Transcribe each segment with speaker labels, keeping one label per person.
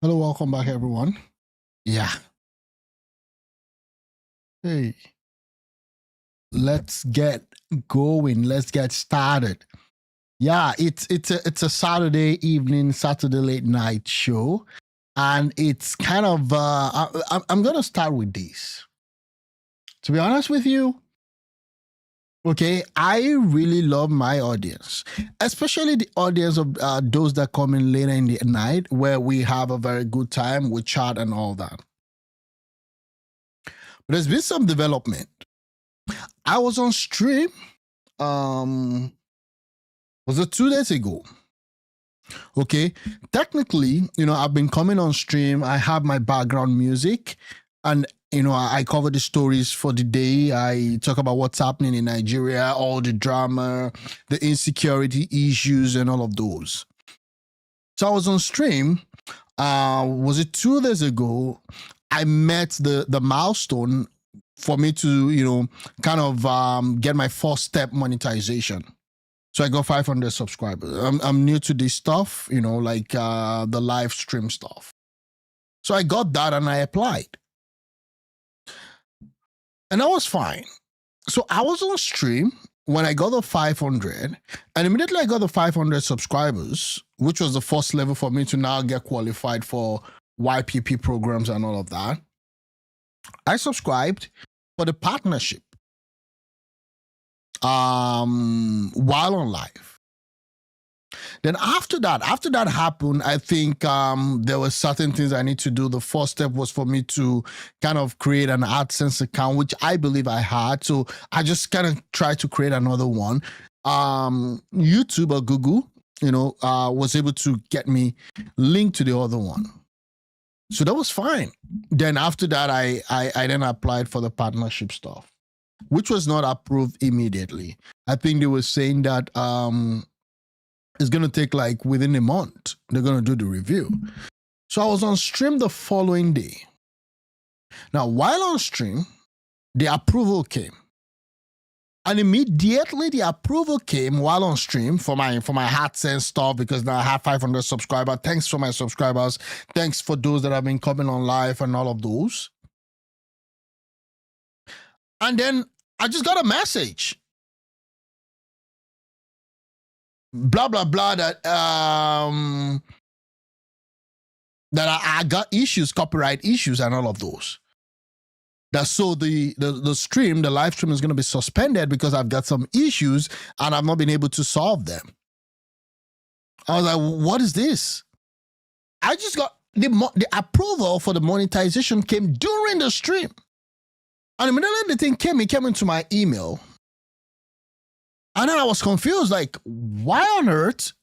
Speaker 1: Hello, welcome back, everyone. Yeah. Hey, let's get going. Let's get started. Yeah, it's a Saturday evening, Saturday late night show, and it's kind of I'm gonna start with this. To be honest with you, okay, I really love my audience, especially the audience of those that come in later in the night, where we have a very good time, we chat and all that. But there's been some development. I was on stream. Was it 2 days ago? Okay. Technically, I've been coming on stream. I have my background music, and I cover the stories for the day. I talk about what's happening in Nigeria, all the drama, the insecurity issues, and all of those. So I was on stream. Was it 2 days ago? I met the milestone for me to, kind of get my first step monetization. So I got 500 subscribers. I'm new to this stuff, like the live stream stuff. So I got that and I applied. And that was fine. So I was on stream when I got the 500, and immediately I got the 500 subscribers, which was the first level for me to now get qualified for YPP programs and all of that. I subscribed for the partnership while on live. Then after that happened, I think there were certain things I need to do. The first step was for me to kind of create an AdSense account, which I believe I had. So I just kind of tried to create another one. YouTube or Google, was able to get me linked to the other one. So that was fine. Then after that, I then applied for the partnership stuff, which was not approved immediately. I think they were saying that it's going to take like within a month. They're going to do the review. So I was on stream the following day. Now, while on stream, the approval came. And immediately the approval came while on stream for my AdSense stuff, because now I have 500 subscribers. Thanks for my subscribers. Thanks for those that have been coming on live and all of those. And then I just got a message. Blah, blah, blah, that I got issues, copyright issues and all of those. That so the stream, the live stream is going to be suspended because I've got some issues and I've not been able to solve them. I was like, what is this? I just got the approval for the monetization came during the stream. And immediately the thing came into my email. And then I was confused, like, why on earth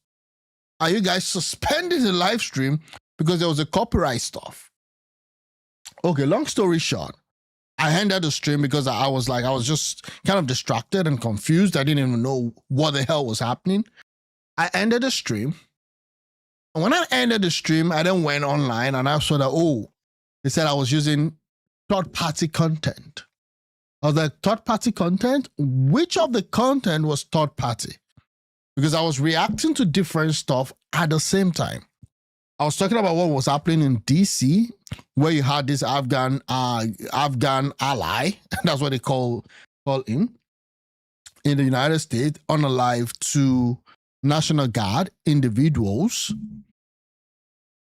Speaker 1: are you guys suspending the live stream because there was a copyright stuff? Okay, long story short, I ended the stream because I was just kind of distracted and confused. I didn't even know what the hell was happening. I ended the stream. And when I ended the stream, I then went online and I saw that, they said I was using third-party content. I was like, third-party content? Which of the content was third-party? Because I was reacting to different stuff at the same time. I was talking about what was happening in DC, where you had this Afghan ally, that's what they call him, in the United States, on a live to National Guard individuals.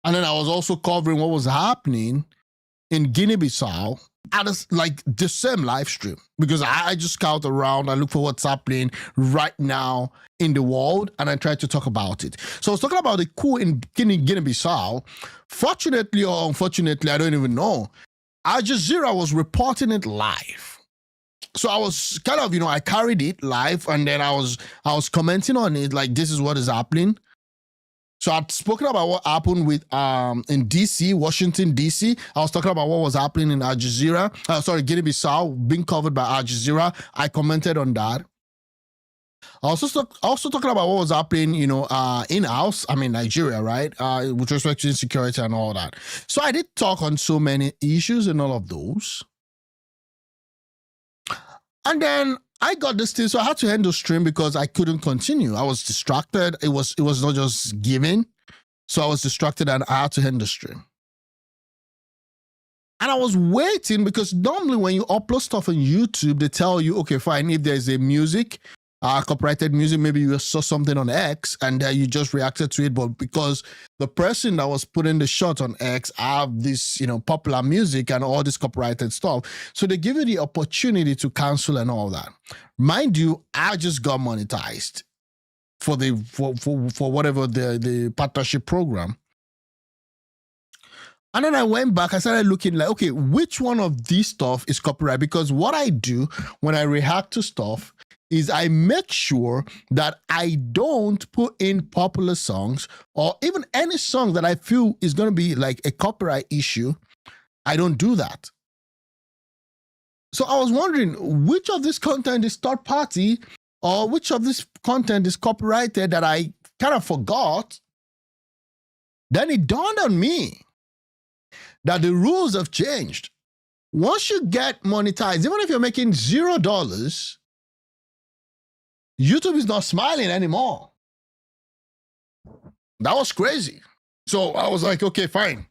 Speaker 1: And then I was also covering what was happening in Guinea-Bissau at the same live stream, because I just scout around, I look for what's happening right now in the world, and I try to talk about it. So I was talking about the coup in Guinea-Bissau. Fortunately or unfortunately, I don't even know, Al Jazeera was reporting it live. So I was kind of, I carried it live, and then I was commenting on it, like, this is what is happening. So I'd spoken about what happened with in DC, Washington, DC. I was talking about what was happening in Al Jazeera. Guinea-Bissau, being covered by Al Jazeera. I commented on that. I also talking about what was happening, in-house, Nigeria, right? With respect to insecurity and all that. So I did talk on so many issues and all of those. And then I got this thing, so I had to end the stream because I couldn't continue. I was distracted. It was not just giving. So I was distracted and I had to end the stream. And I was waiting because normally when you upload stuff on YouTube, they tell you, okay, fine, if there's a music, copyrighted music, maybe you saw something on X and you just reacted to it. But because the person that was putting the shot on X have this, popular music and all this copyrighted stuff, so they give you the opportunity to cancel and all that. Mind you, I just got monetized for whatever the partnership program. And then I went back, I started looking like, okay, which one of these stuff is copyright? Because what I do when I react to stuff is I make sure that I don't put in popular songs or even any song that I feel is going to be like a copyright issue. I don't do that. So I was wondering which of this content is third party or which of this content is copyrighted that I kind of forgot. Then it dawned on me that the rules have changed. Once you get monetized, even if you're making $0, YouTube is not smiling anymore. That was crazy. So I was like, okay, fine.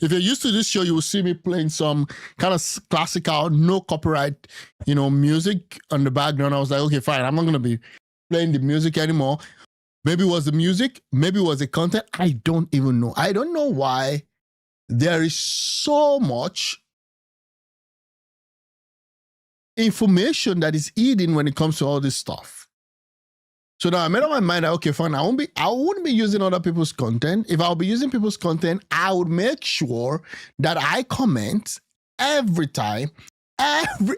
Speaker 1: If you're used to this show, you will see me playing some kind of classical, no copyright, music on the background. I was like, okay, fine. I'm not going to be playing the music anymore. Maybe it was the music. Maybe it was the content. I don't even know. I don't know why there is so much information that is hidden when it comes to all this stuff. So now I made up my mind that, okay, fine, I wouldn't be using other people's content. If I'll be using people's content, I would make sure that I comment every time,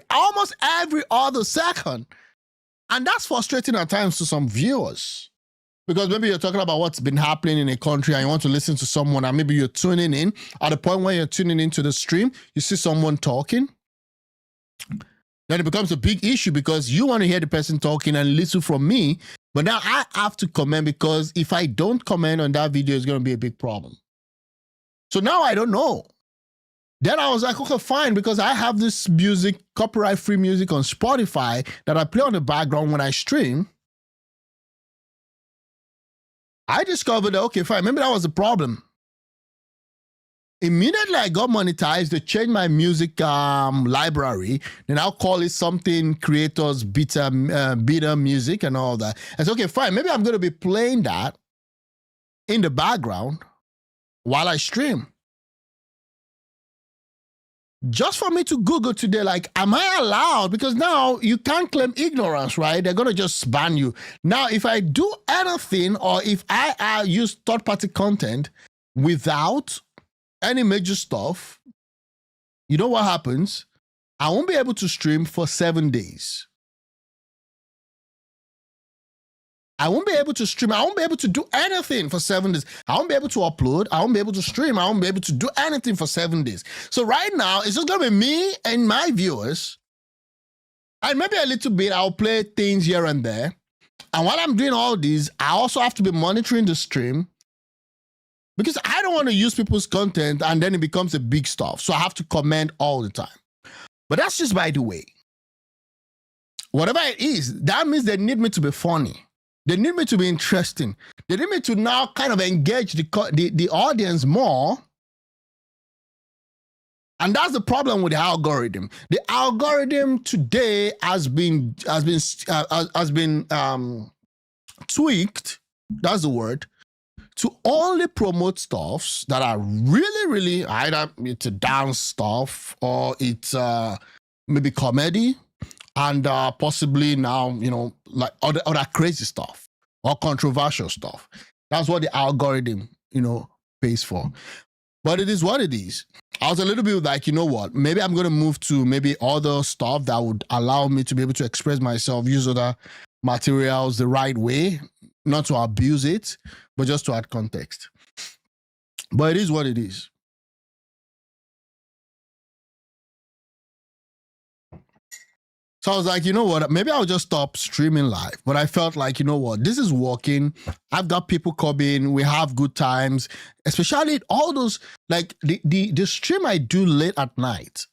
Speaker 1: almost every other second. And that's frustrating at times to some viewers. Because maybe you're talking about what's been happening in a country and you want to listen to someone, and maybe you're tuning in. At the point where you're tuning into the stream, you see someone talking. Then it becomes a big issue because you want to hear the person talking and listen from me. But now I have to comment because if I don't comment on that video, it's going to be a big problem. So now I don't know. Then I was like, okay, fine, because I have this music, copyright-free music on Spotify that I play on the background when I stream. I discovered that, okay, fine, maybe that was the problem. Immediately I got monetized, they changed my music library. Then I'll call it something creators beta music and all that. I said, okay, fine, maybe I'm going to be playing that in the background while I stream. Just for me to Google today, like, am I allowed? Because now you can't claim ignorance, right? They're going to just ban you. Now, if I do anything or if I use third-party content without any major stuff, you know what happens? I won't be able to stream for 7 days. I won't be able to stream. I won't be able to do anything for 7 days. I won't be able to upload. I won't be able to stream. I won't be able to do anything for 7 days. So right now, it's just going to be me and my viewers. And maybe a little bit, I'll play things here and there. And while I'm doing all these, I also have to be monitoring the stream because I don't want to use people's content and then it becomes a big stuff. So I have to comment all the time. But that's just by the way. Whatever it is, that means they need me to be funny. They need me to be interesting. They need me to now kind of engage the audience more. And that's the problem with the algorithm. The algorithm today has been tweaked. That's the word. To only promote stuffs that are really, really either it's a dance stuff or it's maybe comedy. And possibly now, like other crazy stuff or controversial stuff. That's what the algorithm, pays for. But it is what it is. I was a little bit like, you know what? Maybe I'm going to move to maybe other stuff that would allow me to be able to express myself, use other materials the right way, not to abuse it, but just to add context. But it is what it is. So I was like, you know what, maybe I'll just stop streaming live. But I felt like, you know what, this is working. I've got people coming. We have good times, especially all those, like the stream I do late at night.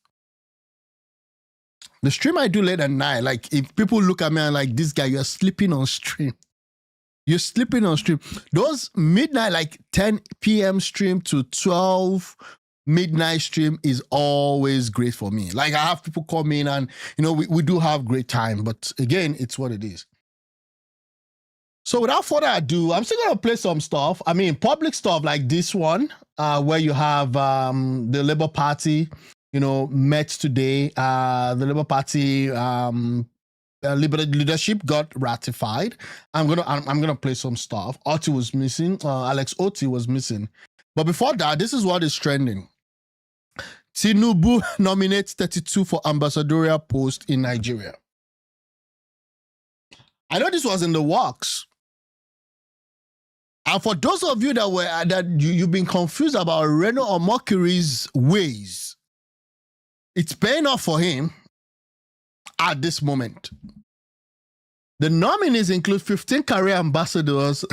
Speaker 1: The stream I do late at night, like if people look at me and like, this guy, you're sleeping on stream. You're sleeping on stream. Those midnight, like 10 p.m. stream to 12 midnight stream is always great for me. Like I have people come in and, we do have great time, but again, it's what it is. So without further ado, I'm still going to play some stuff. I mean, public stuff like this one, where you have the Labour Party, met today. The Labour Party leadership got ratified. I'm gonna play some stuff. Oti was missing. Alex Oti was missing. But before that, this is what is trending. Tinubu nominates 32 for ambassadorial post in Nigeria. I know this was in the works. And for those of you you've been confused about Reno Omokiri's ways, it's paying off for him at this moment. The nominees include 15 career ambassadors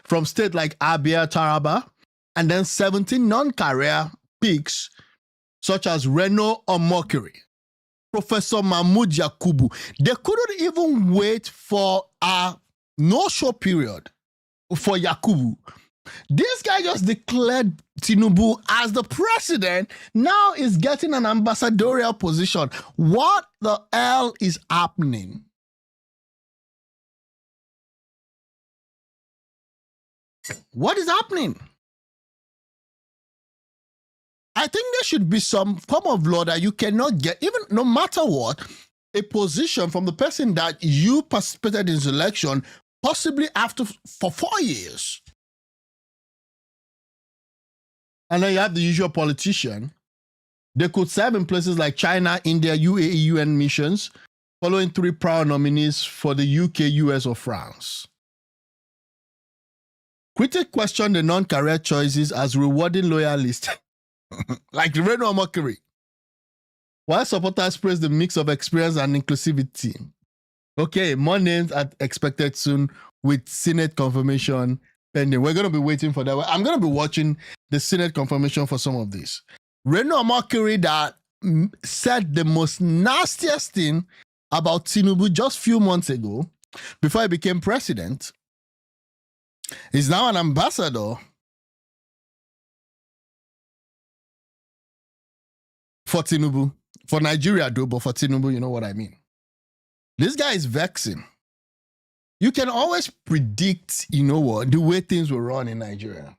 Speaker 1: from states like Abia, Taraba, and then 17 non-career picks such as Reno Omokiri, Professor Mahmoud Yakubu. They couldn't even wait for a no-show period for Yakubu. This guy just declared Tinubu as the president, now is getting an ambassadorial position. What the hell is happening? What is happening? I think there should be some form of law that you cannot get, even no matter what, a position from the person that you participated in the election, possibly for 4 years. And then you have the usual politician. They could serve in places like China, India, UAE, UN missions, following 3 prior nominees for the UK, US, or France. Critics question the non-career choices as rewarding loyalists, like Reno Omokiri, while supporters praise the mix of experience and inclusivity. Okay, more names are expected soon with Senate confirmation pending. We're going to be waiting for that. I'm going to be watching the Senate confirmation for some of this. Reno Omokiri that said the most nastiest thing about Tinubu just a few months ago, before he became president, is now an ambassador for Tinubu. For Nigeria, though, but for Tinubu, you know what I mean. This guy is vexing. You can always predict, the way things will run in Nigeria.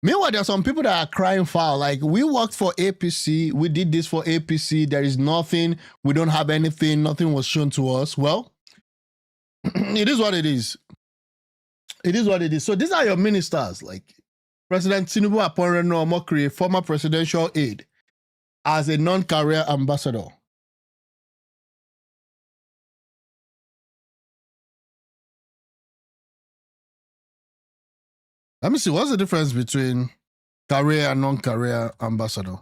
Speaker 1: Meanwhile, there are some people that are crying foul. Like, we worked for APC. We did this for APC. There is nothing. We don't have anything. Nothing was shown to us. Well, it is what it is. It is what it is. So these are your ministers, like President Tinubu appointed Reno Omokiri, former presidential aide, as a non-career ambassador. Let me see, what's the difference between career and non-career ambassador?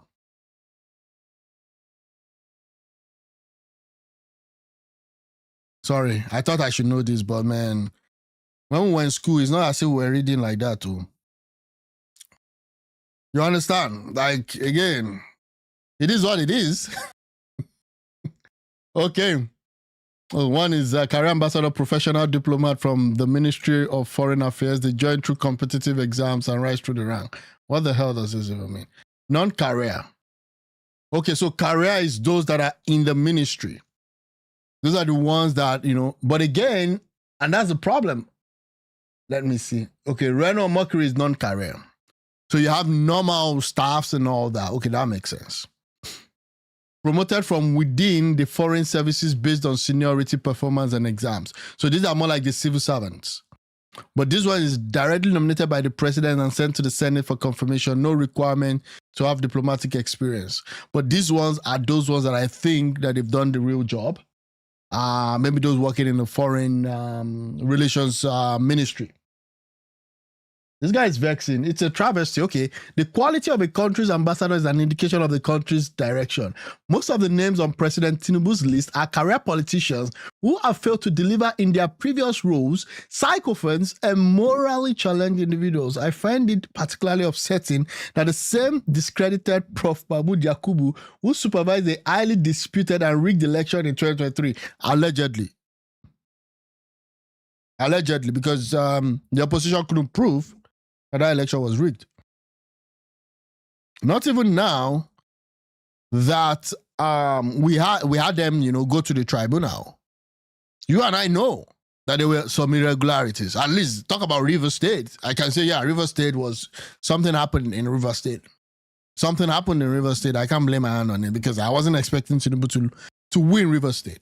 Speaker 1: Sorry, I thought I should know this, but man, when we were in school, it's not as if we were reading like that too. You understand? Like, again, it is what it is. Okay. One is a career ambassador, professional diplomat from the Ministry of Foreign Affairs. They join through competitive exams and rise through the rank. What the hell does this even mean? Non-career. Okay, so career is those that are in the ministry. Those are the ones that, but again, and that's the problem. Let me see. Okay, Reno Omokiri is non-career. So you have normal staffs and all that. Okay, that makes sense. Promoted from within the foreign services based on seniority, performance, and exams. So these are more like the civil servants. But this one is directly nominated by the president and sent to the Senate for confirmation. No requirement to have diplomatic experience. But these ones are those ones that I think that they've done the real job. Maybe those working in the foreign relations ministry. This guy is vexing. It's a travesty. Okay, the quality of a country's ambassador is an indication of the country's direction. Most of the names on President Tinubu's list are career politicians who have failed to deliver in their previous roles, sycophants, and morally challenged individuals. I find it particularly upsetting that the same discredited Prof. Mahmoud Yakubu, who supervised a highly disputed and rigged election in 2023, allegedly, because the opposition couldn't prove that election was rigged. Not even now that we had them, go to the tribunal. You and I know that there were some irregularities. At least talk about River State. I can say, yeah, River State was something happened in River State. Something happened in River State. I can't blame my hand on it because I wasn't expecting Tinubu to win River State.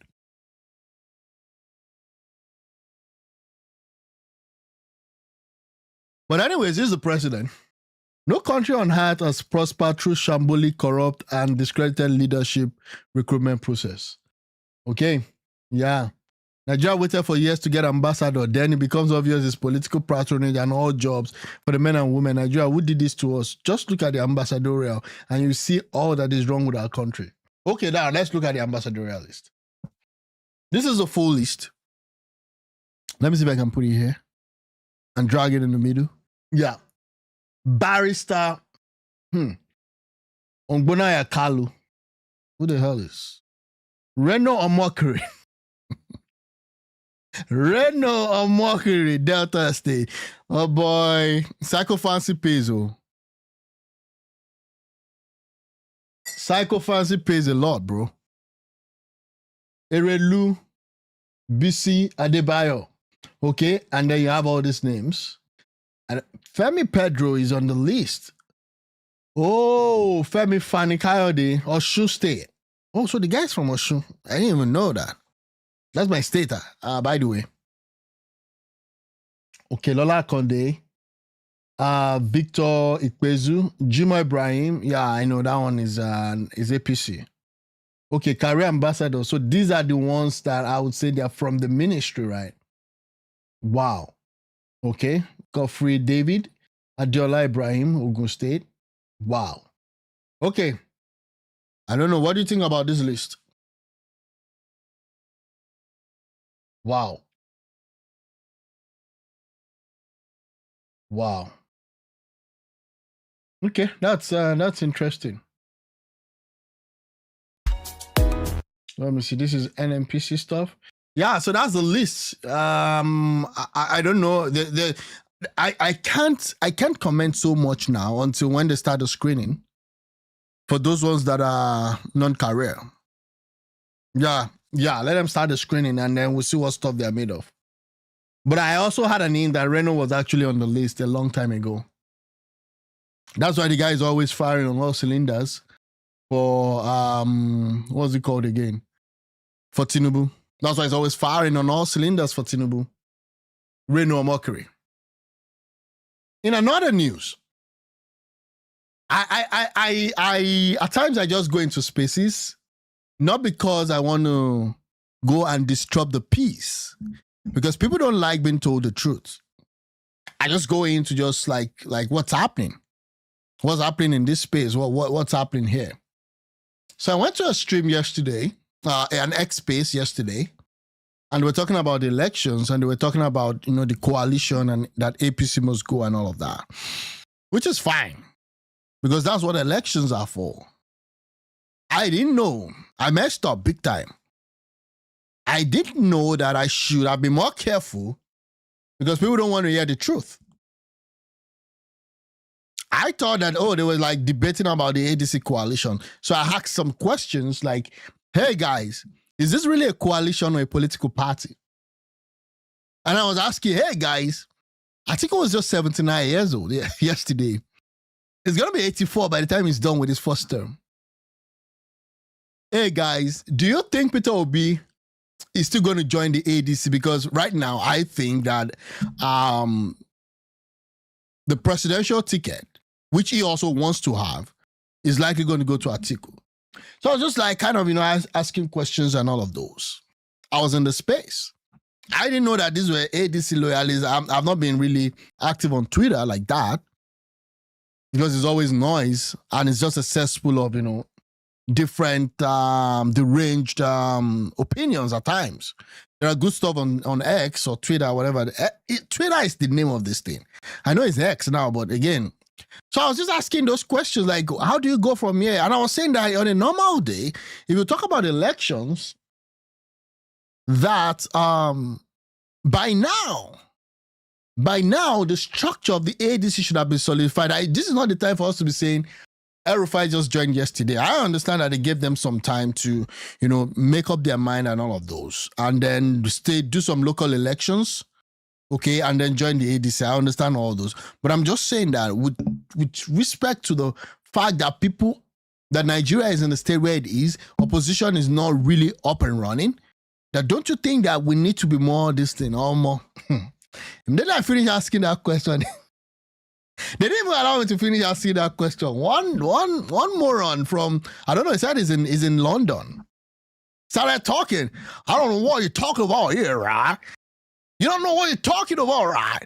Speaker 1: But anyways, this is the president. No country on earth has prospered through shambolic, corrupt, and discredited leadership recruitment process. Okay? Yeah. Nigeria waited for years to get ambassador. Then it becomes obvious it's political patronage and all jobs for the men and women. Nigeria, who did this to us? Just look at the ambassadorial and you see all that is wrong with our country. Okay, now let's look at the ambassadorial list. This is a full list. Let me see if I can put it here and drag it in the middle. Yeah. Barrister Ongbonaya Kalu. Who the hell is? Reno Omokri. Reno Omokri, Delta State. Oh boy. Psycho Fancy Peso. Psycho Fancy pays a lot, bro. Erelu, BC, Adebayo. Okay, and then you have all these names. And Femi Pedro is on the list. Oh, Femi Fani Kayode, Osun State. Oh, so the guy's from Osun. I didn't even know that. That's my state, by the way. Okay, Lola Konde, Victor Ikpezu, Jimo Ibrahim. Yeah, I know that one is APC. Okay, career ambassador. So these are the ones that I would say they are from the ministry, right? Wow. Okay. Godfrey David, Adiola Ibrahim, Ogun State. Wow. Okay. I don't know. What do you think about this list? Wow. Wow. Okay, that's interesting. Let me see. This is NMPC stuff. Yeah, so that's the list. I don't know. I can't comment so much now until when they start the screening for those ones that are non-career. Yeah, let them start the screening and then we'll see what stuff they're made of. But I also had an in that Reno was actually on the list a long time ago. That's why the guy is always firing on all cylinders for what's it called again? For Tinubu. That's why he's always firing on all cylinders for Tinubu. Reno Omokri. In another news, I at times I just go into spaces, not because I want to go and disrupt the peace, because people don't like being told the truth. I just go into just like what's happening. What's happening in this space? What's happening here? So I went to a stream yesterday, an X space yesterday, and we're talking about the elections, and they were talking about, the coalition and that APC must go and all of that, which is fine, because that's what elections are for. I didn't know. I messed up big time. I didn't know that I should have been more careful because people don't want to hear the truth. I thought that, they were like debating about the ADC coalition. So I asked some questions like, hey guys, is this really a coalition or a political party? And I was asking, hey guys, I think I was just 79 years old yesterday. It's going to be 84 by the time he's done with his first term. Hey guys, do you think Peter Obi is still going to join the ADC? Because right now I think that the presidential ticket, which he also wants to have, is likely going to go to Atiku. So I was just like kind of, asking questions and all of those. I was in the space. I didn't know that these were ADC loyalists. I've not been really active on Twitter like that because it's always noise and it's just a cesspool of, different deranged opinions at times. There are good stuff on X or Twitter, whatever. Twitter is the name of this thing. I know it's X now, but again, so I was just asking those questions like, how do you go from here? And I was saying that on a normal day, if you talk about elections, that by now, the structure of the ADC should have been solidified. This is not the time for us to be saying, Elrufai just joined yesterday. I understand that they gave them some time to, make up their mind and all of those, and then do some local elections, okay, and then join the ADC. I understand all those, but I'm just saying that with respect to the fact that Nigeria is in the state where it is, opposition is not really up and running. That don't you think that we need to be more this thing or more? And then I finish asking that question. They didn't even allow me to finish asking that question. One moron from, I don't know, he said is in London. Started talking. I don't know what you're talking about here, right? You don't know what you're talking about, right?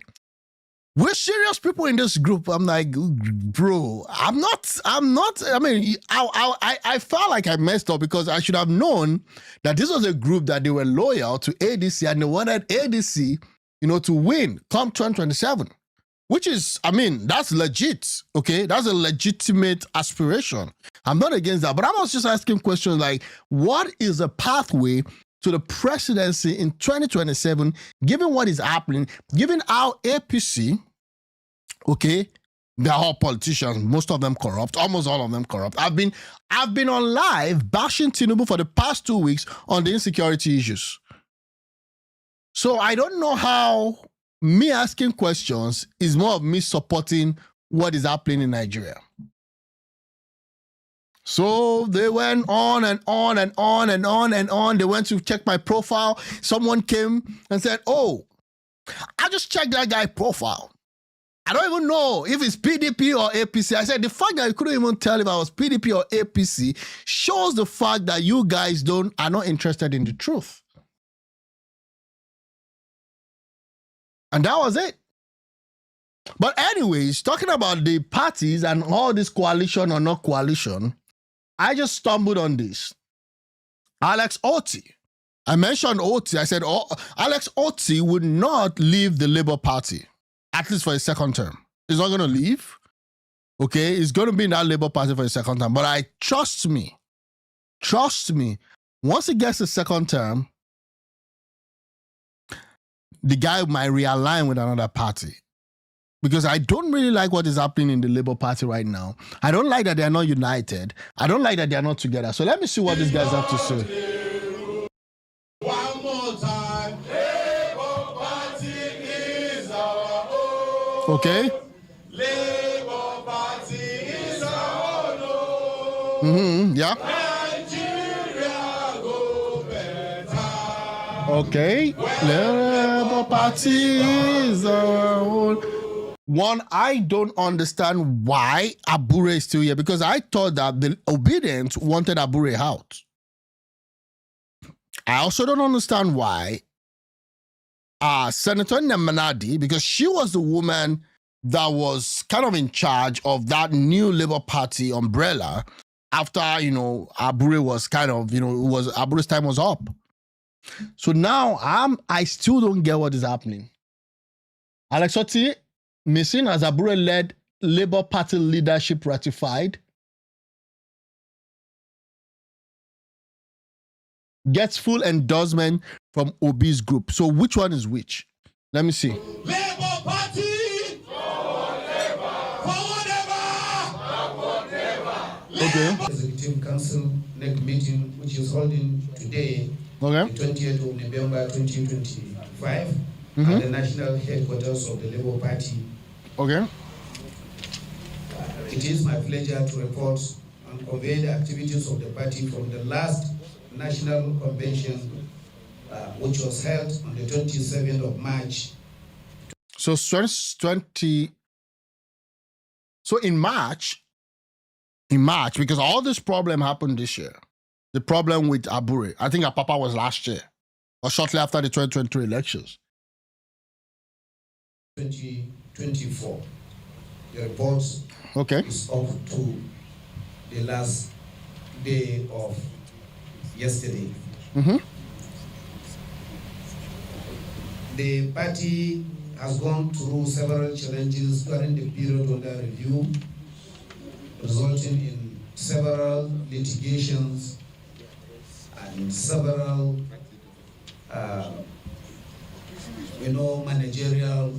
Speaker 1: We're serious people in this group. I'm like, bro, I'm not, I mean, I felt like I messed up because I should have known that this was a group that they were loyal to ADC and they wanted ADC, to win come 2027. Which is, that's legit, okay? That's a legitimate aspiration. I'm not against that, but I was just asking questions like, what is the pathway to the presidency in 2027, given what is happening, given our APC, okay, they're all politicians, most of them corrupt, almost all of them corrupt. I've been on live bashing Tinubu for the past 2 weeks on the insecurity issues. So I don't know how me asking questions is more of me supporting what is happening in Nigeria. So they went on and on and on and on and on. They went to check my profile. Someone came and said, oh, I just checked that guy's profile. I don't even know if it's PDP or APC. I said, the fact that you couldn't even tell if I was PDP or APC shows the fact that you guys are not interested in the truth. And that was it. But anyways, talking about the parties and all this coalition or not coalition, I just stumbled on this. Alex Otti. I mentioned Otti. I said, Alex Otti would not leave the Labour Party, at least for his second term. He's not going to leave. Okay, he's going to be in that Labour Party for his second term. But trust me, once he gets his second term, the guy might realign with another party. Because I don't really like what is happening in the Labour Party right now. I don't like that they are not united. I don't like that they are not together. So let me see what these guys have to say.
Speaker 2: One more time. Labour Party is our own.
Speaker 1: Okay.
Speaker 2: Labour Party is our own.
Speaker 1: Yeah.
Speaker 2: Nigeria go better.
Speaker 1: Okay. Labour Party is our own. One, I don't understand why Abure is still here, because I thought that the Obedient wanted Abure out. I also don't understand why Senator Nemanadi, because she was the woman that was kind of in charge of that new Labour Party umbrella after, Abure was kind of, Abure's time was up. So now I still don't get what is happening. Alex Otti missing as Abure-led Labour Party leadership ratified. Gets full endorsement from Obi's group. So which one is which? Let me see.
Speaker 2: Labour Party! Forward ever!
Speaker 1: Okay.
Speaker 3: Executive Council next meeting, which is holding today,
Speaker 1: Okay.
Speaker 3: the 20th of November 2025, at the national headquarters of the Labour Party.
Speaker 1: Okay.
Speaker 3: It is my pleasure to report and convey the activities of the party from the last national convention, which was held on the 27th of March.
Speaker 1: So in March, because all this problem happened this year, the problem with Abure, I think Apapa was last year, or shortly after the 2023 elections.
Speaker 3: 2024. The report is up to the last day of yesterday. The party has gone through several challenges during the period under review, resulting in several litigations and several managerial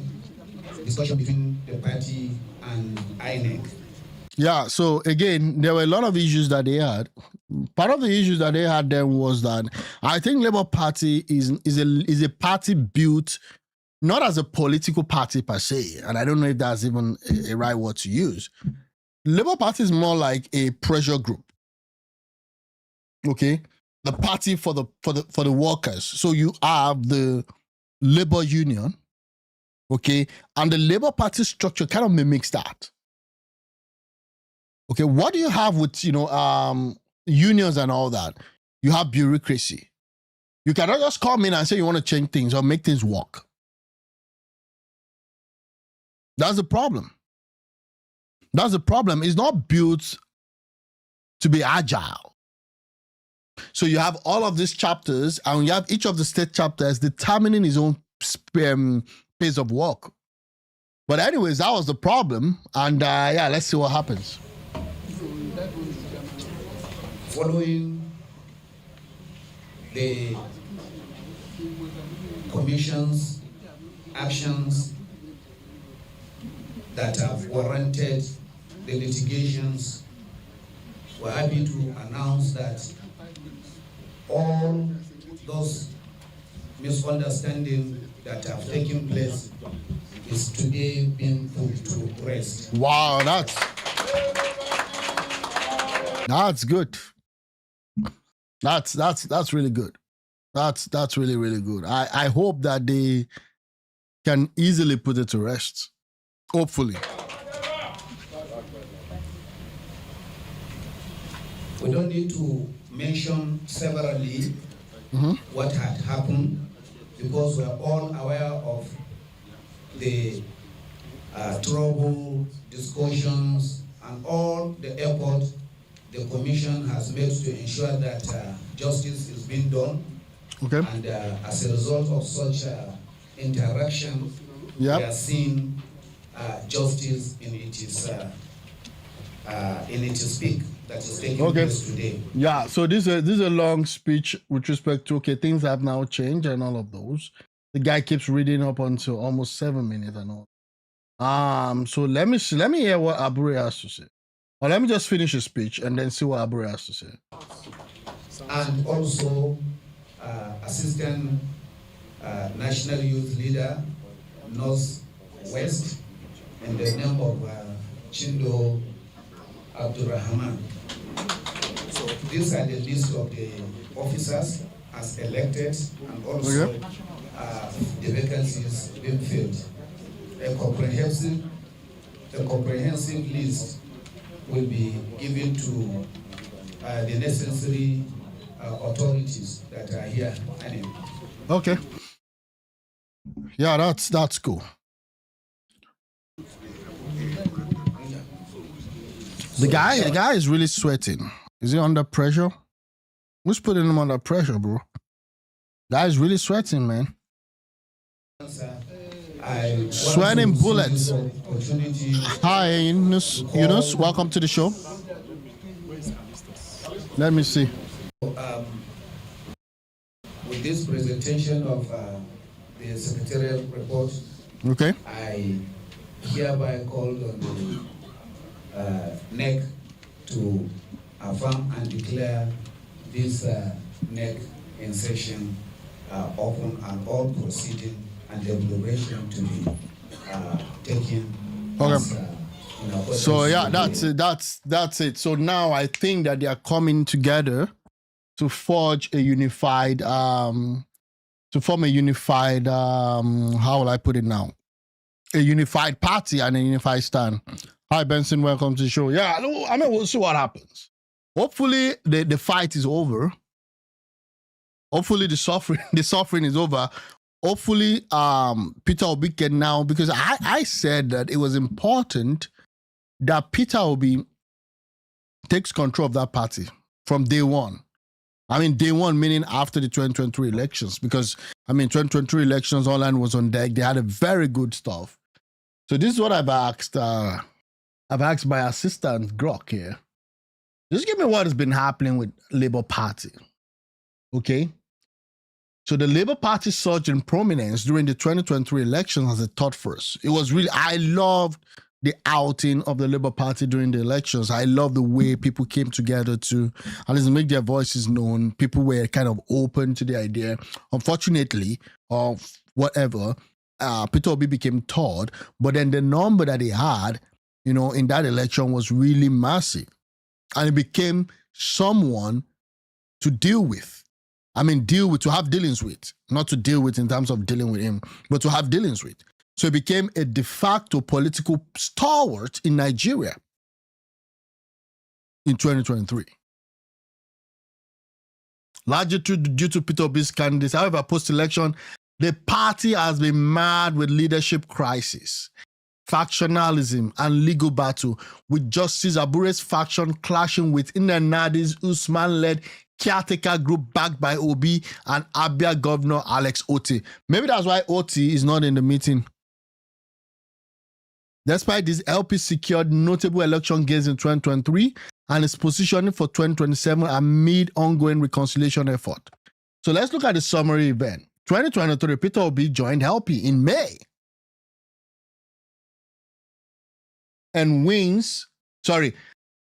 Speaker 3: discussion between the party and INEC.
Speaker 1: Yeah, so again, there were a lot of issues that they had. Part of the issues that they had then was that I think Labour Party is a party built not as a political party per se, and I don't know if that's even a right word to use. Labour Party is more like a pressure group. Okay, the party for the workers. So you have the labor union, okay, and the Labour Party structure kind of mimics that. Okay, what do you have with unions and all that? You have bureaucracy. You cannot just come in and say you want to change things or make things work. That's the problem. That's the problem. It's not built to be agile. So you have all of these chapters, and you have each of the state chapters determining his own pace of work. But anyways, that was the problem, and yeah, let's see what happens.
Speaker 3: Following the Commission's actions that have warranted the litigations, we're happy to announce that all those misunderstandings that have taken place is today being put to rest.
Speaker 1: Wow, that's good. That's really good. That's really, really good. I hope that they can easily put it to rest. Hopefully.
Speaker 3: We don't need to mention severally what had happened, because we're all aware of the trouble, discussions, and all the effort the Commission has made to ensure that justice is being done.
Speaker 1: Okay.
Speaker 3: And as a result of such interaction, we are seeing justice in its peak that is taking place today.
Speaker 1: Yeah, so this is a long speech with respect to things have now changed and all of those. The guy keeps reading up until almost 7 minutes and all. So let me hear what Abure has to say. Or let me just finish his speech and then see what Abure has to say.
Speaker 3: And also Assistant National Youth Leader, North West, in the name of Chindo Abdurrahman. So these are the list of the officers as elected, and also the vacancies being filled. A comprehensive list will be given to the necessary authorities that are here. Anyway.
Speaker 1: Okay. Yeah, that's cool. The guy is really sweating. Is he under pressure? Who's putting him under pressure, bro? Guy is really sweating, man. Sweating bullets. Hi, Yunus. Welcome to the show. Let me see.
Speaker 3: With this presentation of the secretarial report,
Speaker 1: okay,
Speaker 3: I hereby called on the NEC to affirm and declare this NEC in session open, and all proceeding and deliberation to be taken.
Speaker 1: Okay. So yeah, that's it. So now I think that they are coming together to forge a unified, to form a unified, how will I put it now? A unified party and a unified stand. Hi Benson, welcome to the show. Yeah, I mean, we'll see what happens. Hopefully the fight is over. Hopefully the suffering is over. Hopefully Peter Obi can now, because I said that it was important that Peter Obi takes control of that party from day one. I mean, day one meaning after the 2023 elections, because, I mean, 2023 elections, all land was on deck. They had a very good stuff. So this is what I've asked. I've asked my assistant, Grok, here. Just give me what has been happening with Labour Party. Okay? So the Labour Party surged in prominence during the 2023 elections as a third force. It was really, I loved the outing of the Labour Party during the elections. I love the way people came together to at least make their voices known. People were kind of open to the idea. Unfortunately, of whatever, Peter Obi became third, but then the number that he had, in that election was really massive. And it became someone to deal with. I mean, to have dealings with, not to deal with in terms of dealing with him, but to have dealings with. So it became a de facto political stalwart in Nigeria in 2023. Largely due to Peter Obi's candidacy. However, post-election, the party has been mad with leadership crisis, factionalism, and legal battle, with Justice Abure's faction clashing with Nnamdi Usman-led caretaker group backed by Obi and Abia Governor Alex Otti. Maybe that's why Otti is not in the meeting. Despite this, LP secured notable election gains in 2023 and is positioning for 2027 amid ongoing reconciliation effort. So let's look at the summary event. 2023, Peter Obi joined LP in May.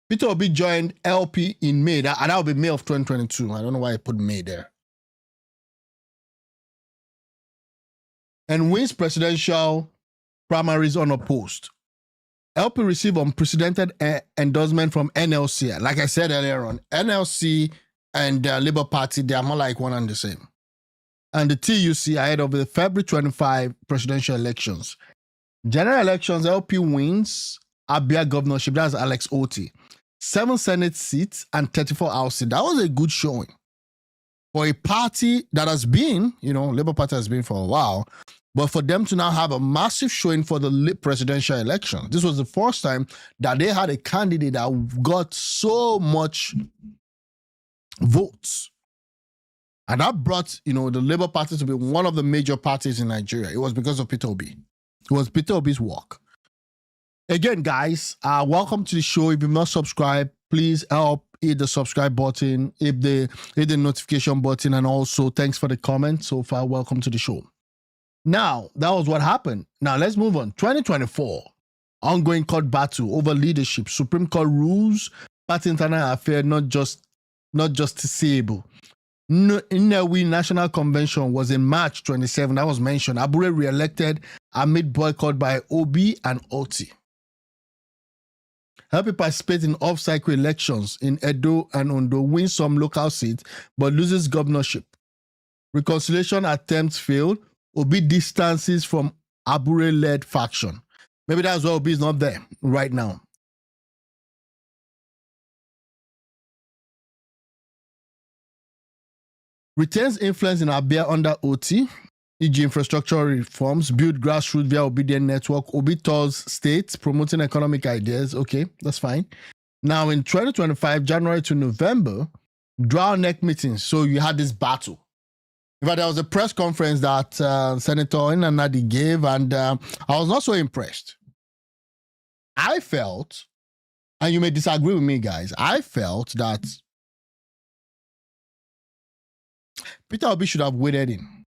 Speaker 1: Peter Obi joined LP in May. That will be May of 2022. I don't know why I put May there. And wins presidential primaries unopposed. LP received unprecedented endorsement from NLC. Like I said earlier on, NLC and Labour Party, they are more like one and the same. And the TUC ahead of the February 25 presidential elections. General elections, LP wins Abia governorship. That's Alex Otti. 7 Senate seats and 34 House seats. That was a good showing for a party that has been, Labour Party has been for a while, but for them to now have a massive showing for the presidential election. This was the first time that they had a candidate that got so much votes. And that brought, the Labour Party to be one of the major parties in Nigeria. It was because of Peter Obi. It was Peter Obi's work. Again, guys, welcome to the show. If you've not subscribed, please help hit the subscribe button, hit the notification button, and also thanks for the comment so far. Welcome to the show. Now, that was what happened. Now, let's move on. 2024, ongoing court battle over leadership. Supreme Court rules, party internal affair, not justiciable. Nnewi National Convention was in March 27. That was mentioned. Abure re-elected amid boycott by Obi and Otti. Help participate in off-cycle elections in Edo and Ondo, wins some local seats, but loses governorship. Reconciliation attempts failed. Obi distances from Abure-led faction. Maybe that's why Obi is not there right now. Retains influence in Abia under Otti, e.g. infrastructure reforms, build grassroots via obedient network, Obi tours states, promoting economic ideas. Okay, that's fine. Now in 2025, January to November, draw neck meetings. So you had this battle. In fact, there was a press conference that Senator Nnamdi gave, and I was not so impressed. I felt, and you may disagree with me, guys, I felt that Peter Obi should have waded in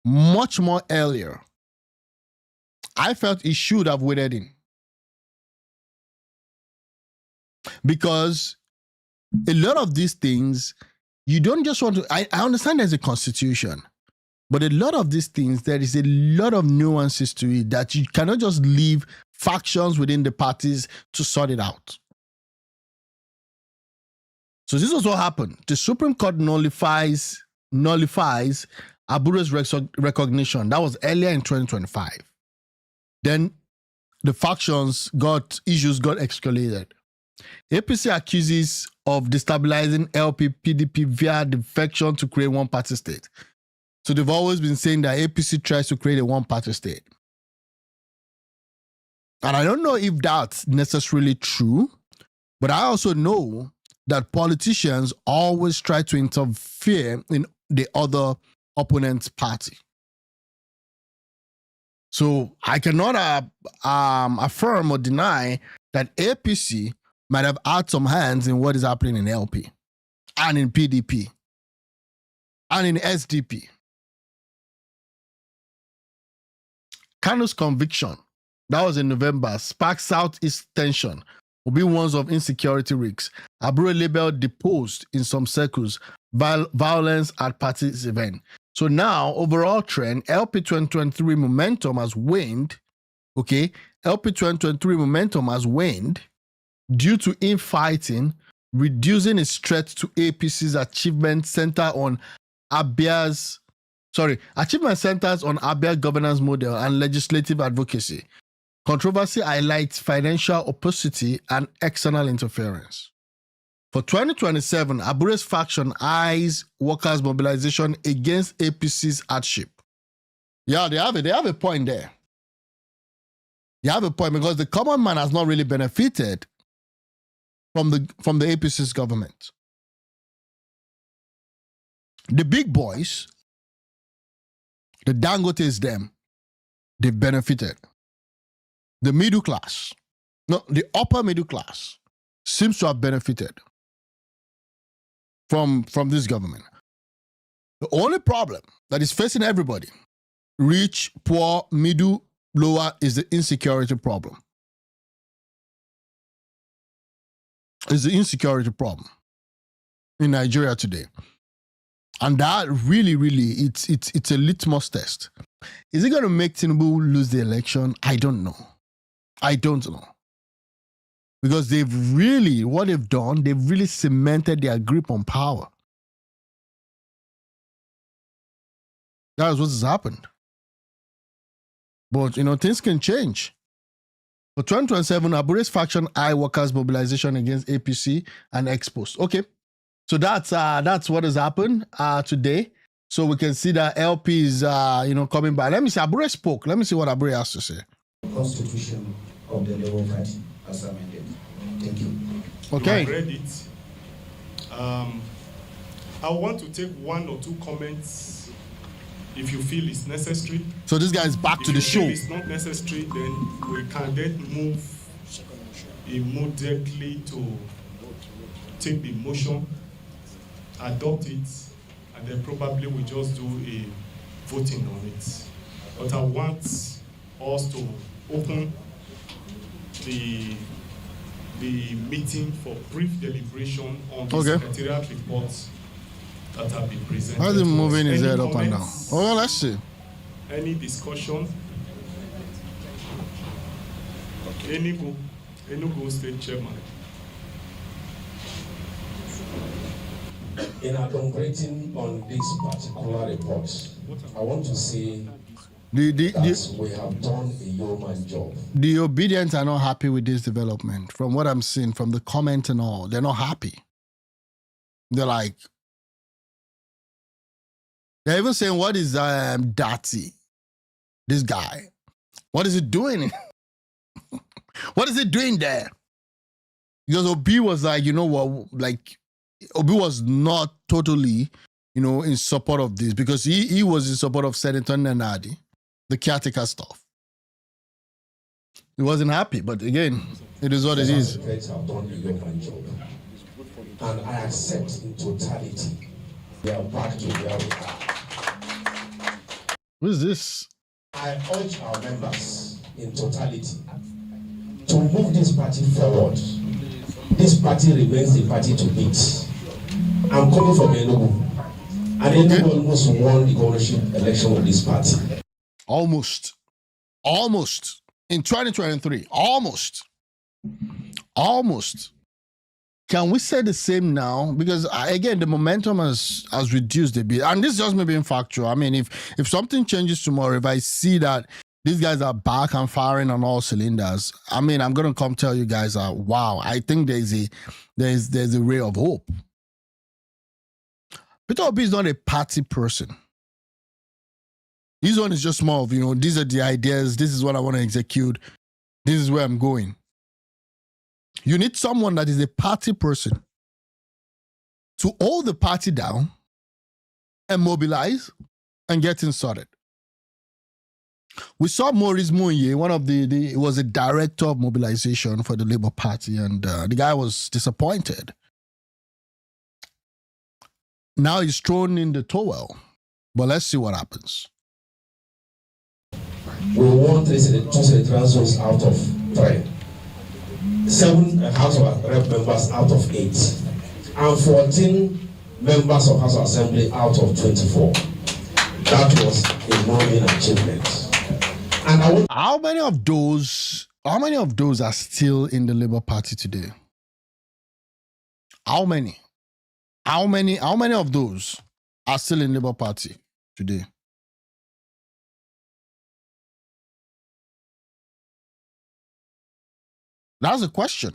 Speaker 1: much more earlier. I felt he should have waded in. Because a lot of these things, you don't just want to, I understand there's a constitution, but a lot of these things, there is a lot of nuances to it that you cannot just leave factions within the parties to sort it out. So this is what happened. The Supreme Court nullifies Abure's recognition. That was earlier in 2025. Then the issues got escalated. APC accuses of destabilizing LP PDP via defection to create one party state. So they've always been saying that APC tries to create a one party state. And I don't know if that's necessarily true, but I also know that politicians always try to interfere in the other opponent's party. So I cannot affirm or deny that APC might have had some hands in what is happening in LP and in PDP and in SDP. Kanu's conviction That was in November. Spark Southeast tension. Will be ones of insecurity risks. Abure labeled deposed in some circles. Violence at parties event. So now, overall trend, LP 2023 momentum has waned. Okay, LP 2023 momentum has waned due to infighting, reducing its threat to APC's achievement center on achievement centers on Abia governance model and legislative advocacy. Controversy highlights financial opacity and external interference. For 2027, Abure's faction eyes workers' mobilization against APC's hardship. Yeah, they have a point there. They have a point because the common man has not really benefited from the APC's government. The big boys, the Dangotes, them, they benefited. The middle class, the upper middle class seems to have benefited from this government. The only problem that is facing everybody, rich, poor, middle, lower, is the insecurity problem. It's the insecurity problem in Nigeria today. And that really, it's a litmus test. Is it going to make Tinubu lose the election? I don't know. Because what they've done, they've really cemented their grip on power. That is what has happened. But, things can change. For 2027, Abure's faction eye workers' mobilization against APC and Expos. Okay. So that's what has happened today. So we can see that LP is, coming back. Let me see. Abure spoke. Let me see what Abure has to say.
Speaker 3: Constitution of the Labour Party as amended. Thank you.
Speaker 1: Okay.
Speaker 2: You have read it. I want to take one or two comments if you feel it's necessary.
Speaker 1: So this guy is back to the show.
Speaker 2: If it's not necessary, then we can then move immediately to take the motion, adopt it, and then probably we just do a voting on it. But I want us to open the meeting for brief deliberation on the secretariat reports that have been presented.
Speaker 1: How's he moving his head up and down? Oh, let's see.
Speaker 2: Any discussion? Enugu State Chairman.
Speaker 4: In elaborating on this particular report, I want to say that we have done a yeoman job.
Speaker 1: The obedience are not happy with this development. From what I'm seeing, from the comment and all, they're not happy. They're even saying, what is Dati? This guy. What is he doing? What is he doing there? Because Obi was Obi was not totally, in support of this because he was in support of Senator Nenadi, the caretaker stuff. He wasn't happy, but again, it is what it is.
Speaker 4: Have done a yeoman job, and I accept in totality. We are back to where we are.
Speaker 1: Who is this?
Speaker 4: I urge our members in totality to move this party forward. This party remains the party to beat. I'm coming from Enugu, and Enugu almost won the governorship election of this party.
Speaker 1: Almost. In 2023. Almost. Can we say the same now? Because again, the momentum has reduced a bit. And this is just me being factual. I mean, if something changes tomorrow, if I see that these guys are back and firing on all cylinders, I mean, I'm going to come tell you guys, wow, I think there's a ray of hope. Peter Obi is not a party person. His one is just more of, these are the ideas, this is what I want to execute, this is where I'm going. You need someone that is a party person to hold the party down and mobilize and get things started. We saw Maurice Mounye, he was a director of mobilization for the Labour Party, and the guy was disappointed. Now he's thrown in the towel, but let's see what happens.
Speaker 4: we won two senatorial zones out of 3, 7 House of Rep members out of 8, and 14 members of House of Assembly out of 24. That was a non-mean achievement. And I want.
Speaker 1: How many of those are still in the Labour Party today? How many of those are still in Labour Party today? That's a question.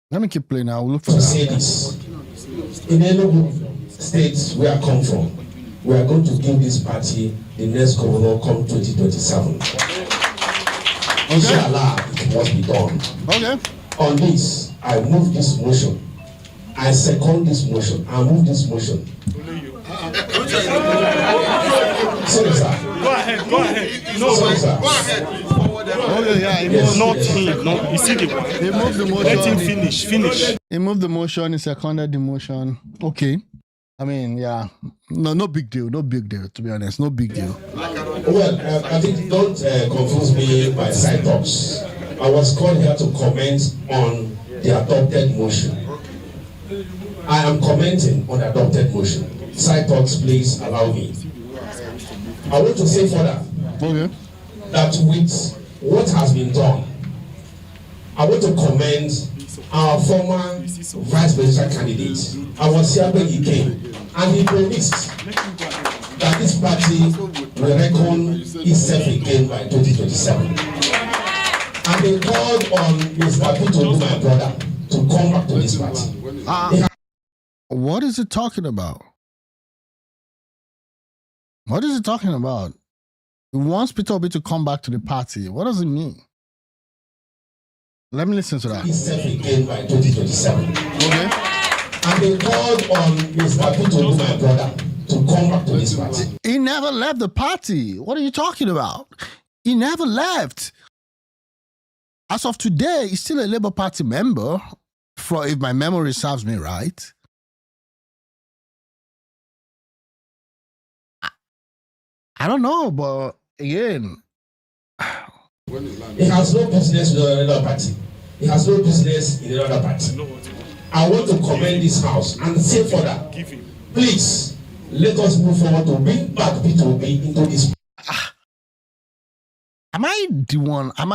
Speaker 1: Let me keep playing now. We'll look for
Speaker 4: to say this. In Enugu State where I come from, we are going to give this party the next governor come 2027. Inshallah, it must be done. Okay. On this, I move this motion. I second this motion. I move this motion. Sorry, sir.
Speaker 2: Go ahead. No,
Speaker 4: sorry, sir.
Speaker 2: Go ahead.
Speaker 1: Okay, yeah,
Speaker 2: Not him. No, you see the one.
Speaker 1: He moved the motion.
Speaker 2: Let him finish.
Speaker 1: He moved the motion. He seconded the motion. Okay. I mean, yeah. No big deal. To be honest. No big deal.
Speaker 4: Well, I think don't confuse me by side talks. I was called here to comment on the adopted motion. I am commenting on the adopted motion. Side talks, please allow me. I want to say further that with what has been done, I want to commend our former vice presidential candidate. I was here when he came, and he promised that this party will reckon itself again by 2027. And they called on Mr. Tinubu, my brother, to come back to this party.
Speaker 1: What is it talking about? What is it talking about? He wants Peter Obi to come back to the party. What does it mean? Let me listen to that.
Speaker 4: Itself again by 2027.
Speaker 1: Okay.
Speaker 4: And they called on Mr. Tinubu, my brother, to come back to this party.
Speaker 1: He never left the party. What are you talking about? He never left. As of today, he's still a Labour Party member, if my memory serves me right. I don't know, but again,
Speaker 4: he has no business with another party. He has no business in another party. I want to commend this house and say further, please let us move forward to bring back Peter Obi into this.
Speaker 1: Am I the one? Am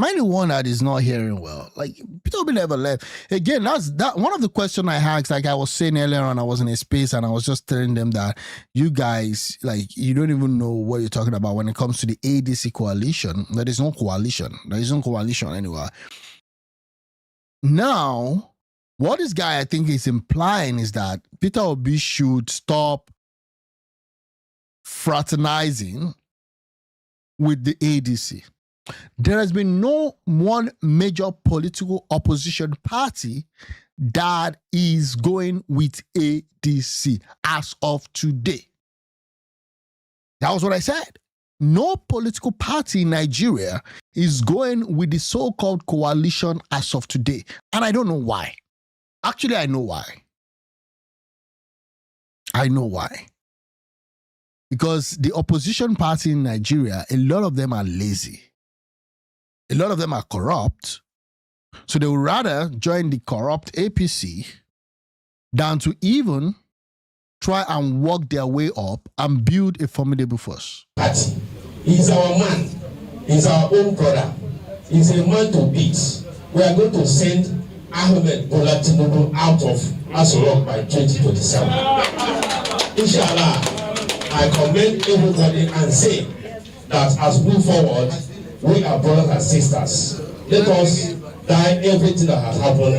Speaker 1: I the one that is not hearing well? Like, Peter Obi never left. Again, that's one of the questions I had. Like I was saying earlier on, I was in a space and I was just telling them that you guys, like, you don't even know what you're talking about when it comes to the ADC coalition. There is no coalition. There is no coalition anywhere. Now, what this guy I think is implying is that Peter Obi should stop fraternizing with the ADC. There has been no one major political opposition party that is going with ADC as of today. That was what I said. No political party in Nigeria is going with the so-called coalition as of today. And I don't know why. Actually, I know why. Because the opposition party in Nigeria, a lot of them are lazy. A lot of them are corrupt. So they would rather join the corrupt APC than to even try and work their way up and build a formidable force.
Speaker 4: He's our man. He's our own brother. He's a man to beat. We are going to send Ahmed Bola Tinubu out of Aso by 2027. Inshallah, I commend everybody and say that as we move forward, we are brothers and sisters. Let us die everything that has happened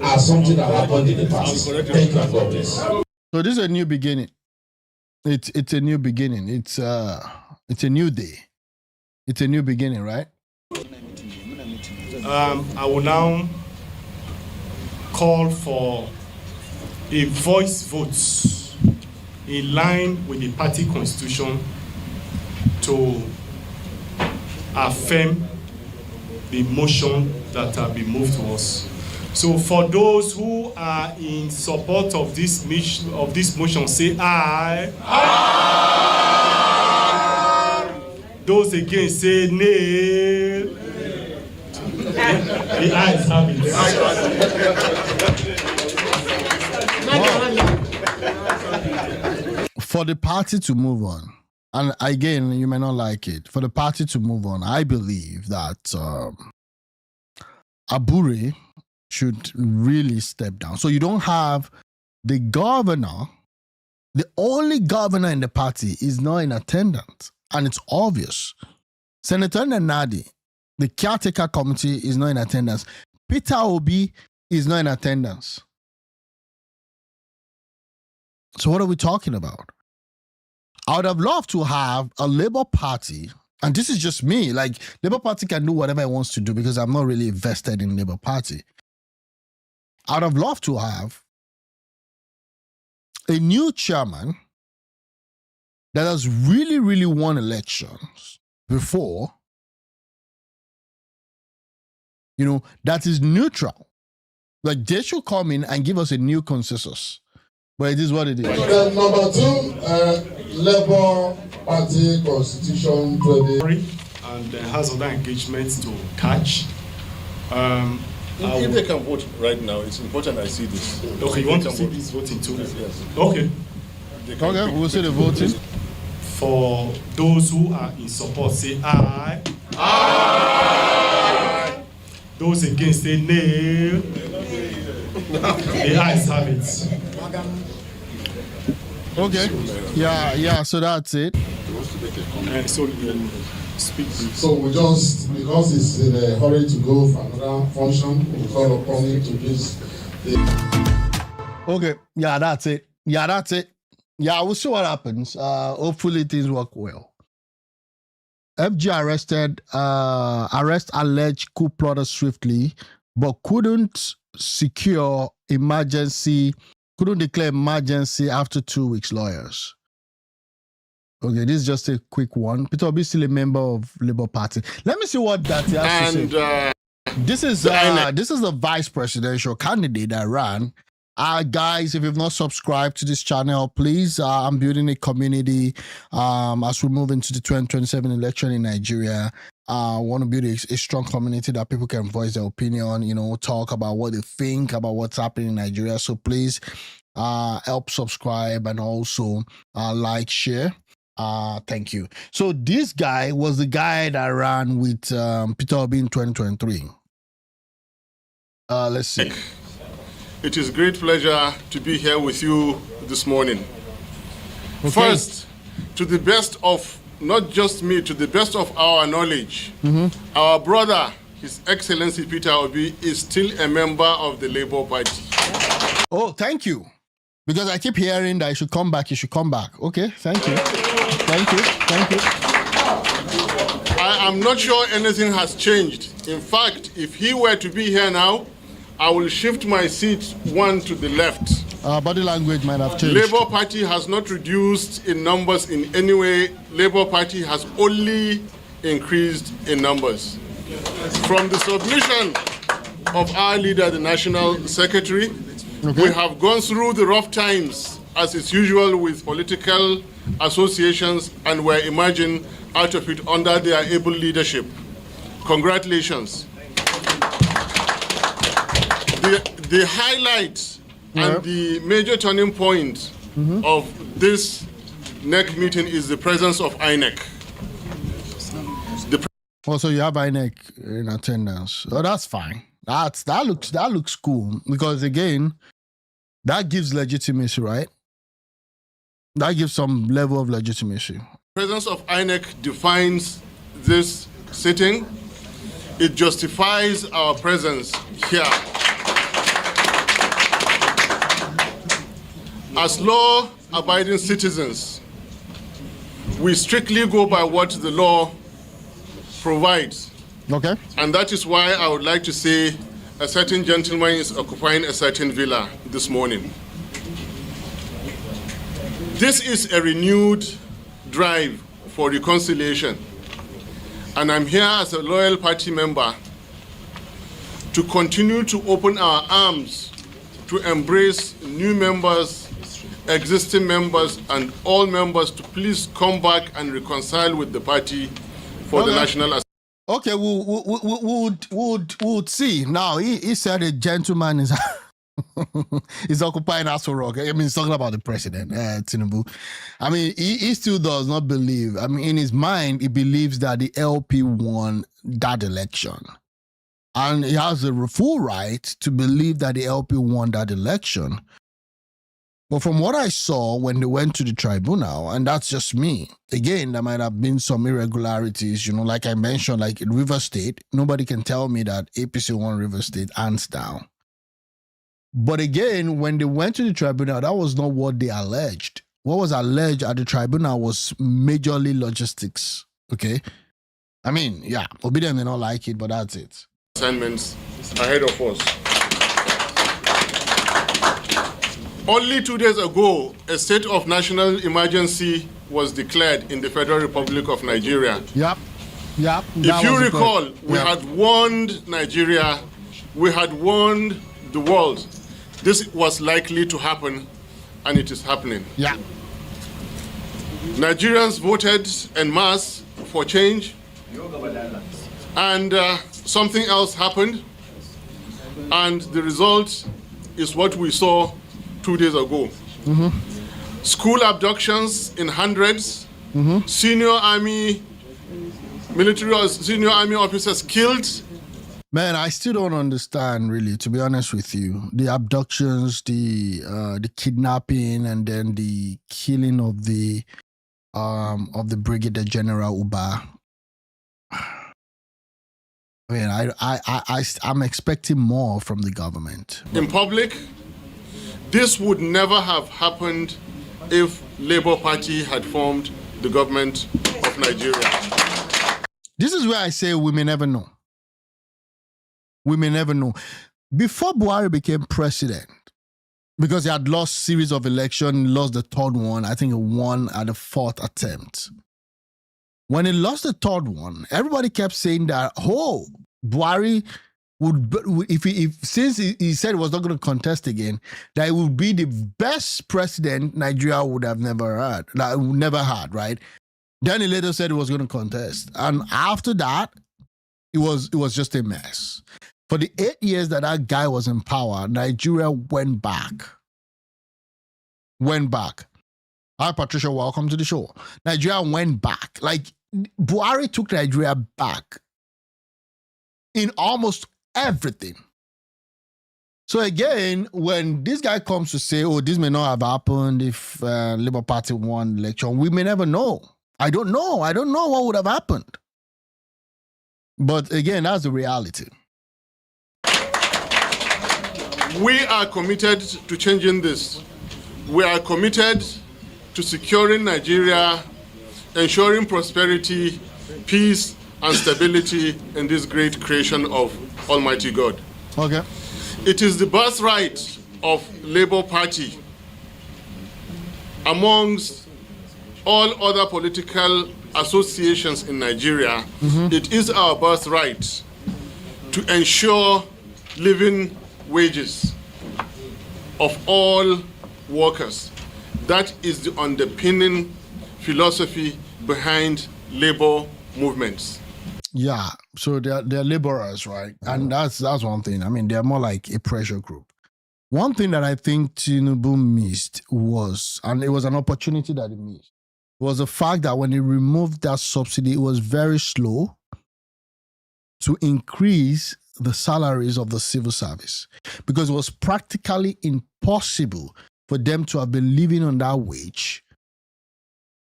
Speaker 4: as something that happened in the past. Thank you and God bless.
Speaker 1: So this is a new beginning. It's a new beginning. It's a new day. It's a new beginning, right?
Speaker 2: I will now call for a voice vote in line with the party constitution to affirm the motion that have been moved to us. So for those who are in support of this motion, say aye. Aye. Those against say nay. The ayes have it.
Speaker 1: For the party to move on, and again, you may not like it, for the party to move on, I believe that Abure should really step down. So you don't have the governor, the only governor in the party is not in attendance, and it's obvious. Senator Nadi, the caretaker committee, is not in attendance. Peter Obi is not in attendance. So what are we talking about? I would have loved to have a Labour Party, and this is just me, like Labour Party can do whatever it wants to do because I'm not really invested in Labour Party. I would have loved to have a new chairman that has really, really won elections before, that is neutral. Like they should come in and give us a new consensus. But it is what it is.
Speaker 5: Then number 2, Labour Party Constitution 20.
Speaker 2: And has other engagements to catch.
Speaker 6: If they can vote right now, it's important I see this.
Speaker 2: Okay, you want to see this voting too?
Speaker 6: Yes.
Speaker 2: Okay.
Speaker 1: Okay, we'll see the voting.
Speaker 2: For those who are in support, say aye. Aye. Those against, say nay. The ayes have it.
Speaker 1: Okay. Yeah, so that's it.
Speaker 2: So you speak.
Speaker 5: So we just, because it's in a hurry to go for another function, we call upon him to please.
Speaker 1: Okay, that's it. Yeah, we'll see what happens. Hopefully things work well. FG arrest alleged coup plotter swiftly, but couldn't declare emergency after 2 weeks, lawyers. Okay, this is just a quick one. Peter Obi is still a member of Labour Party. Let me see what that has to say. This is the vice presidential candidate that ran. Guys, if you've not subscribed to this channel, please, I'm building a community as we move into the 2027 election in Nigeria. I want to build a strong community that people can voice their opinion, talk about what they think about what's happening in Nigeria. So please help subscribe and also like, share. Thank you. So this guy was the guy that ran with Peter Obi in 2023. Let's see.
Speaker 6: It is a great pleasure to be here with you this morning. Okay. First, to the best of, not just me, to the best of our knowledge, our brother, His Excellency Peter Obi, is still a member of the Labour Party.
Speaker 1: Oh, thank you. Because I keep hearing that you should come back. Okay, thank you. Thank you.
Speaker 6: I am not sure anything has changed. In fact, if he were to be here now, I will shift my seat one to the left.
Speaker 1: Body language might have changed.
Speaker 6: Labour Party has not reduced in numbers in any way. Labour Party has only increased in numbers. From the submission of our leader, the National Secretary, we have gone through the rough times, as is usual with political associations, and we're emerging out of it under their able leadership. Congratulations. The highlight and the major turning point of this NEC meeting is the presence of INEC.
Speaker 1: Also, you have INEC in attendance. Oh, that's fine. That looks cool because again, that gives legitimacy, right? That gives some level of legitimacy.
Speaker 6: Presence of INEC defines this sitting. It justifies our presence here. As law-abiding citizens, we strictly go by what the law provides.
Speaker 1: Okay.
Speaker 6: And that is why I would like to say a certain gentleman is occupying a certain villa this morning. This is a renewed drive for reconciliation. And I'm here as a loyal party member to continue to open our arms to embrace new members, existing members, and all members to please come back and reconcile with the party for the National Assembly.
Speaker 1: Okay, we would see. Now, he said a gentleman is is occupying Aso Rock. I mean, he's talking about the president, Tinubu. I mean, he still does not believe. I mean, in his mind, he believes that the LP won that election. And he has the full right to believe that the LP won that election. But from what I saw when they went to the tribunal, and that's just me, again, there might have been some irregularities, like I mentioned, like in River State. Nobody can tell me that APC won River State hands down. But again, when they went to the tribunal, that was not what they alleged. What was alleged at the tribunal was majorly logistics, okay? I mean, yeah, Obidem may not like it, but that's it.
Speaker 6: Assignments ahead of us. Only 2 days ago, a state of national emergency was declared in the Federal Republic of Nigeria.
Speaker 1: Yep.
Speaker 6: If you recall, we had warned Nigeria, we had warned the world. This was likely to happen, and it is happening.
Speaker 1: Yeah.
Speaker 6: Nigerians voted en masse for change, and something else happened, and the result is what we saw 2 days ago. School abductions in hundreds, senior army officers killed.
Speaker 1: Man, I still don't understand, really, to be honest with you. The abductions, the kidnapping, and then the killing of the Brigadier General Uba. I mean, I'm expecting more from the government.
Speaker 6: In public, this would never have happened if Labour Party had formed the government of Nigeria.
Speaker 1: This is where I say we may never know. We may never know. Before Buhari became president, because he had lost series of elections, lost the third one, I think he won at the fourth attempt. When he lost the third one, everybody kept saying that, Buhari would, since he said he was not going to contest again, that it would be the best president Nigeria would have never had, right? Then he later said he was going to contest. And after that, it was just a mess. For the 8 years that guy was in power, Nigeria went back. Hi, Patricia, welcome to the show. Nigeria went back. Like, Buhari took Nigeria back in almost everything. So again, when this guy comes to say, this may not have happened if Labour Party won the election, we may never know. I don't know what would have happened. But again, that's the reality.
Speaker 6: We are committed to changing this. We are committed to securing Nigeria, ensuring prosperity, peace, and stability in this great creation of Almighty God.
Speaker 1: Okay.
Speaker 6: It is the birthright of Labour Party amongst all other political associations in Nigeria. It is our birthright to ensure living wages of all workers. That is the underpinning philosophy behind labor movements.
Speaker 1: Yeah, so they're laborers, right? And that's one thing. I mean, they're more like a pressure group. One thing that I think Tinubu missed was, and it was an opportunity that he missed, was the fact that when he removed that subsidy, it was very slow to increase the salaries of the civil service, because it was practically impossible for them to have been living on that wage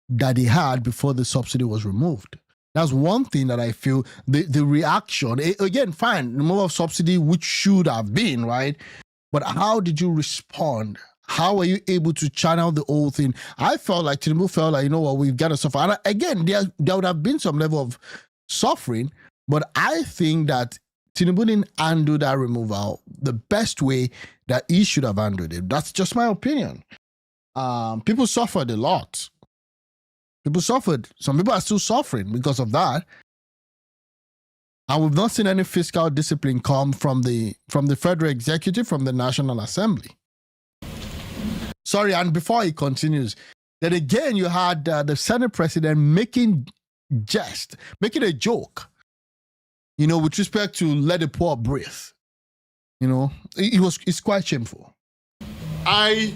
Speaker 1: that they had before the subsidy was removed. That's one thing that I feel the reaction, again, fine, removal of subsidy, which should have been, right? But how did you respond? How were you able to channel the whole thing? I felt like Tinubu felt like, we've got to suffer. And again, there would have been some level of suffering, but I think that Tinubu didn't undo that removal the best way that he should have handled it. That's just my opinion. People suffered a lot. People suffered. Some people are still suffering because of that. And we've not seen any fiscal discipline come from the federal executive, from the National Assembly. Sorry, and before he continues, then again you had the Senate president making jest, make it a joke, with respect to let the poor breathe. It's quite shameful.
Speaker 6: I,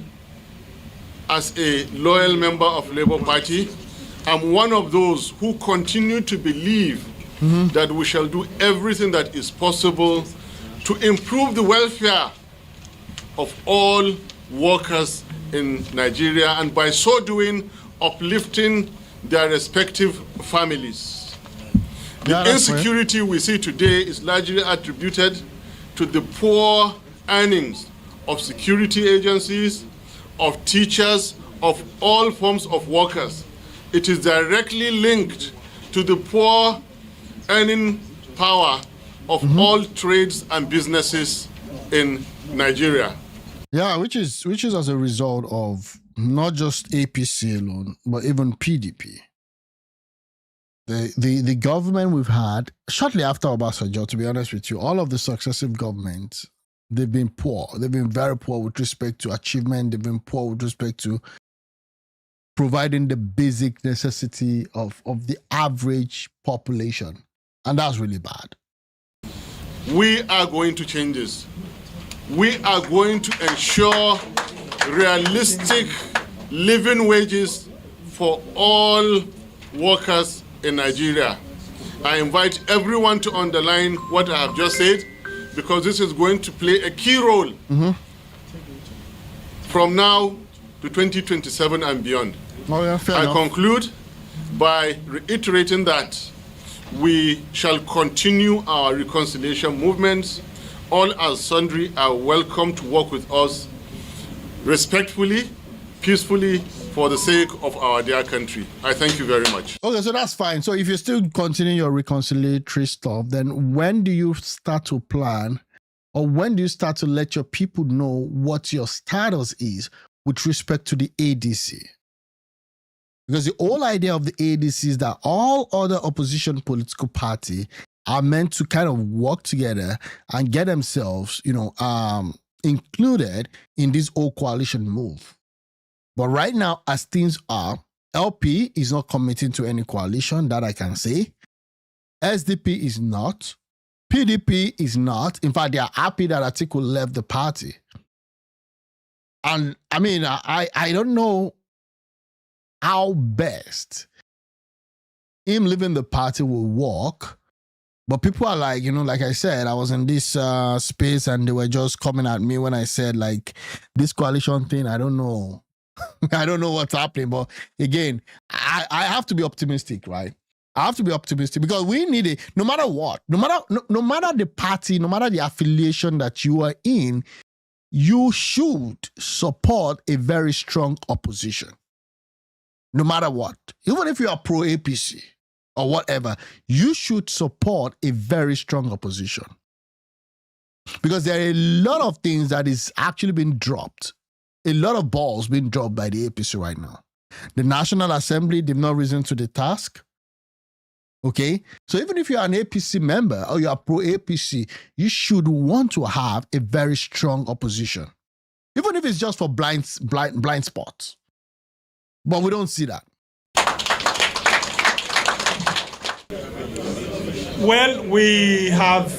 Speaker 6: as a loyal member of Labour Party, am one of those who continue to believe that we shall do everything that is possible to improve the welfare of all workers in Nigeria, and by so doing, uplifting their respective families. The insecurity we see today is largely attributed to the poor earnings of security agencies, of teachers, of all forms of workers. It is directly linked to the poor earning power of all trades and businesses in Nigeria.
Speaker 1: Yeah, which is as a result of not just APC alone, but even PDP. The government we've had shortly after Obasanjo, to be honest with you, all of the successive governments, they've been poor. They've been very poor with respect to achievement. They've been poor with respect to providing the basic necessity of the average population. And that's really bad.
Speaker 6: We are going to change this. We are going to ensure realistic living wages for all workers in Nigeria. I invite everyone to underline what I have just said, because this is going to play a key role from now to 2027 and beyond.
Speaker 1: Oh, yeah, fair enough.
Speaker 6: Conclude by reiterating that we shall continue our reconciliation movements. All as sundry are welcome to work with us respectfully, peacefully, for the sake of our dear country. I thank you very much.
Speaker 1: Okay, so that's fine. So if you're still continuing your reconciliatory stuff, then when do you start to plan, or when do you start to let your people know what your status is with respect to the ADC? Because the whole idea of the ADC is that all other opposition political parties are meant to kind of work together and get themselves, included in this whole coalition move. But right now, as things are, LP is not committing to any coalition, that I can say. SDP is not. PDP is not. In fact, they are happy that Atiku left the party. And I mean, I don't know how best him leaving the party will work. But people are like, like I said, I was in this space and they were just coming at me when I said, like, this coalition thing, I don't know. I don't know what's happening. But again, I have to be optimistic, right? I have to be optimistic because we need it. No matter what, no matter the party, no matter the affiliation that you are in, you should support a very strong opposition. No matter what. Even if you are pro-APC or whatever, you should support a very strong opposition. Because there are a lot of things that is actually being dropped. A lot of balls being dropped by the APC right now. The National Assembly did not risen to the task. Okay? So even if you're an APC member or you're pro-APC, you should want to have a very strong opposition. Even if it's just for blind spots. But we don't see that.
Speaker 2: Well, we have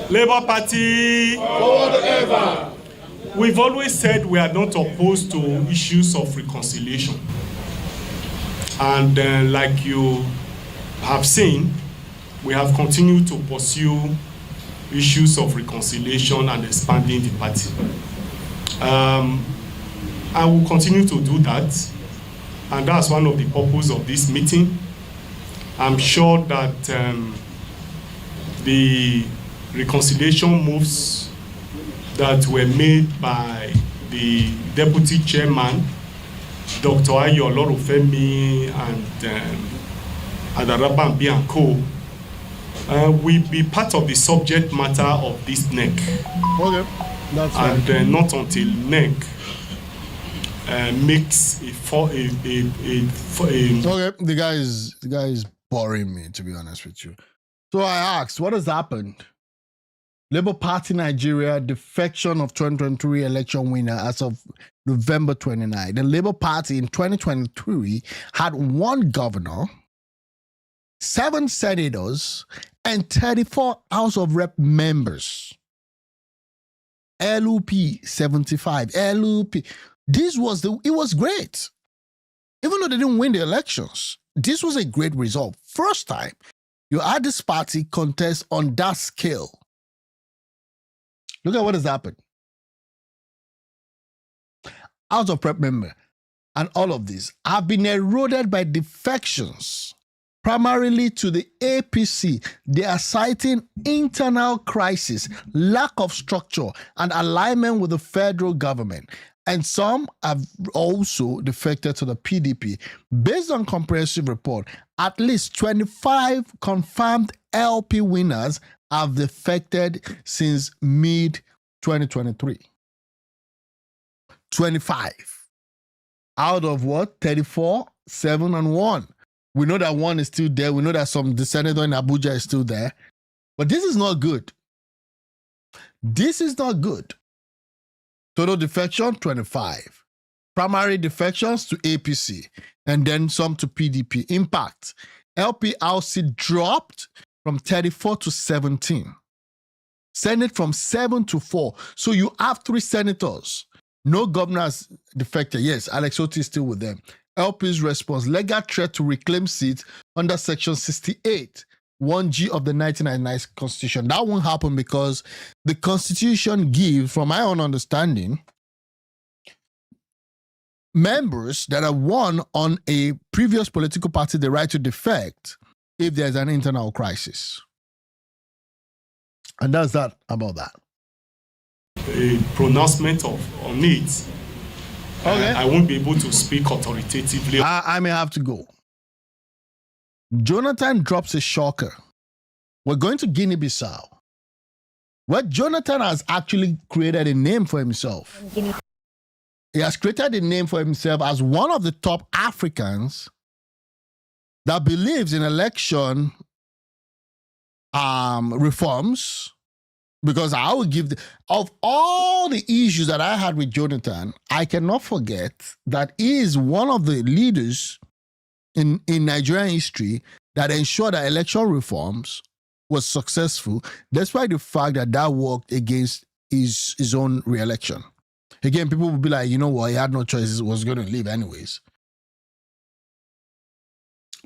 Speaker 2: Labour Party.
Speaker 6: Forward ever.
Speaker 2: We've always said we are not opposed to issues of reconciliation. And like you have seen, we have continued to pursue issues of reconciliation and expanding the party. I will continue to do that, and that's one of the purposes of this meeting. I'm sure that the reconciliation moves that were made by the Deputy Chairman, Dr. Ayo Elrufai and Adarabambi and Co. Will be part of the subject matter of this NEC.
Speaker 1: Okay, that's right.
Speaker 2: And not until NEC makes
Speaker 1: okay, the guy is boring me, to be honest with you. So I asked, what has happened? Labour Party Nigeria, defection of 2023 election winner as of November 29. The Labour Party in 2023 had 1 governor, 7 senators, and 34 House of Rep members. LUP 75. LUP. It was great. Even though they didn't win the elections, this was a great result. First time you had this party contest on that scale. Look at what has happened. House of Rep member and all of this have been eroded by defections, primarily to the APC. They are citing internal crisis, lack of structure, and alignment with the federal government. And some have also defected to the PDP. Based on comprehensive report, at least 25 confirmed LP winners have defected since mid-2023. 25. Out of what? 34, 7, and 1. We know that 1 is still there. We know that the senator in Abuja is still there. But this is not good. This is not good. Total defection, 25. Primary defections to APC. And then some to PDP. Impact. LPRC dropped from 34 to 17. Senate from 7 to 4. So you have 3 senators. No governors defected. Yes, Alex Otti is still with them. LP's response, legal threat to reclaim seats under Section 68, 1G of the 1999 Constitution. That won't happen because the Constitution gives, from my own understanding, members that are won on a previous political party the right to defect if there's an internal crisis. And that's that about that.
Speaker 2: A pronouncement on it.
Speaker 1: Okay.
Speaker 2: I won't be able to speak authoritatively.
Speaker 1: I may have to go. Jonathan drops a shocker. We're going to Guinea-Bissau, where Jonathan has actually created a name for himself. He has created a name for himself as one of the top Africans that believes in election reforms. Because I will of all the issues that I had with Jonathan, I cannot forget that he is one of the leaders in Nigerian history that ensured that election reforms was successful, despite the fact that worked against his own re-election. Again, people will be like, you know what, he had no choice, he was going to leave anyways.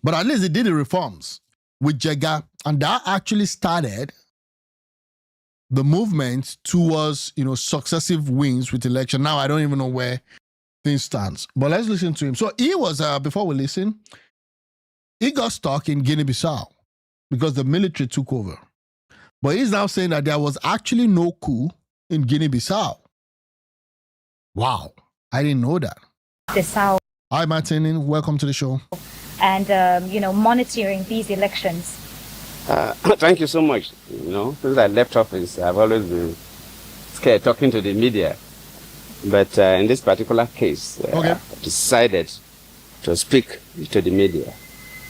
Speaker 1: But at least he did the reforms with Jega, and that actually started the movement towards, successive wins with election. Now I don't even know where things stands. But let's listen to him. So he was, before we listen, he got stuck in Guinea-Bissau because the military took over. But he's now saying that there was actually no coup in Guinea-Bissau. Wow, I didn't know that.
Speaker 7: Bissau.
Speaker 1: Hi, Martin. Welcome to the show.
Speaker 7: And, monitoring these elections.
Speaker 8: Thank you so much. Since I left office, I've always been scared talking to the media. But in this particular case, I decided to speak to the media.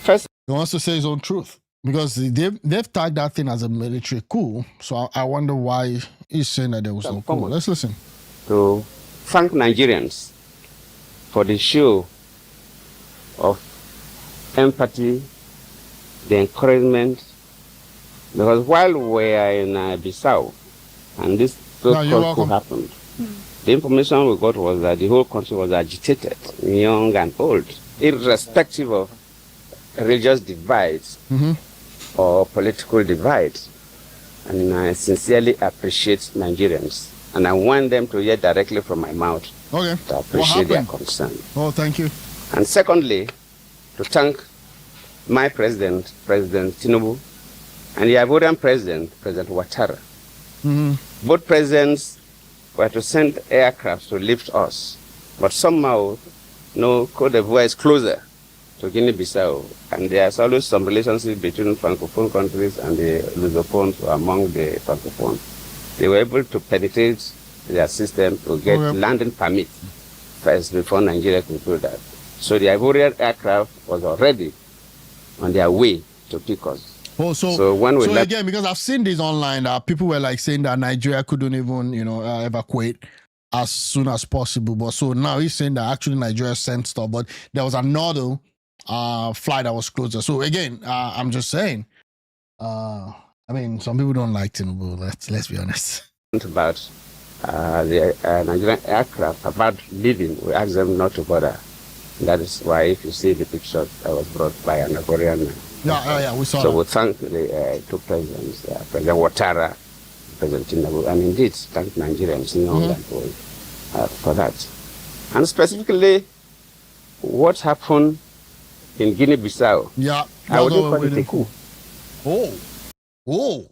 Speaker 8: First,
Speaker 1: he wants to say his own truth because they've tagged that thing as a military coup. So I wonder why he's saying that there was no coup. Let's listen.
Speaker 8: To thank Nigerians for the show of empathy, the encouragement. Because while we are in Bissau, and this so-called coup happened, the information we got was that the whole country was agitated, young and old, irrespective of religious divides or political divides. And I sincerely appreciate Nigerians. And I want them to hear directly from my mouth to appreciate their concern.
Speaker 1: Oh, thank you.
Speaker 8: And secondly, to thank my president, President Tinubu, and the Ivorian president, President Ouattara. Both presidents were to send aircraft to lift us, but somehow, Côte d'Ivoire is closer to Guinea-Bissau, and there's always some relationship between Francophone countries and the Lusophones among the Francophones. They were able to penetrate their system to get landing permit first before Nigeria could do that. So the Ivorian aircraft was already on their way to pick us.
Speaker 1: Oh, so again, because I've seen this online, people were like saying that Nigeria couldn't even, evacuate as soon as possible. But so now he's saying that actually Nigeria sent stuff, but there was another flight that was closer. So again, I'm just saying, I mean, some people don't like Tinubu. Let's be honest.
Speaker 8: About the Nigerian aircraft about leaving, we asked them not to bother. That is why, if you see the picture that was brought by an Ivorian.
Speaker 1: Yeah, we saw
Speaker 8: so
Speaker 1: that.
Speaker 8: we thank the two presidents, President Ouattara, President Tinubu, and indeed thank Nigerians for that. And specifically, what happened in Guinea-Bissau,
Speaker 1: Yeah,
Speaker 8: I wouldn't call it a coup.
Speaker 1: Oh,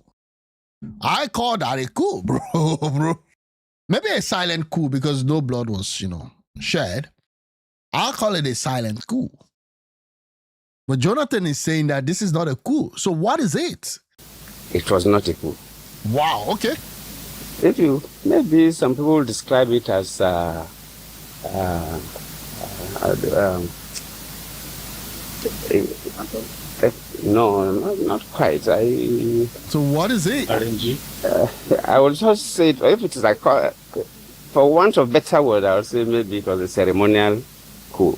Speaker 1: I call that a coup, bro. Maybe a silent coup because no blood was, shed. I'll call it a silent coup. But Jonathan is saying that this is not a coup. So what is it?
Speaker 8: It was not a coup.
Speaker 1: Wow, okay.
Speaker 8: Maybe some people describe it as no, not quite.
Speaker 1: So what is it?
Speaker 8: I would just say, if it is like, for want of better word, I would say maybe it was a ceremonial coup.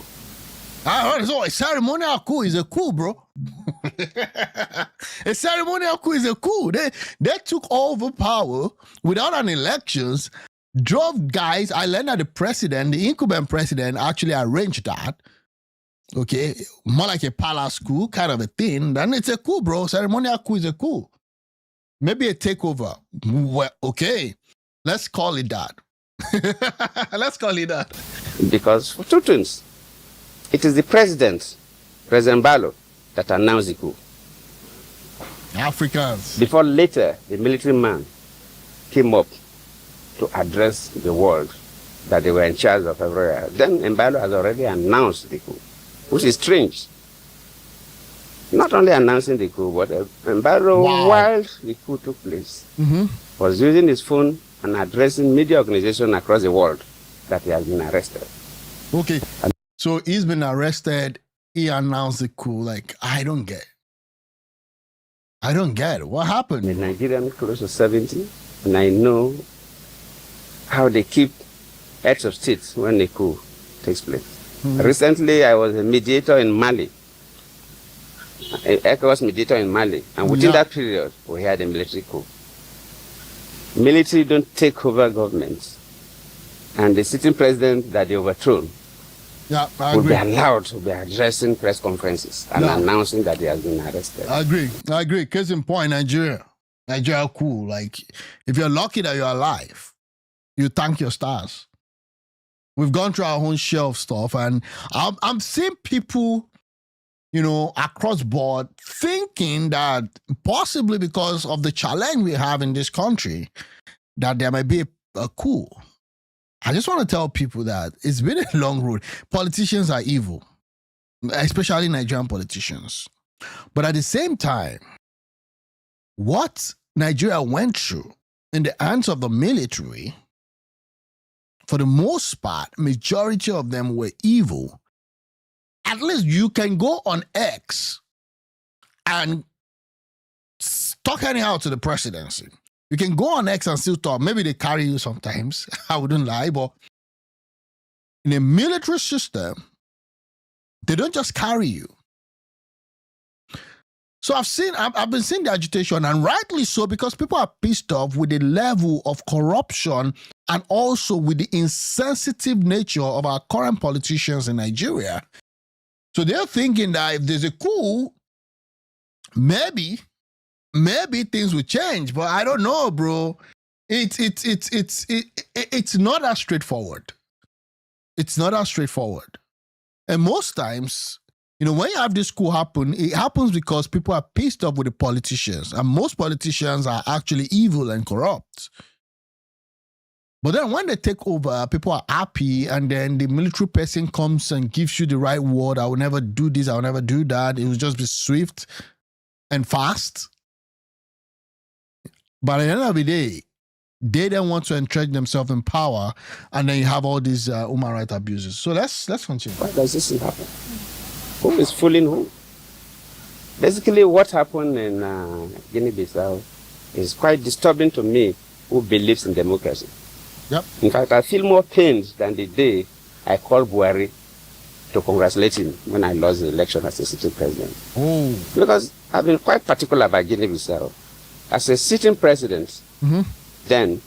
Speaker 1: So a ceremonial coup is a coup, bro. A ceremonial coup is a coup. They took over power without an elections, drove guys. I learned that the incumbent president, actually arranged that. Okay, more like a palace coup kind of a thing. Then it's a coup, bro. Ceremonial coup is a coup. Maybe a takeover. Well, okay, let's call it that. Let's call it that.
Speaker 8: Because for two things, it is the President Balo, that announced the coup.
Speaker 1: Africans.
Speaker 8: Before later, the military man came up to address the world that they were in charge of everywhere. Then Mbalo has already announced the coup, which is strange. Not only announcing the coup, but Mbalo, while the coup took place, was using his phone and addressing media organizations across the world that he has been arrested.
Speaker 1: Okay. So he's been arrested. He announced the coup. Like, I don't get it. What happened?
Speaker 8: The Nigerian close to 70, and I know how they keep heads of state when the coup takes place. Recently, I was a mediator in Mali, an ECOWAS mediator in Mali, and within that period, we had a military coup. Military don't take over governments, and the sitting president that they overthrown will be allowed to be addressing press conferences and announcing that he has been arrested.
Speaker 1: I agree. Case in point, Nigeria cool. Like, if you're lucky that you're alive, you thank your stars. We've gone through our own share of stuff, and I'm seeing people, across board thinking that possibly because of the challenge we have in this country, that there might be a coup. I just want to tell people that it's been a long road. Politicians are evil, especially Nigerian politicians. But at the same time, what Nigeria went through in the hands of the military, for the most part, majority of them were evil. At least you can go on X and talk anyhow to the presidency. You can go on X and still talk. Maybe they carry you sometimes. I wouldn't lie, but in a military system, they don't just carry you. So I've been seeing the agitation, and rightly so, because people are pissed off with the level of corruption and also with the insensitive nature of our current politicians in Nigeria. So they're thinking that if there's a coup, maybe things will change, but I don't know, bro. It's not as straightforward. It's not as straightforward. And most times, when you have this coup happen, it happens because people are pissed off with the politicians, and most politicians are actually evil and corrupt. But then when they take over, people are happy, and then the military person comes and gives you the right word. I will never do this, I will never do that. It will just be swift and fast. But at the end of the day, they then want to entrench themselves in power, and then you have all these human rights abuses. So let's continue.
Speaker 8: Why does this happen? Who is fooling who? Basically, what happened in Guinea-Bissau is quite disturbing to me, who believes in democracy.
Speaker 1: Yep.
Speaker 8: In fact, I feel more pained than the day I called Buhari to congratulate him when I lost the election as a sitting president.
Speaker 1: Oh.
Speaker 8: Because I've been quite particular about Guinea-Bissau. As a sitting president, then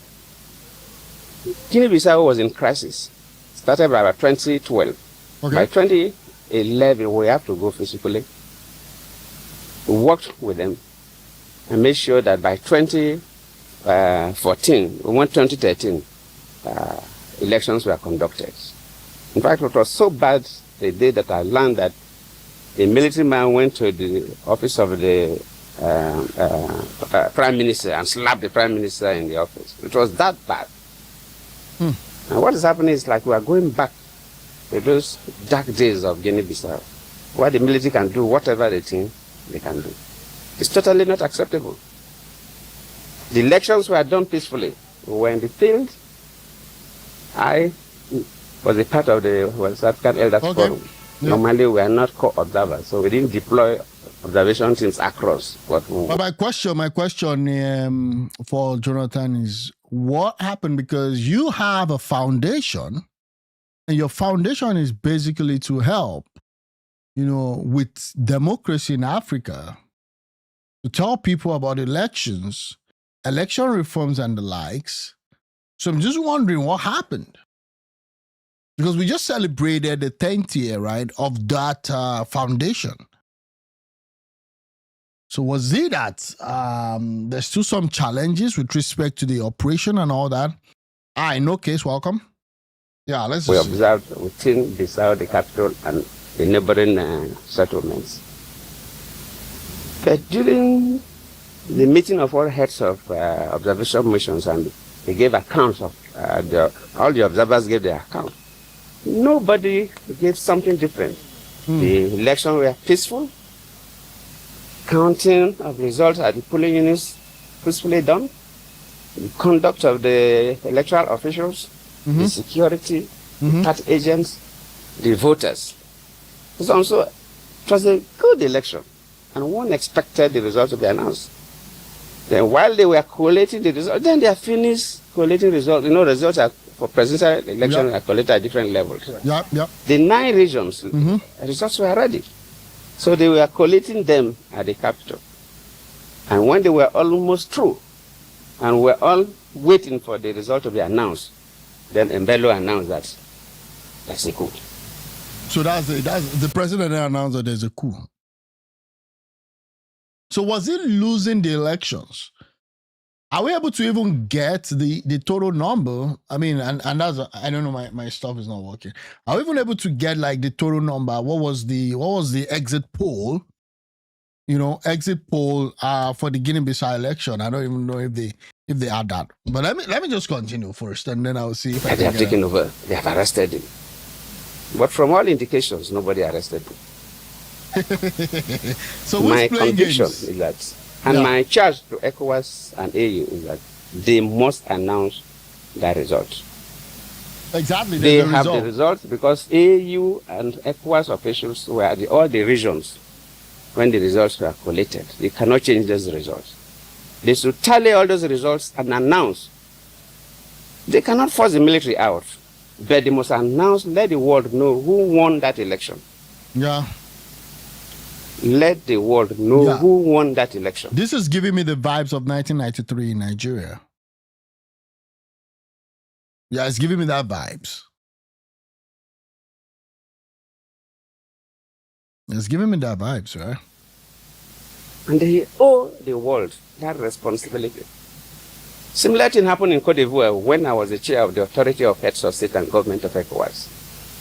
Speaker 8: Guinea-Bissau was in crisis. Started by about 2012.
Speaker 1: Okay.
Speaker 8: By 2011, we have to go physically. We worked with them and made sure that by 2014, we went 2013, elections were conducted. In fact, it was so bad the day that I learned that a military man went to the office of the prime minister and slapped the prime minister in the office. It was that bad. And what is happening is like we are going back to those dark days of Guinea-Bissau, where the military can do whatever they think they can do. It's totally not acceptable. The elections were done peacefully. We were in the field. I was a part of the West African Elders Forum.
Speaker 1: Yeah.
Speaker 8: Normally, we are not co-observers, so we didn't deploy observation teams across. But
Speaker 1: my question for Jonathan is, what happened? Because you have a foundation, and your foundation is basically to help, with democracy in Africa, to tell people about elections, election reforms, and the likes. So I'm just wondering what happened. Because we just celebrated the 10th year, right, of that foundation. So was it that there's still some challenges with respect to the operation and all that? In no case, welcome. Yeah, let's
Speaker 8: we
Speaker 1: just
Speaker 8: observed within Bissau, the capital, and the neighboring settlements. But during the meeting of all heads of observation missions, and they gave accounts of all the observers gave their account. Nobody gave something different. The elections were peaceful. Counting of results at the polling units peacefully done. The conduct of the electoral officials, the security, the party agents, the voters. So it was a good election, and one expected the results to be announced. Then while they were collating the results, then they are finished collating results. Results are for presidential election are collated at different levels. The 9 regions, results were ready. So they were collating them at the capital. And when they were almost through, and we're all waiting for the result to be announced, then Mbello announced that that's a coup.
Speaker 1: So that's the president announced that there's a coup. So was he losing the elections? Are we able to even get the total number? I mean, and that's, I don't know, my stuff is not working. Are we even able to get like the total number? What was the exit poll? Exit poll for the Guinea-Bissau election. I don't even know if they add that. But let me just continue first, and then I'll see if
Speaker 8: they have taken over. They have arrested him. But from all indications, nobody arrested him.
Speaker 1: So
Speaker 8: my conviction is that, and my charge to ECOWAS and AU is that they must announce their results.
Speaker 1: Exactly.
Speaker 8: They have the results because AU and ECOWAS officials were at all the regions when the results were collated. They cannot change those results. They should tally all those results and announce. They cannot force the military out, but they must announce, let the world know who won that election.
Speaker 1: Yeah.
Speaker 8: Let the world know who won that election.
Speaker 1: This is giving me the vibes of 1993 in Nigeria. Yeah, it's giving me that vibes. It's giving me that vibes, right?
Speaker 8: And they owe the world that responsibility. Similar thing happened in Cote d'Ivoire when I was the chair of the Authority of Heads of State and Government of ECOWAS.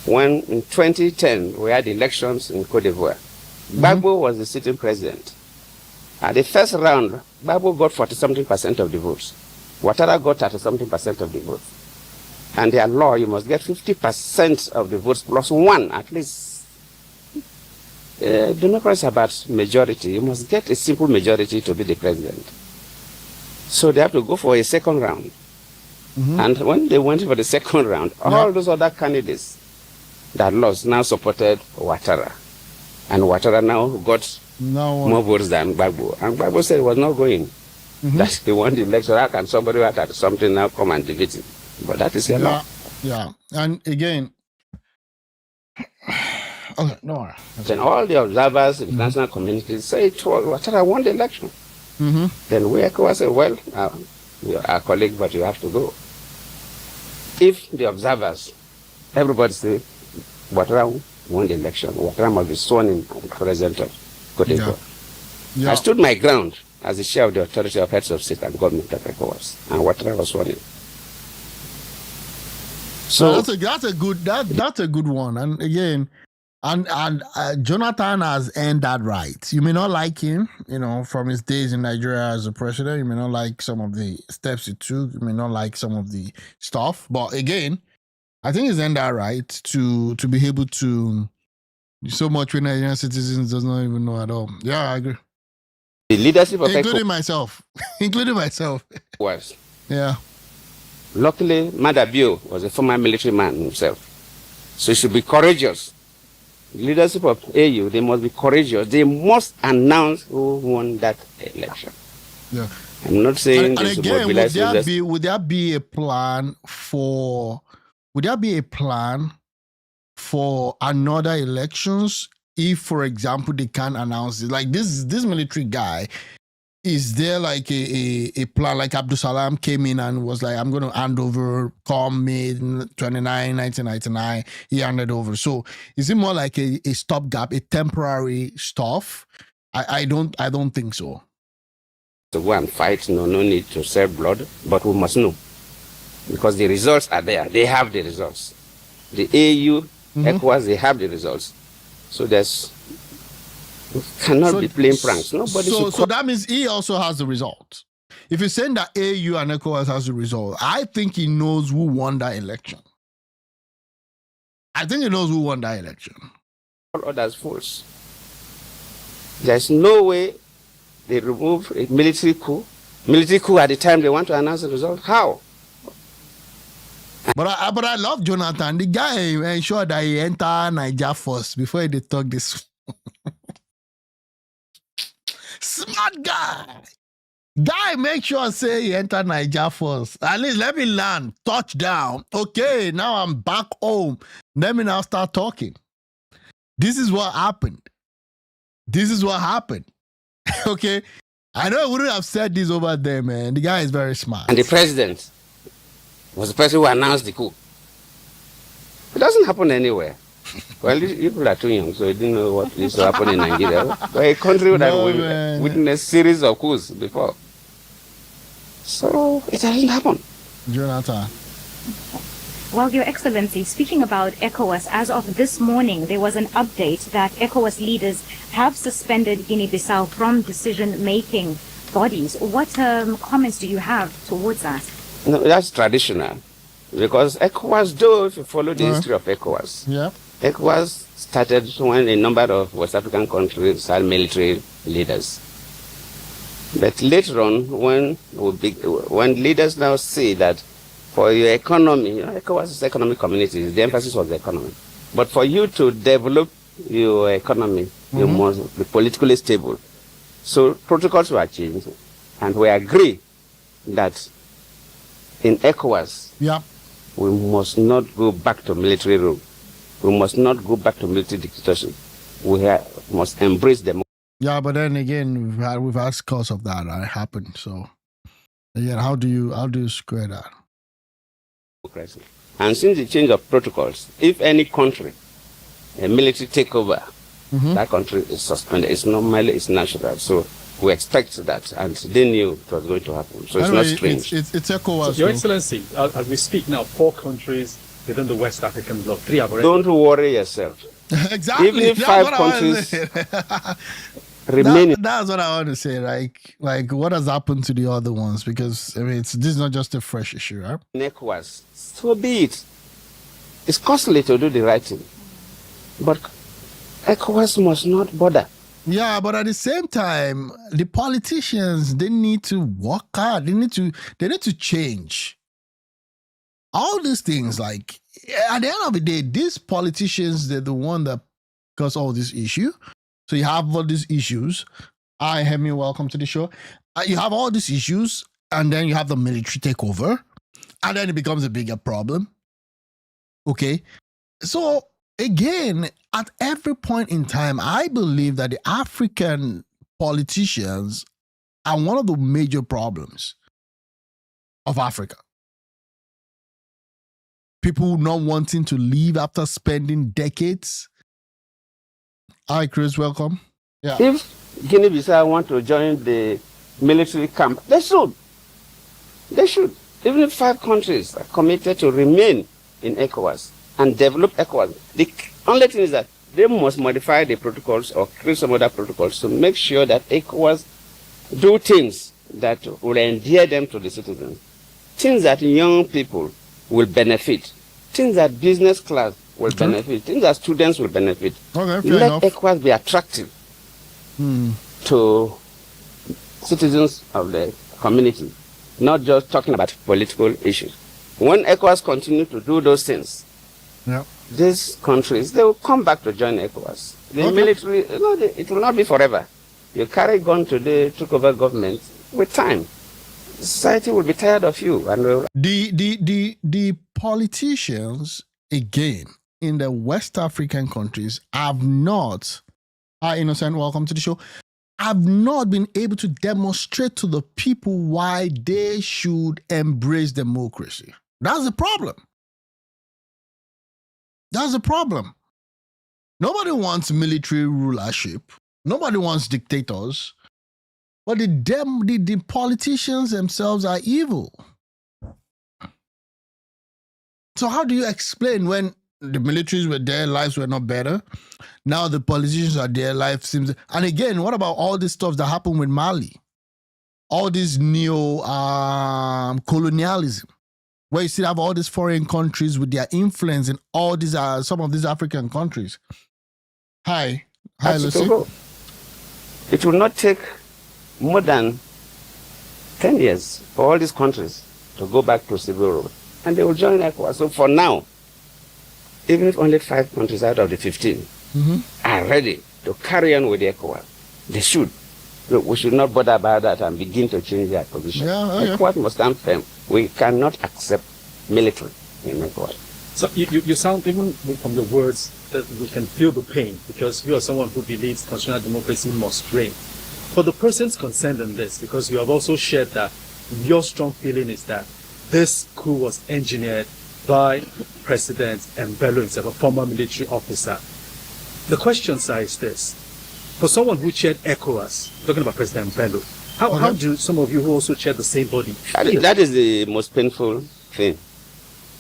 Speaker 8: When in 2010 we had elections in Cote d'Ivoire, Gbagbo was the sitting president. At the first round, Gbagbo got 40-something% of the votes. Ouattara got 30-something% of the votes. And their law, you must get 50% of the votes plus 1 at least. Democracy is about majority. You must get a simple majority to be the president. So they have to go for a second round. And when they went for the second round, all those other candidates that lost now supported Ouattara. And Ouattara now got more votes than Gbagbo. And Gbagbo said he was not going. That he won the election. How can somebody who had something now come and defeat him? But that is a law.
Speaker 1: Yeah. And again, okay, no worry.
Speaker 8: Then all the observers in the international community say Ouattara won the election. Then we ECOWAS say, well, you're our colleague, but you have to go. If the observers, everybody say Ouattara won the election, Ouattara must be sworn in as the president of Cote d'Ivoire. I stood my ground as the chair of the authority of heads of state and government of ECOWAS, and Ouattara was sworn in. So
Speaker 1: that's a good one. And again, and Jonathan has earned that right. You may not like him, from his days in Nigeria as a president. You may not like some of the steps he took. You may not like some of the stuff. But again, I think he's earned that right to be able to so much when Nigerian citizens does not even know at all. Yeah, I agree.
Speaker 8: The leadership of
Speaker 1: including myself.
Speaker 8: was.
Speaker 1: Yeah.
Speaker 8: Luckily, Madabio was a former military man himself. So he should be courageous. The leadership of AU, they must be courageous. They must announce who won that election.
Speaker 1: Yeah.
Speaker 8: I'm not saying
Speaker 1: and
Speaker 8: this
Speaker 1: again,
Speaker 8: mobilize
Speaker 1: would there be a plan for another elections if, for example, they can't announce it? Like this military guy, is there like a plan? Like Abdul Salam came in and was like, I'm going to hand over come May 29, 1999. He handed over. So is it more like a stopgap, a temporary stuff? I don't think so.
Speaker 8: To go and fight, no need to shed blood, but we must know. Because the results are there. They have the results. The AU, ECOWAS, they have the results. So we cannot be playing pranks. Nobody
Speaker 1: so that means he also has the result. If you're saying that AU and ECOWAS has the result, I think he knows who won that election.
Speaker 8: All others false. There's no way they remove a military coup. Military coup at the time they want to announce the result. How?
Speaker 1: But I love Jonathan. The guy ensured that he enter Niger first before they talk this. Smart guy. Make sure say he enter Niger first. At least let me land. Touchdown. Okay, now I'm back home. Let me now start talking. This is what happened. Okay. I know I wouldn't have said this over there, man. The guy is very smart.
Speaker 8: And the president was the person who announced the coup. It doesn't happen anywhere. Well, people are too young, so you didn't know what used to happen in Nigeria. But a country would have witnessed series of coups before. So it hasn't happened.
Speaker 1: Jonathan.
Speaker 7: Well, Your Excellency, speaking about ECOWAS, as of this morning, there was an update that ECOWAS leaders have suspended Guinea-Bissau from decision-making bodies. What comments do you have towards that?
Speaker 8: No, that's traditional. Because ECOWAS, though, if you follow the history of ECOWAS, ECOWAS started when a number of West African countries had military leaders. But later on, when leaders now see that for your economy, ECOWAS is economic community, the emphasis was the economy. But for you to develop your economy, you must be politically stable. So protocols were changed, and we agree that in ECOWAS, we must not go back to military rule. We must not go back to military dictatorship. We must embrace them.
Speaker 1: Yeah, but then again, we've had scores of that happened. So again, how do you square that?
Speaker 8: And since the change of protocols, if any country, a military takeover, that country is suspended. It's natural. So we expect that, and they knew it was going to happen. So anyway, it's not strange.
Speaker 1: It's ECOWAS.
Speaker 9: So, Your Excellency, as we speak now, 4 countries within the West African bloc, 3 have already.
Speaker 8: Don't worry yourself.
Speaker 1: Exactly.
Speaker 8: Even if 5 countries remain.
Speaker 1: That's what I want to say. Like what has happened to the other ones? Because I mean, this is not just a fresh issue, right?
Speaker 8: ECOWAS, so be it. It's costly to do the right thing, but ECOWAS must not bother.
Speaker 1: Yeah, but at the same time, the politicians, they need to work hard. They need to change. All these things, like at the end of the day, these politicians, they're the one that cause all this issue. So you have all these issues. Hemi, welcome to the show. You have all these issues, and then you have the military takeover. And then it becomes a bigger problem. Okay. So again, at every point in time, I believe that the African politicians are one of the major problems of Africa. People not wanting to leave after spending decades. Hi, Chris, welcome. Yeah.
Speaker 8: If Guinea-Bissau want to join the military camp, they should. They should. Even if 5 countries are committed to remain in ECOWAS and develop ECOWAS, the only thing is that they must modify the protocols or create some other protocols to make sure that ECOWAS do things that will endear them to the citizens, things that young people will benefit, things that business class will benefit, things that students will benefit.
Speaker 1: Okay, fair
Speaker 8: Let
Speaker 1: enough.
Speaker 8: ECOWAS be attractive to citizens of the community, not just talking about political issues. When ECOWAS continue to do those things,
Speaker 1: Yeah.
Speaker 8: these countries, they will come back to join ECOWAS. The military, it will not be forever. You carry gun today, took over government, with time, society will be tired of you. And
Speaker 1: The politicians, again, in the West African countries have not, hi Innocent, welcome to the show, have not been able to demonstrate to the people why they should embrace democracy. That's the problem. That's the problem. Nobody wants military rulership. Nobody wants dictators. But the politicians themselves are evil. So how do you explain when the militaries were there, lives were not better? Now the politicians are there, life seems... And again, what about all this stuff that happened with Mali? All this neo-colonialism, where you still have all these foreign countries with their influence in all these, some of these African countries. Hi, Lucy.
Speaker 8: It will not take more than 10 years for all these countries to go back to civil rule, and they will join ECOWAS. So for now, even if only 5 countries out of the 15 are ready to carry on with ECOWAS, they should. We should not bother about that and begin to change their position. ECOWAS must stand firm. We cannot accept military in ECOWAS.
Speaker 9: So you sound, even from your words, that we can feel the pain, because you are someone who believes constitutional democracy must reign. For the persons concerned in this, because you have also shared that your strong feeling is that this coup was engineered by President Mbello himself, a former military officer. The question, sir, is this. For someone who chaired ECOWAS, talking about President Mbello, how do some of you who also chair the same body feel?
Speaker 8: That is the most painful thing.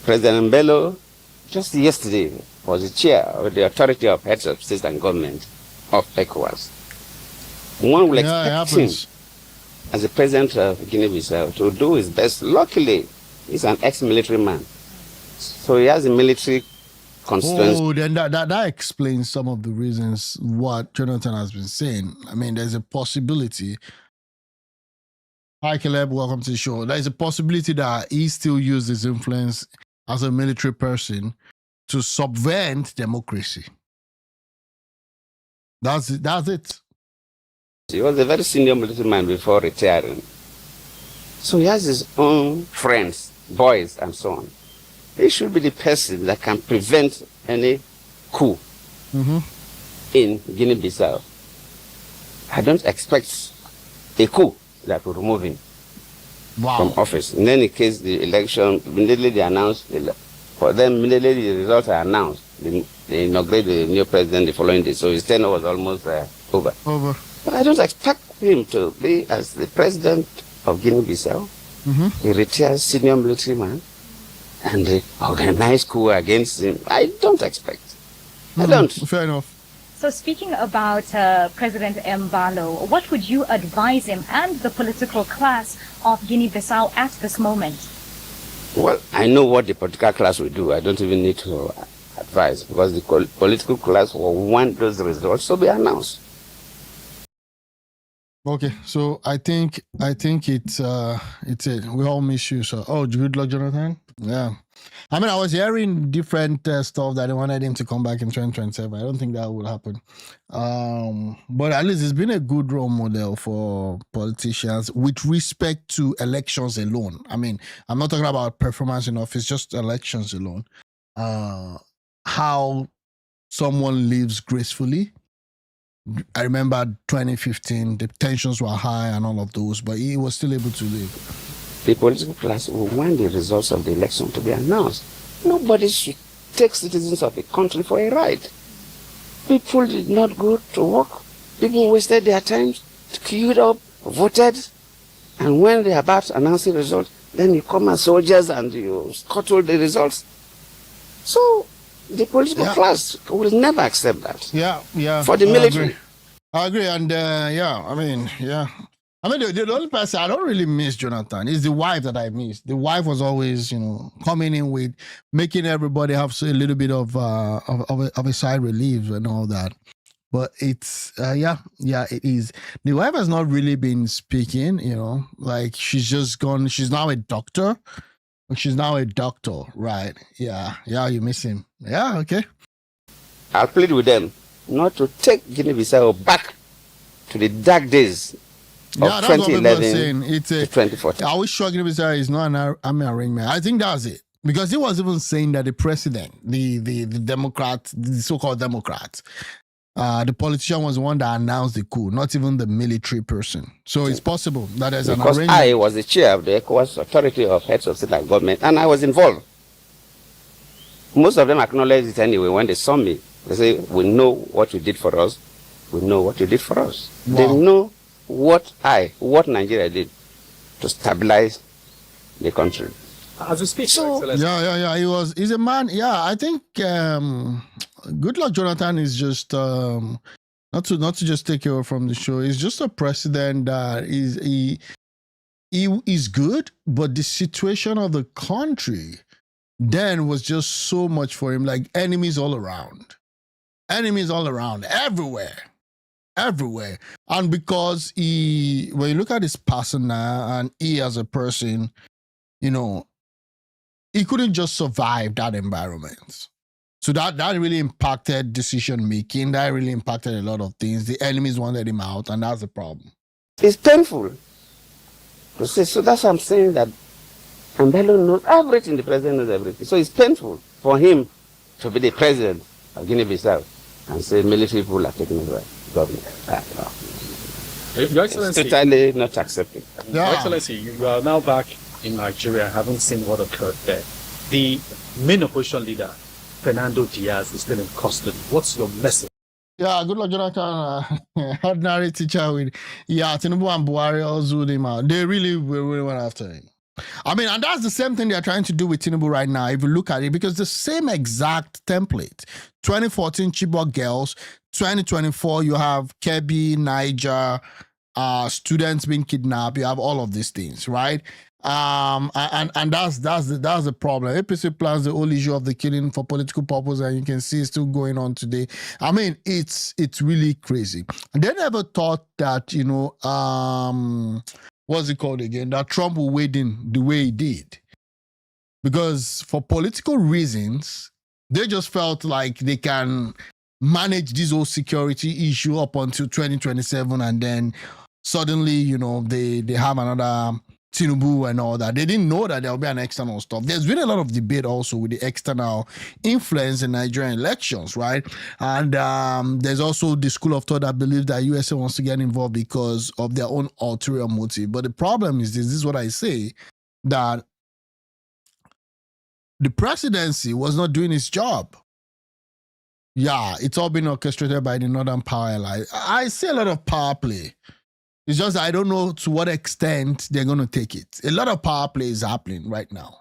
Speaker 8: President Mbello, just yesterday, was the chair of the authority of heads of state and government of ECOWAS. One will expect him, as the president of Guinea-Bissau, to do his best. Luckily, he's an ex-military man, so he has a military constituency.
Speaker 1: Oh, then that explains some of the reasons what Jonathan has been saying. I mean, there's a possibility. Hi, Caleb, welcome to the show. There's a possibility that he still used his influence as a military person to subvert democracy. That's it.
Speaker 8: He was a very senior military man before retiring. So he has his own friends, boys, and so on. He should be the person that can prevent any coup in Guinea-Bissau. I don't expect a coup that will remove him from office. In any case, the election, immediately they announced, for them, immediately the results are announced. They inaugurate the new president the following day, so his tenure was almost over. But I don't expect him to be as the president of Guinea-Bissau, a retired senior military man, and they organize coup against him. I don't expect. I don't.
Speaker 1: Fair enough.
Speaker 7: So speaking about President Mbalo, what would you advise him and the political class of Guinea-Bissau at this moment?
Speaker 8: Well, I know what the political class will do. I don't even need to advise, because the political class will want those results to be announced.
Speaker 1: Okay, so I think it's it. We all miss you. So, good luck, Jonathan. Yeah. I mean, I was hearing different stuff that they wanted him to come back in 2027. I don't think that would happen. But at least it's been a good role model for politicians with respect to elections alone. I mean, I'm not talking about performance in office, just elections alone. How someone lives gracefully. I remember 2015, the tensions were high and all of those, but he was still able to live.
Speaker 8: The political class will want the results of the election to be announced. Nobody should take citizens of a country for a ride. People did not go to work. People wasted their time, queued up, voted, and when they're about to announce the results, then you come as soldiers and you scuttle the results. So the political class will never accept that.
Speaker 1: Yeah.
Speaker 8: For the military.
Speaker 1: I agree. And the only person I don't really miss Jonathan is the wife that I miss. The wife was always, coming in with making everybody have a little bit of a side relief and all that. But it's it is. The wife has not really been speaking, like she's just gone. She's now a doctor. Right? Yeah, you miss him. Yeah, okay.
Speaker 8: I'll plead with them not to take Guinea-Bissau back to the dark days of 2011 to 2014.
Speaker 1: I was sure Guinea-Bissau is not an army arrangement. I think that's it. Because he was even saying that the president, the Democrat, the so-called Democrat, the politician was the one that announced the coup, not even the military person. So it's possible that there's an arrangement.
Speaker 8: Because I was the chair of the ECOWAS Authority of Heads of State and Government, and I was involved. Most of them acknowledged it anyway when they saw me. They say, we know what you did for us. We know what you did for us. Wow. They know what Nigeria did to stabilize the country.
Speaker 9: As we speak,
Speaker 1: he's a man. Yeah, I think Goodluck Jonathan is just not to just take over from the show. He's just a president that he is good, but the situation of the country then was just so much for him, like enemies all around, everywhere. And because when you look at his persona and he as a person, he couldn't just survive that environment. So that really impacted decision making. That really impacted a lot of things. The enemies wanted him out, and that's the problem.
Speaker 8: It's painful to say. So that's what I'm saying, that Ambello knows everything. The president knows everything. So it's painful for him to be the president of Guinea-Bissau and say military people are taking over government.
Speaker 9: Your Excellency,
Speaker 8: it's totally not accepted.
Speaker 9: Your Excellency, you are now back in Nigeria, having seen what occurred there. The main opposition leader, Fernando Diaz, is still in custody. What's your message?
Speaker 1: Yeah, Goodluck Jonathan, ordinary teacher with, Tinubu and Buhari all zoomed him out. They really went after him. I mean, and that's the same thing they're trying to do with Tinubu right now, if you look at it, because the same exact template. 2014 Chibok girls, 2024 you have Kebbi, Niger, students being kidnapped, you have all of these things, right? And that's the problem. APC plans the whole issue of the killing for political purpose, and you can see it's still going on today. I mean, it's really crazy. And they never thought that, what's it called again? That Trump will wade in the way he did. Because for political reasons, they just felt like they can manage this whole security issue up until 2027, and then suddenly, they have another Tinubu and all that. They didn't know that there will be an external stuff. There's been a lot of debate also with the external influence in Nigerian elections, right? And there's also the school of thought that believes that USA wants to get involved because of their own ulterior motive. But the problem is this is what I say, that the presidency was not doing its job. Yeah, it's all been orchestrated by the Northern Power Allies. I see a lot of power play. It's just I don't know to what extent they're going to take it. A lot of power play is happening right now.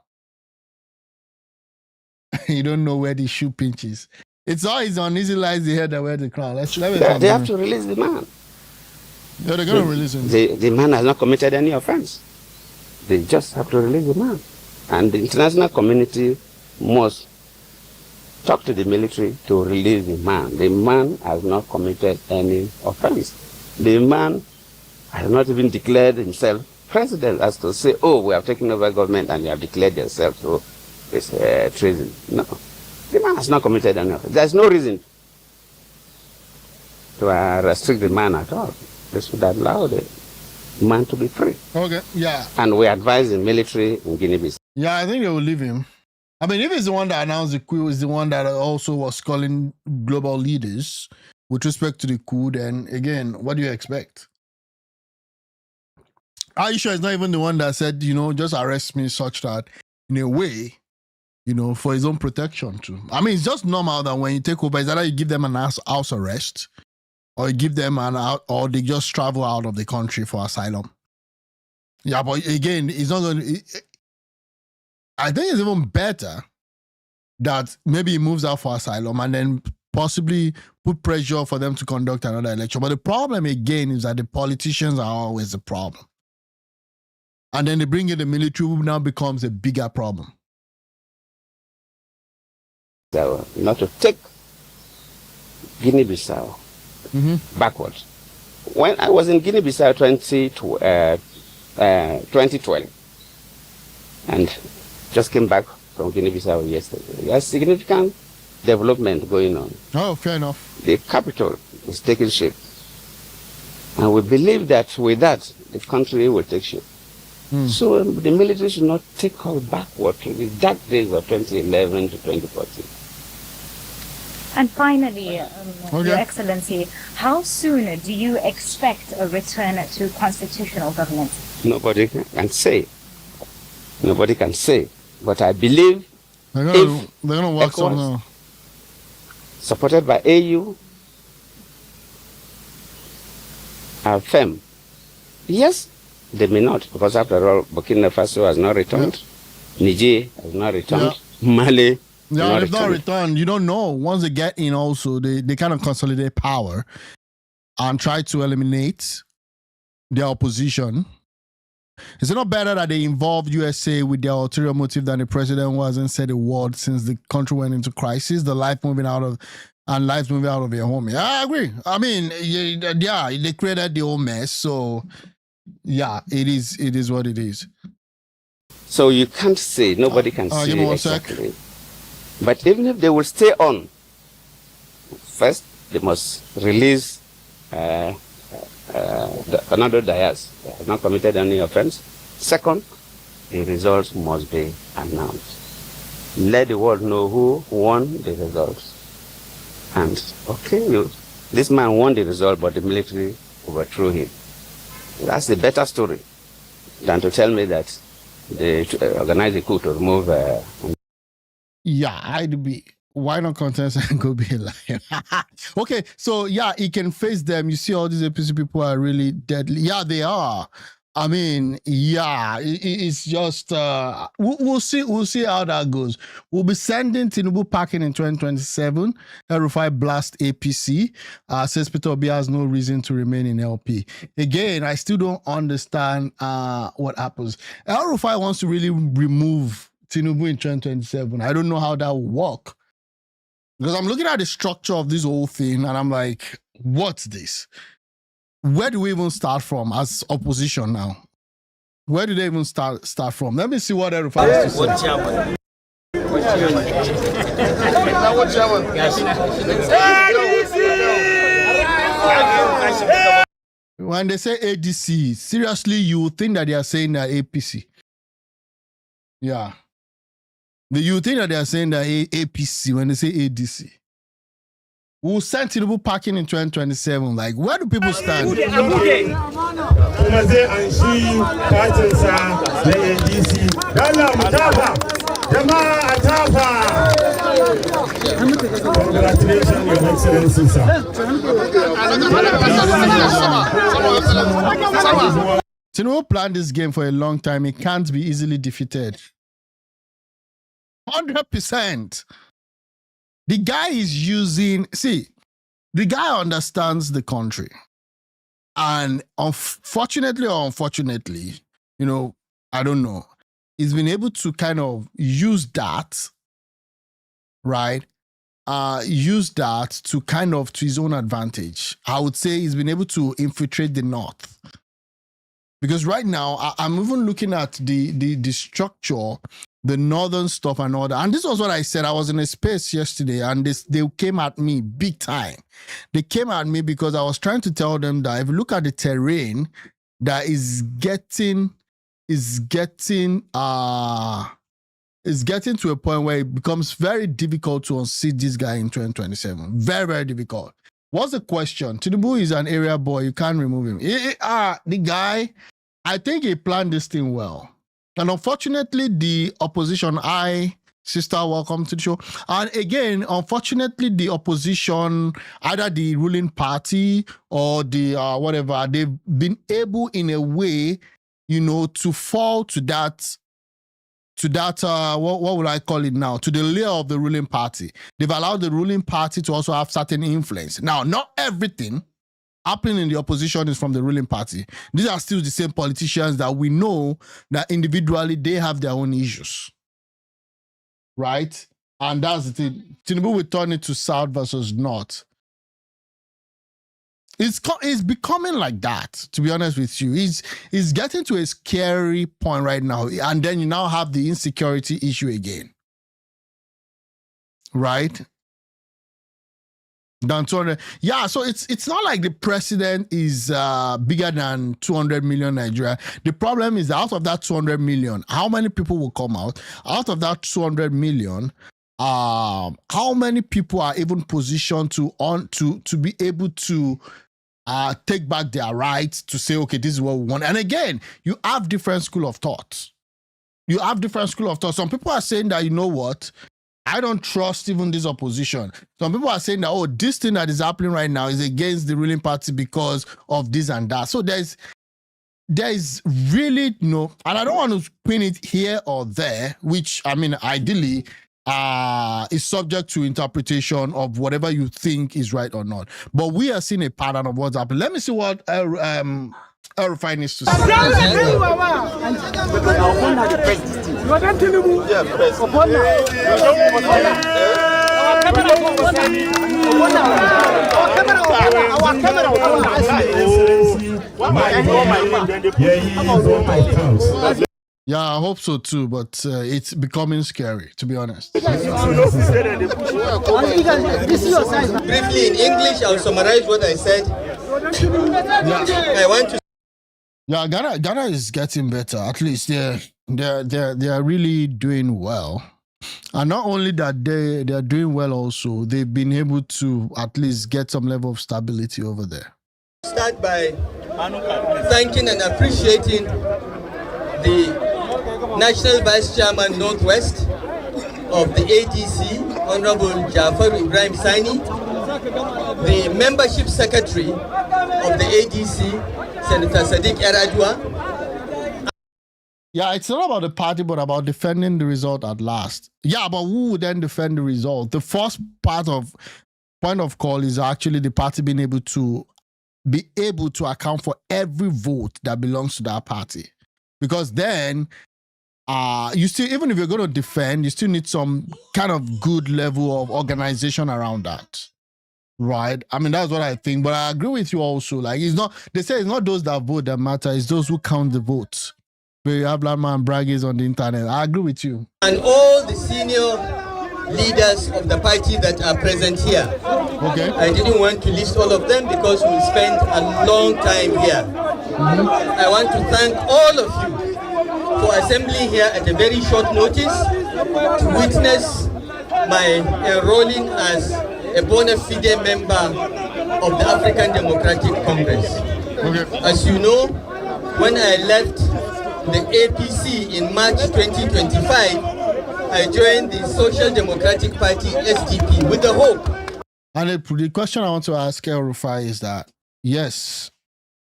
Speaker 1: You don't know where the shoe pinches. It's always on easy lies the head that wear the crown.
Speaker 8: They have to release the man.
Speaker 1: Yeah, they're going to release him.
Speaker 8: The man has not committed any offense. They just have to release the man. And the international community must talk to the military to release the man. The man has not committed any offense. The man has not even declared himself president, as to say, oh, we have taken over government and you have declared yourself. So is treason. No. The man has not committed any offense. There's no reason to restrict the man at all. This would allow the man to be free.
Speaker 1: Okay, yeah.
Speaker 8: And we advise the military in Guinea-Bissau.
Speaker 1: Yeah, I think they will leave him. I mean, if he's the one that announced the coup, is the one that also was calling global leaders with respect to the coup, then again, what do you expect? Aisha is not even the one that said, just arrest me such that, in a way, for his own protection too. I mean, it's just normal that when you take over, it's either you give them an house arrest or you give them or they just travel out of the country for asylum. Yeah, but again, it's not going to... I think it's even better that maybe he moves out for asylum and then possibly put pressure for them to conduct another election. But the problem again is that the politicians are always the problem. And then they bring in the military, who now becomes a bigger problem.
Speaker 8: So, not to take Guinea-Bissau backwards. When I was in Guinea-Bissau 2012, and just came back from Guinea-Bissau yesterday. There's significant development going on.
Speaker 1: Oh, fair enough.
Speaker 8: The capital is taking shape. And we believe that with that, the country will take shape. So the military should not take us backward to the dark days of 2011 to 2014.
Speaker 7: And finally, Your Excellency, how soon do you expect a return to constitutional government?
Speaker 8: Nobody can say. Nobody can say. But I believe
Speaker 1: they're going to work somehow.
Speaker 8: Supported by AU, are firm. Yes, they may not, because after all, Burkina Faso has not returned. Niger has not returned. Mali
Speaker 1: they've not returned. You don't know. Once they get in also, they kind of consolidate power and try to eliminate their opposition. Is it not better that they involved USA with their ulterior motive than the president who hasn't said a word since the country went into crisis, lives moving out of their home? Yeah, I agree. I mean, they created the whole mess. So, yeah, it is what it is.
Speaker 8: So you can't say, nobody can say
Speaker 1: give me one
Speaker 8: exactly.
Speaker 1: sec.
Speaker 8: But even if they will stay on, first they must release another Diaz has not committed any offense. Second, the results must be announced. Let the world know who won the results. And this man won the result, but the military overthrew him. That's the better story than to tell me that they organized a coup to remove.
Speaker 1: I'd be. Why not contest and go be a liar? Okay, so he can face them. You see, all these APC people are really deadly. Yeah, they are. I mean, it's just we'll see how that goes. We'll be sending Tinubu packing in 2027. Elrufai blast APC. Says Peter Obi has no reason to remain in LP. Again, I still don't understand what happens. Elrufai wants to really remove Tinubu in 2027. I don't know how that will work. Because I'm looking at the structure of this whole thing and I'm like, what's this? Where do we even start from as opposition now? Where do they even start from? Let me see what Elrufai has to say.
Speaker 10: What chairman?
Speaker 1: When they say ADC, seriously, you think that they are saying that APC. Yeah. You think that they are saying that APC when they say ADC. We'll send Tinubu packing in 2027. Like, where do people stand?
Speaker 10: Congratulations, Your Excellency, sir.
Speaker 1: Tinubu planned this game for a long time. It can't be easily defeated. 100%. The guy is the guy understands the country. And unfortunately or unfortunately, I don't know, he's been able to kind of use that, right? Use that to kind of to his own advantage. I would say he's been able to infiltrate the North. Because right now, I'm even looking at the structure the northern stuff and all that. And this was what I said. I was in a space yesterday and they came at me big time. They came at me because I was trying to tell them that if you look at the terrain, that is getting to a point where it becomes very difficult to unseat this guy in 2027. Very, very difficult. What's the question? Tinubu is an area boy. You can't remove him. The guy, I think he planned this thing well. And unfortunately, the opposition, sister, welcome to the show. And again, unfortunately, the opposition, either the ruling party or the whatever, they've been able in a way, to fall to that, what would I call it now? To the layer of the ruling party. They've allowed the ruling party to also have certain influence. Now, not everything happening in the opposition is from the ruling party. These are still the same politicians that we know that individually they have their own issues. Right? And that's the thing. Tinubu will turn it to South versus North. It's becoming like that, to be honest with you. It's getting to a scary point right now. And then you now have the insecurity issue again. Right? Than 200. Yeah, so it's not like the president is bigger than 200 million Nigeria. The problem is out of that 200 million, how many people will come out? Out of that 200 million, how many people are even positioned to be able to take back their rights to say, okay, this is what we want? And again, you have different school of thought. Some people are saying that, you know what? I don't trust even this opposition. Some people are saying that, oh, this thing that is happening right now is against the ruling party because of this and that. So there's really and I don't want to pin it here or there, which, I mean, ideally is subject to interpretation of whatever you think is right or not. But we are seeing a pattern of what's happening. Let me see what Elrufai needs to say. Yeah, I hope so too, but it's becoming scary, to be honest.
Speaker 11: Briefly, in English, I'll summarize what I said. I want to.
Speaker 1: Yeah, Ghana is getting better. At least they are really doing well. And not only that, they are doing well also, they've been able to at least get some level of stability over there.
Speaker 11: Start by thanking and appreciating the National Vice Chairman Northwest of the ADC, Honorable Jafar Ibrahim Sani, the Membership Secretary of the ADC, Senator Sadiq Eradua.
Speaker 1: Yeah, it's not about the party, but about defending the result at last. Yeah, but who would then defend the result? The first point of call is actually the party being able to account for every vote that belongs to that party. Because then, you still, even if you're going to defend, you still need some kind of good level of organization around that. Right? I mean, that's what I think. But I agree with you also. Like, they say it's not those that vote that matter, it's those who count the votes. Where you have Blackman Braggies on the internet. I agree with you.
Speaker 11: And all the senior leaders of the party that are present here.
Speaker 1: Okay.
Speaker 11: I didn't want to list all of them because we spent a long time here. I want to thank all of you for assembling here at a very short notice to witness my enrolling as a bona fide member of the African Democratic Congress.
Speaker 1: Okay.
Speaker 11: As you know, when I left the APC in March 2025, I joined the Social Democratic Party, SDP, with the hope.
Speaker 1: And the question I want to ask Elrufai is that, yes,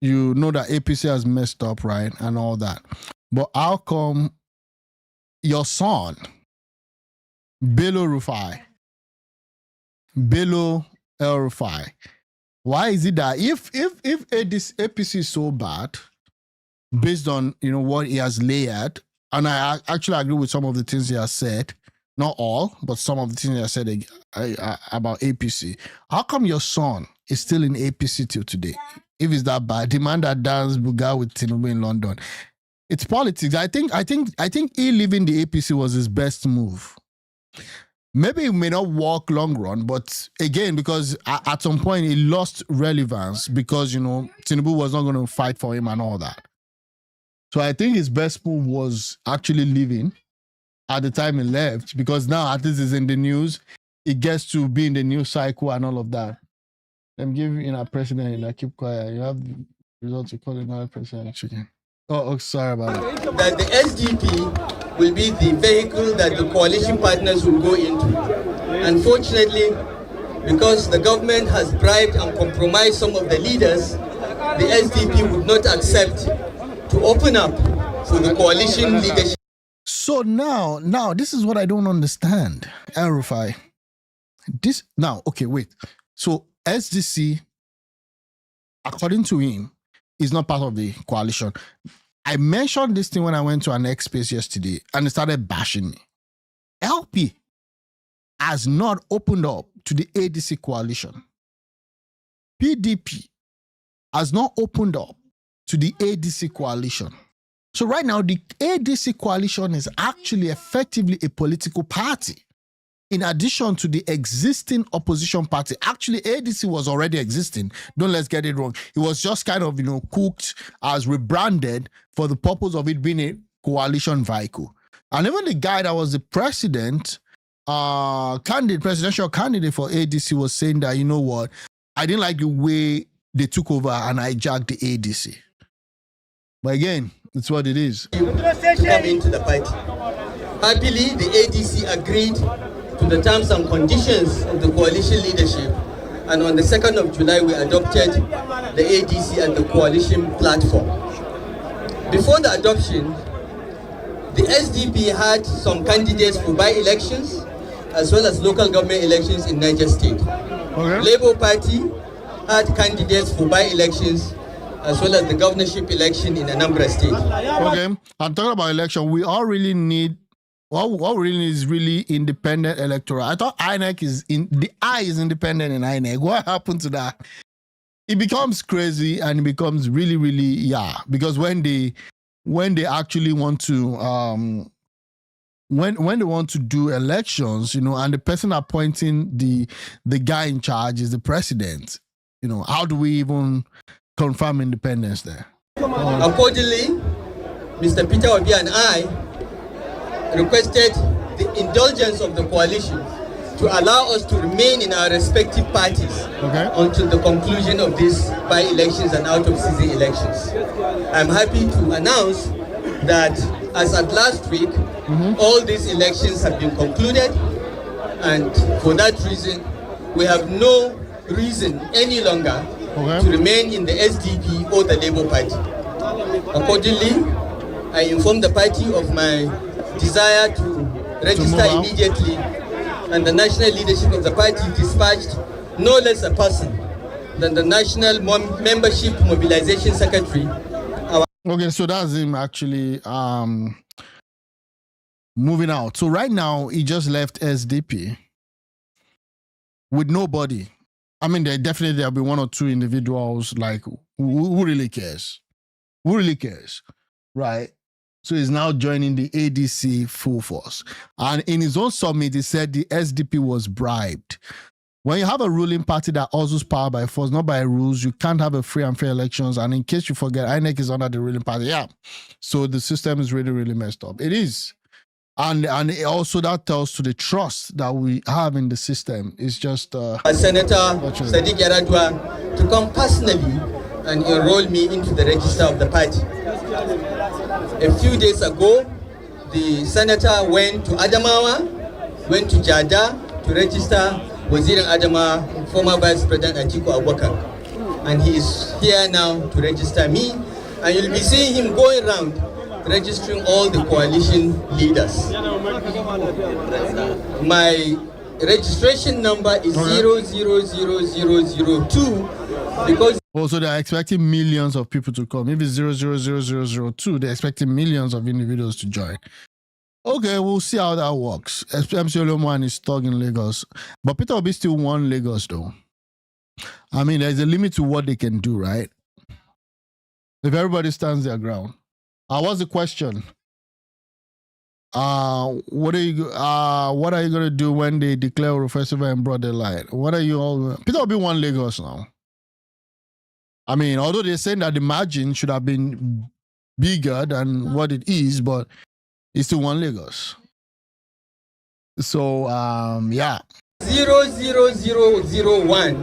Speaker 1: you know that APC has messed up, right, and all that. But how come your son, Bello Elrufai, why is it that if this APC is so bad, based on what he has layered, and I actually agree with some of the things he has said, not all, but some of the things he has said about APC. How come your son is still in APC till today? If it's that bad, the man that danced Buga with Tinubu in London, It's politics. I think he leaving the APC was his best move. Maybe it may not work long run, but again, because at some point he lost relevance because, Tinubu was not going to fight for him and all that. So I think his best move was actually leaving at the time he left, because now at least it's in the news. It gets to be in the news cycle and all of that. I'm giving a president and I keep quiet. You have results to call another president again. Oh, sorry about that.
Speaker 11: That the SDP will be the vehicle that the coalition partners will go into. Unfortunately, because the government has bribed and compromised some of the leaders, the SDP would not accept to open up for the coalition leadership.
Speaker 1: So now, this is what I don't understand, Elrufai. Wait. So SDC, according to him, is not part of the coalition. I mentioned this thing when I went to an X space yesterday and they started bashing me. LP has not opened up to the ADC coalition. PDP has not opened up to the ADC coalition. So right now, the ADC coalition is actually effectively a political party. In addition to the existing opposition party. Actually, ADC was already existing. Don't let's get it wrong. It was just kind of, cooked as rebranded for the purpose of it being a coalition vehicle. And even the guy that was the presidential candidate for ADC was saying that, you know what, I didn't like the way they took over and hijacked the ADC. But again, it's what it is.
Speaker 11: To come into the party. Happily, the ADC agreed to the terms and conditions of the coalition leadership, and on the 2nd of July we adopted the ADC and the coalition platform. Before the adoption, the SDP had some candidates for by-elections as well as local government elections in Niger State. Okay. Labour Party had candidates for by-elections as well as the governorship election in Anambra State.
Speaker 1: Okay, I'm talking about election. We all really need what really is really independent electoral. I thought INEC is independent in INEC. What happened to that? It becomes crazy and it becomes really, really, because when they actually want to when they want to do elections, and the person appointing the guy in charge is the president, how do we even confirm independence there?
Speaker 11: Accordingly, Mr. Peter Obi and I requested the indulgence of the coalition to allow us to remain in our respective parties until the conclusion of these by-elections and out-of-season elections. I'm happy to announce that as at last week, all these elections have been concluded, and for that reason, we have no reason any longer to remain in the SDP or the Labour Party. Accordingly, I informed the party of my desire to register immediately, and the national leadership of the party dispatched no less a person than the National Membership Mobilization Secretary.
Speaker 1: Okay, so that's him actually moving out. So right now, he just left SDP with nobody. I mean, there'll be one or two individuals, like, who really cares? Who really cares? Right? So he's now joining the ADC full force. And in his own summit, he said the SDP was bribed. When you have a ruling party that uses power by force, not by rules, you can't have a free and fair elections. And in case you forget, INEC is under the ruling party. Yeah. So the system is really, really messed up. It is. And also that tells to the trust that we have in the system. It's just...
Speaker 11: Senator Sadiq Yaradua to come personally and enroll me into the register of the party. A few days ago, the senator went to Adamawa, went to Jada to register Wazir Adamawa, former Vice President Atiku Abubakar. And he is here now to register me, and you'll be seeing him going around registering all the coalition leaders. My registration number is 000002 because
Speaker 1: also they're expecting millions of people to come. If it's 000002, they're expecting millions of individuals to join. Okay, we'll see how that works. MC Oloman is stuck in Lagos. But Peter Obi still won Lagos though. I mean, there's a limit to what they can do, right? If everybody stands their ground. What's the question? What are you gonna do when they declare a festival in broad daylight? What are you all? Peter Obi won Lagos now. I mean, although they're saying that the margin should have been bigger than what it is, but it's still one Lagos. So yeah.
Speaker 11: 00001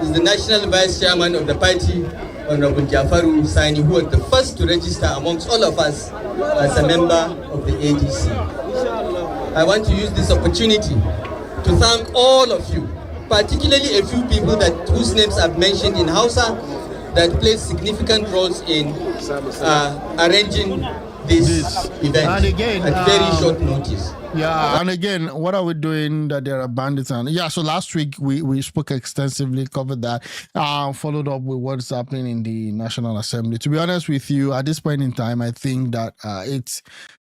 Speaker 11: is the national vice chairman of the party, Honorable Jafaru Sani, who was the first to register amongst all of us as a member of the ADC. I want to use this opportunity to thank all of you, particularly a few people whose names I've mentioned in Hausa that played significant roles in arranging this event
Speaker 1: and again,
Speaker 11: at very short notice.
Speaker 1: Yeah, and again, what are we doing that there are bandits? And yeah, so last week we spoke extensively, covered that, followed up with what's happening in the National Assembly. To be honest with you, at this point in time, I think that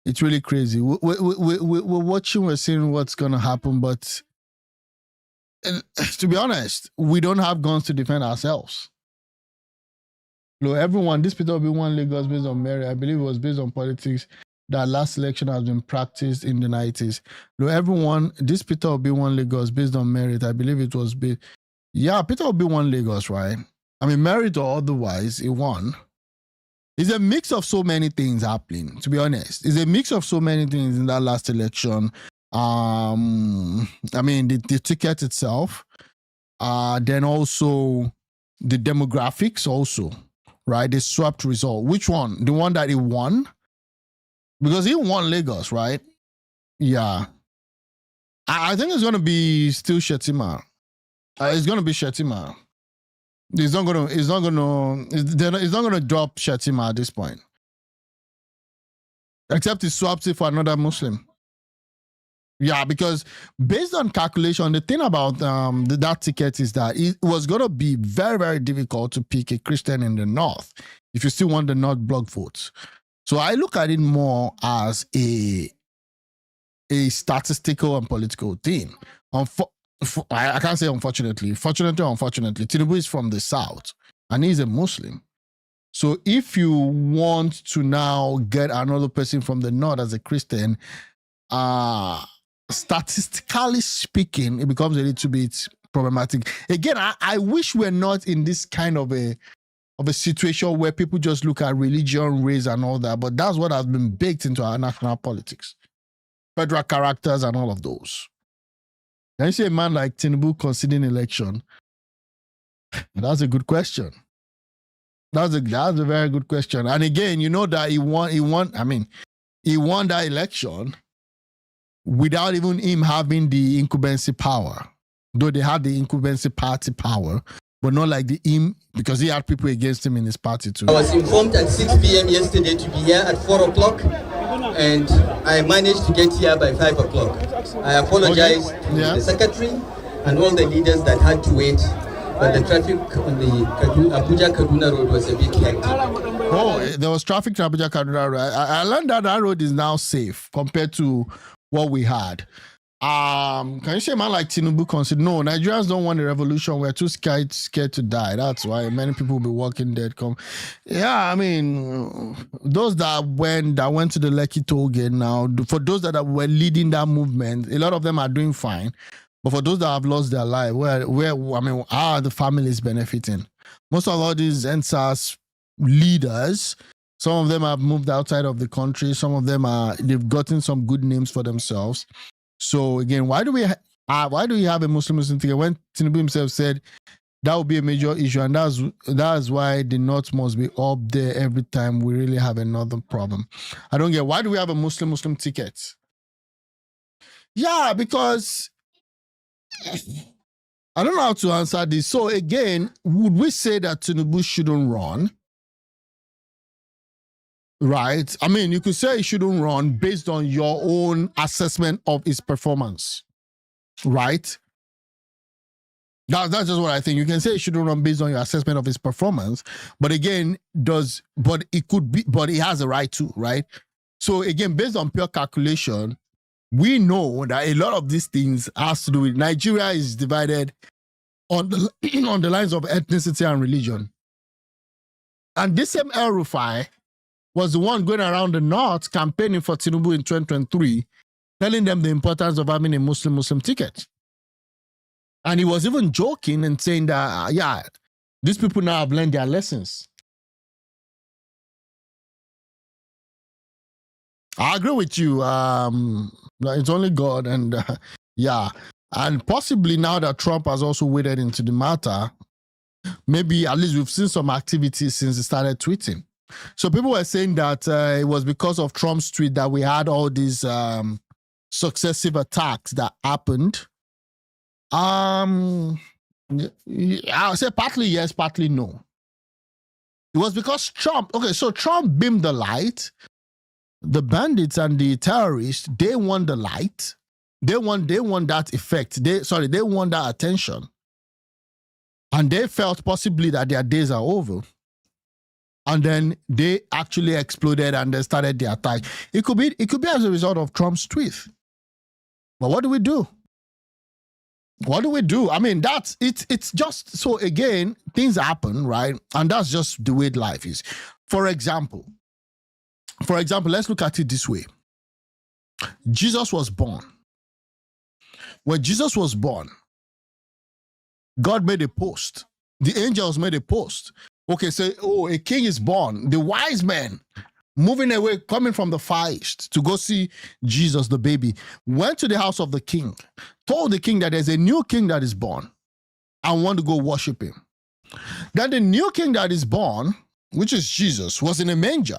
Speaker 1: it's really crazy. We're watching, we're seeing what's going to happen, but to be honest, we don't have guns to defend ourselves. Look, everyone, this Peter Obi won Lagos based on merit. I believe it was based on politics. That last election has been practiced in the 90s. Look, everyone, this Peter Obi won Lagos based on merit. I believe it was based. Yeah, Peter Obi won Lagos, right? I mean, merit or otherwise, he won. It's a mix of so many things happening, to be honest. It's a mix of so many things in that last election. I mean, the ticket itself, then also the demographics also, right? The swapped result. Which one? The one that he won? Because he won Lagos, right? Yeah. I think it's going to be still Shettima. It's going to be Shettima. It's not going to drop Shettima at this point. Except he swapped it for another Muslim. Yeah, because based on calculation, the thing about that ticket is that it was going to be very, very difficult to pick a Christian in the North if you still want the North bloc votes. So I look at it more as a statistical and political thing. I can't say unfortunately. Fortunately or unfortunately, Tinubu is from the South and he's a Muslim. So if you want to now get another person from the North as a Christian, statistically speaking, it becomes a little bit problematic. Again, I wish we're not in this kind of a situation where people just look at religion, race, and all that, but that's what has been baked into our national politics. Federal characters and all of those. Can you see a man like Tinubu conceding election? That's a good question. That's a very good question. And again, you know that he won that election without even him having the incumbency power. Though they had the incumbency party power, but not like him, because he had people against him in his party too.
Speaker 11: I was informed at 6 p.m. yesterday to be here at 4 o'clock, and I managed to get here by 5 o'clock. I apologize to the secretary and all the leaders that had to wait, but the traffic on the Abuja-Kaduna road was a bit hectic.
Speaker 1: Oh, there was traffic on Abuja-Kaduna road. I learned that road is now safe compared to what we had. Can you say a man like Tinubu consider? No, Nigerians don't want a revolution. We're too scared to die. That's why many people will be walking dead. Yeah, I mean, those that went to the Lekki toll gate now, for those that were leading that movement, a lot of them are doing fine. But for those that have lost their life, how are the families benefiting? Most of all these NSAS leaders, some of them have moved outside of the country. Some of them they've gotten some good names for themselves. So again, why do we have a Muslim ticket when Tinubu himself said that would be a major issue, and that's why the North must be up there every time we really have another problem. I don't get, why do we have a Muslim ticket? Yeah, because I don't know how to answer this. So again, would we say that Tinubu shouldn't run? Right. I mean, you could say he shouldn't run based on your own assessment of his performance. Right. That's just what I think. You can say he shouldn't run based on your assessment of his performance. But again, but he has a right to, right? So again, based on pure calculation, we know that a lot of these things has to do with Nigeria is divided on the lines of ethnicity and religion. And this same Elrufai was the one going around the North campaigning for Tinubu in 2023, telling them the importance of having a Muslim ticket. And he was even joking and saying that, yeah, these people now have learned their lessons. I agree with you. It's only God, and yeah. And possibly now that Trump has also waded into the matter, maybe at least we've seen some activity since he started tweeting. So people were saying that it was because of Trump's tweet that we had all these successive attacks that happened. I'll say partly yes, partly no. It was because Trump, so Trump beamed the light. The bandits and the terrorists, they want the light. They want that effect. They want that attention. And they felt possibly that their days are over. And then they actually exploded and they started the attack. It could be as a result of Trump's tweet. But what do we do? What do we do? I mean, it's just, so again, things happen, right? And that's just the way life is. For example, let's look at it this way. Jesus was born. When Jesus was born, God made a post. The angels made a post. Okay, so, a king is born. The wise men, moving away, coming from the far east to go see Jesus, the baby, went to the house of the king, told the king that there's a new king that is born and want to go worship him. Then the new king that is born, which is Jesus, was in a manger.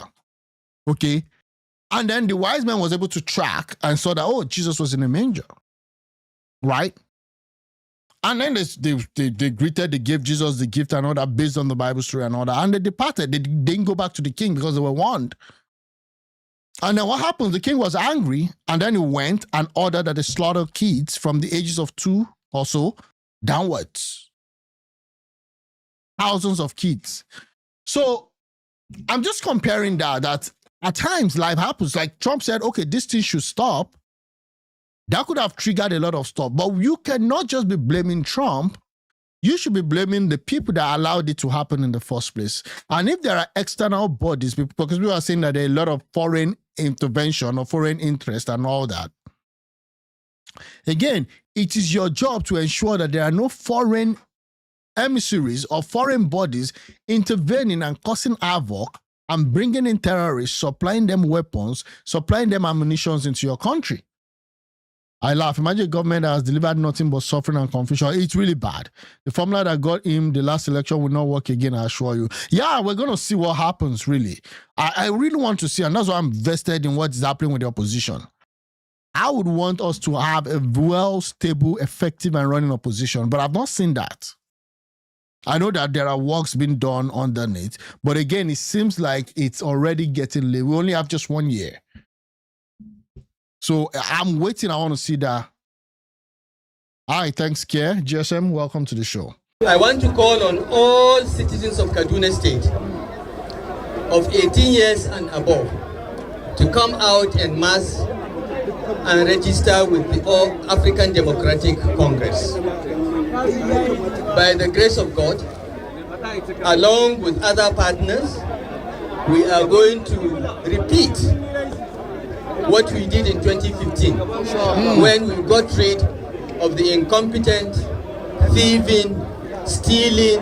Speaker 1: Okay. And then the wise man was able to track and saw that, Jesus was in a manger. Right? And then they greeted, they gave Jesus the gift and all that based on the Bible story and all that. And they departed. They didn't go back to the king because they were warned. And then what happened? The king was angry, and then he went and ordered that they slaughter kids from the ages of 2 or so downwards. Thousands of kids. So I'm just comparing that at times life happens. Like Trump said, okay, this thing should stop. That could have triggered a lot of stuff. But you cannot just be blaming Trump. You should be blaming the people that allowed it to happen in the first place. And if there are external bodies, because we are saying that there are a lot of foreign intervention or foreign interest and all that. Again, it is your job to ensure that there are no foreign emissaries or foreign bodies intervening and causing havoc and bringing in terrorists, supplying them weapons, supplying them ammunition into your country. I laugh. Imagine a government that has delivered nothing but suffering and confusion. It's really bad. The formula that got him the last election will not work again, I assure you. Yeah, we're going to see what happens, really. I really want to see, and that's why I'm vested in what is happening with the opposition. I would want us to have a well, stable, effective, and running opposition, but I've not seen that. I know that there are works being done underneath, but again, it seems like it's already getting late. We only have just 1 year. So I'm waiting. I want to see that. All right, thanks, Kier. GSM, welcome to the show.
Speaker 11: I want to call on all citizens of Kaduna State of 18 years and above to come out en masse and register with the All African Democratic Congress. By the grace of God, along with other partners, we are going to repeat what we did in 2015 when we got rid of the incompetent, thieving, stealing,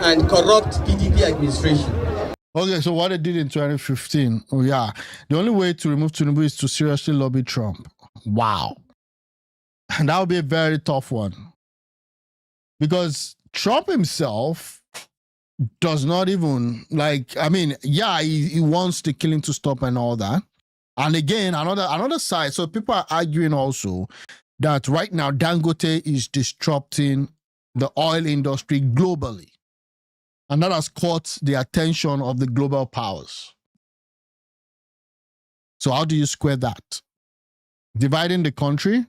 Speaker 11: and corrupt PDP administration.
Speaker 1: Okay, so what they did in 2015, the only way to remove Tinubu is to seriously lobby Trump. Wow. And that would be a very tough one. Because Trump himself does not even, he wants the killing to stop and all that. And again, another side, so people are arguing also that right now Dangote is disrupting the oil industry globally. And that has caught the attention of the global powers. So how do you square that? Dividing the country?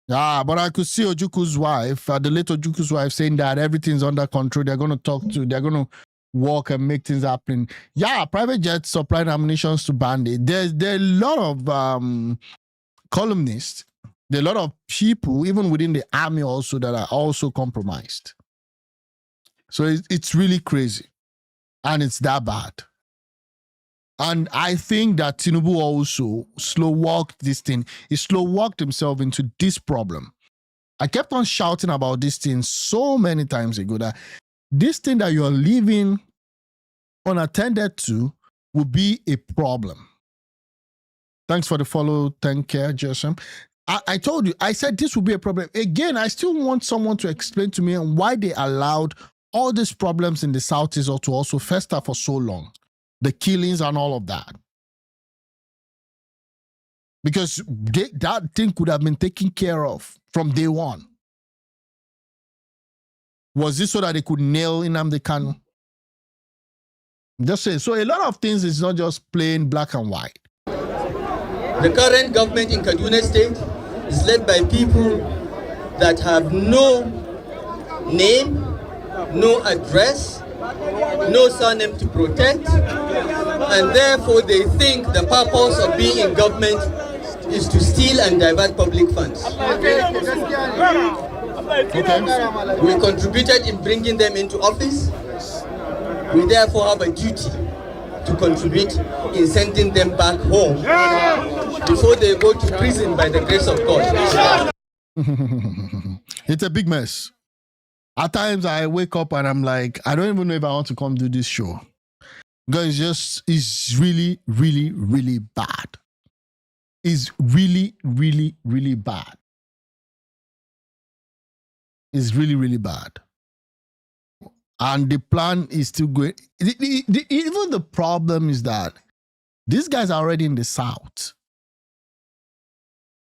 Speaker 1: Yeah, but I could see Ojuku's wife, the late Ojuku's wife, saying that everything's under control. They're going to work and make things happen. Yeah, private jets supplying ammunition to bandits. There are a lot of columnists, there are a lot of people, even within the army also, that are also compromised. So it's really crazy. And it's that bad. And I think that Tinubu also slow-walked this thing. He slow-walked himself into this problem. I kept on shouting about this thing so many times ago that this thing that you're leaving unattended to will be a problem. Thanks for the follow. Thank you, Joseph. I told you, I said this will be a problem. Again, I still want someone to explain to me why they allowed all these problems in the Southeast to also fester for so long. The killings and all of that. Because that thing could have been taken care of from day one. Was this so that they could nail Nnamdi Kanu? Just saying. So a lot of things is not just plain black and white.
Speaker 11: The current government in Kaduna State is led by people that have no name, no address, no surname to protect, and therefore they think the purpose of being in government is to steal and divert public funds. We contributed in bringing them into office. We therefore have a duty to contribute in sending them back home before they go to prison by the grace of God.
Speaker 1: It's a big mess. At times I wake up and I'm like, I don't even know if I want to come do this show. Because it's really, really, really bad. It's really, really, really bad. It's really, really bad. And the plan is still going. Even the problem is that these guys are already in the South.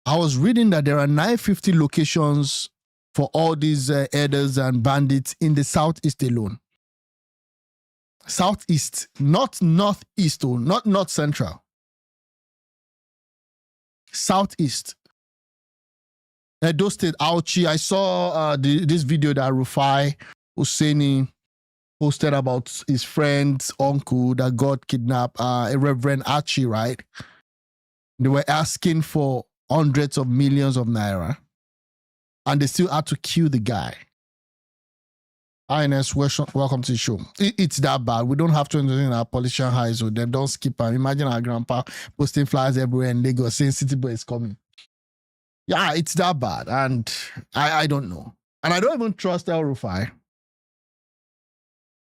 Speaker 1: I was reading that there are 950 locations for all these herders and bandits in the Southeast alone. Southeast, not Northeast, or not North Central. Southeast. Edo State, Auchi. I saw this video that Elrufai Husseini posted about his friend's uncle that got kidnapped, a Reverend Archie, right? They were asking for hundreds of millions of naira, and they still had to kill the guy. INS, welcome to the show. It's that bad. We don't have to entertain our politician highs, so then don't skip them. Imagine our grandpa posting flyers everywhere in Lagos saying City Boy is coming. Yeah, it's that bad, and I don't know. And I don't even trust Elrufai.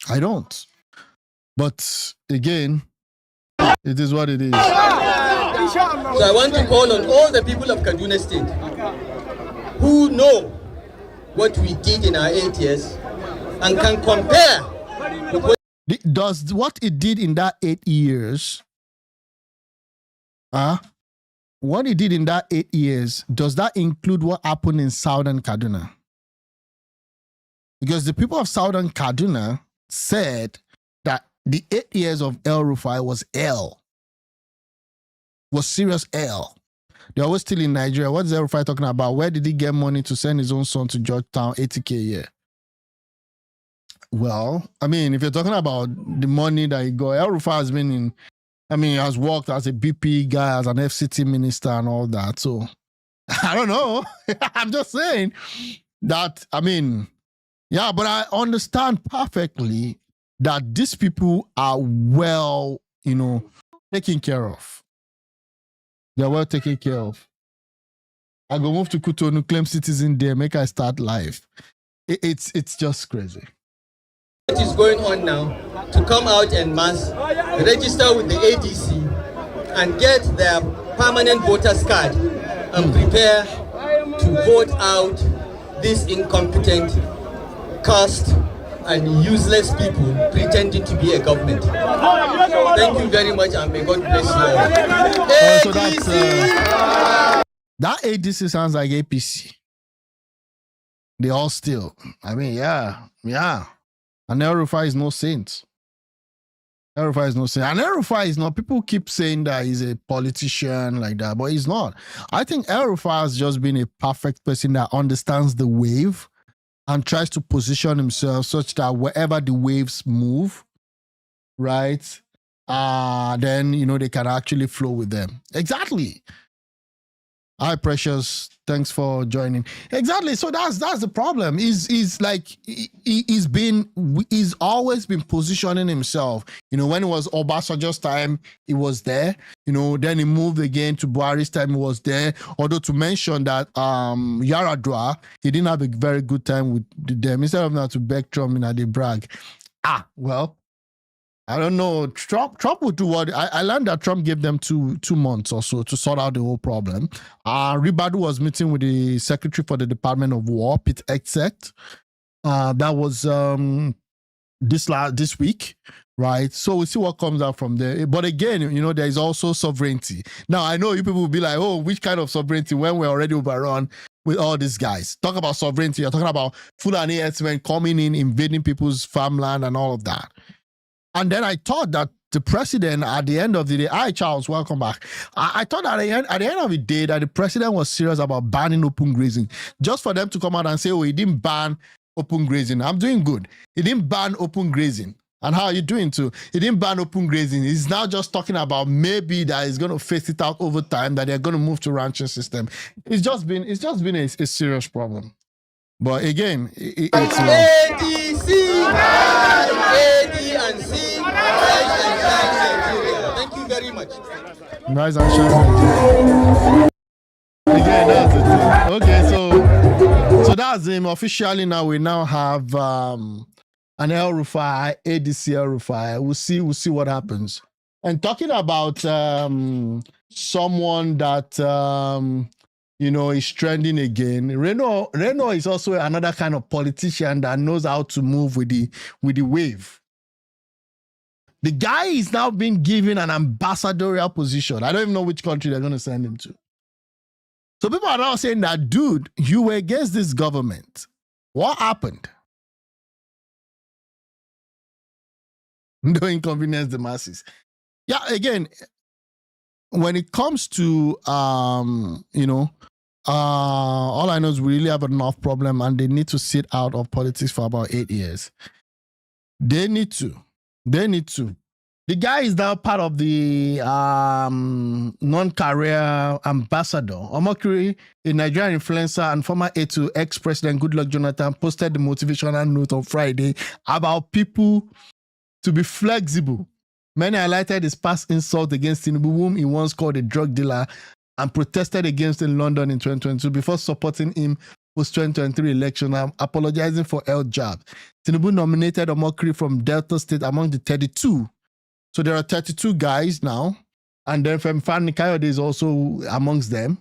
Speaker 1: I don't. But again, it is what it is.
Speaker 11: So I want to call on all the people of Kaduna State who know what we did in our 8 years and can compare with what
Speaker 1: does what it did in that 8 years, what it did in that 8 years, does that include what happened in Southern Kaduna? Because the people of Southern Kaduna said that the 8 years of Elrufai was hell. Was serious hell. They're always still in Nigeria. What is Elrufai talking about? Where did he get money to send his own son to Georgetown, 80K a year? Well, I mean, if you're talking about the money that he got, Elrufai has been in, he has worked as a BP guy, as an FCT minister and all that. So, I don't know. I'm just saying that, yeah, but I understand perfectly that these people are well, taken care of. They're well taken care of. I go move to Kutonu, claim citizen there, make I start live. It's just crazy.
Speaker 11: What is going on now to come out and mass register with the ADC and get their permanent voters card and prepare to vote out this incompetent, cursed and useless people pretending to be a government. Thank you very much and may God bless you all.
Speaker 1: So that ADC sounds like APC. They all still. Yeah. And Elrufai is no saint. Elrufai is no saint. And Elrufai is not, people keep saying that he's a politician like that, but he's not. I think Elrufai has just been a perfect person that understands the wave and tries to position himself such that wherever the waves move, right, then, they can actually flow with them. Exactly. Hi, Precious. Thanks for joining. Exactly. So that's the problem. He's always been positioning himself. You know, when it was Obasanjo's time, he was there. You know, then he moved again to Buhari's time, he was there. Although to mention that Yaradua, he didn't have a very good time with them. Instead of now to beg Trump, they brag. Well, I don't know. Trump would do what I learned that Trump gave them two months or so to sort out the whole problem. Ribadu was meeting with the Secretary for the Department of War, Pete Hegseth. That was this week, right? So we'll see what comes out from there. But again, you know, there is also sovereignty. Now I know you people will be like, oh, which kind of sovereignty when we're already overrun with all these guys? Talk about sovereignty. You're talking about Fulani herdsmen coming in, invading people's farmland and all of that. And then I thought that the president, at the end of the day, hi Charles, welcome back. I thought at the end of the day that the president was serious about banning open grazing. Just for them to come out and say, oh, he didn't ban open grazing. I'm doing good. He didn't ban open grazing. And how are you doing too? He didn't ban open grazing. He's now just talking about maybe that he's going to face it out over time, that they're going to move to ranching system. It's just been a serious problem. But again, it's
Speaker 11: ADC, AD and C, rise and shine Nigeria. Thank you very much.
Speaker 1: Rise and shine Nigeria. Again, that's the thing. Okay, so that's him. Officially now, we now have an Elrufai, ADC Elrufai. We'll see what happens. And talking about someone that you know, is trending again. Reno is also another kind of politician that knows how to move with the wave. The guy is now being given an ambassadorial position. I don't even know which country they're going to send him to. So people are now saying that, dude, you were against this government. What happened? Don't inconvenience the masses. Yeah, again, when it comes to, you know, all I know is we really have enough problem and they need to sit out of politics for about 8 years. They need to. The guy is now part of the non-career ambassador. Omokri, a Nigerian influencer and former aide to ex-president Goodluck Jonathan, posted the motivational note on Friday about people to be flexible. Many highlighted his past insult against Tinubu, whom he once called a drug dealer, and protested against in London in 2022 before supporting him post-2023 election and apologizing for health jabs. Tinubu nominated Omokri from Delta State among the 32. So there are 32 guys now. And then Femfani Kayode is also amongst them.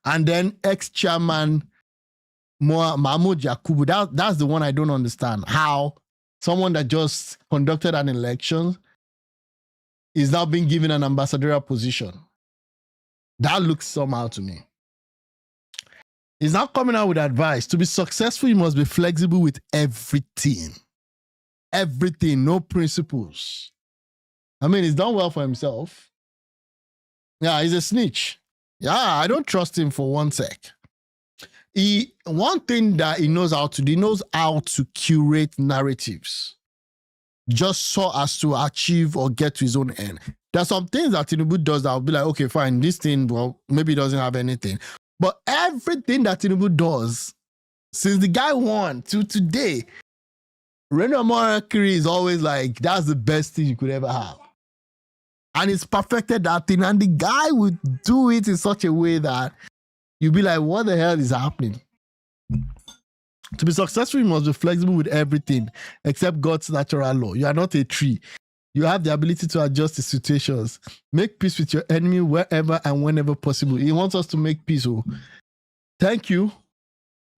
Speaker 1: And then ex-chairman Mahmoud Yakubu. That's the one I don't understand. How someone that just conducted an election is now being given an ambassadorial position. That looks somehow to me. He's now coming out with advice. To be successful, you must be flexible with everything. Everything, no principles. I mean, he's done well for himself. Yeah, he's a snitch. Yeah, I don't trust him for one sec. One thing that he knows how to do, he knows how to curate narratives just so as to achieve or get to his own end. There are some things that Tinubu does that will be like, okay, fine, this thing, well, maybe it doesn't have anything. But everything that Tinubu does, since the guy won to today, Reno Morakiri is always like, that's the best thing you could ever have. And it's perfected that thing. And the guy would do it in such a way that you'll be like, what the hell is happening? To be successful, you must be flexible with everything except God's natural law. You are not a tree. You have the ability to adjust to situations. Make peace with your enemy wherever and whenever possible. He wants us to make peace. Oh, thank you.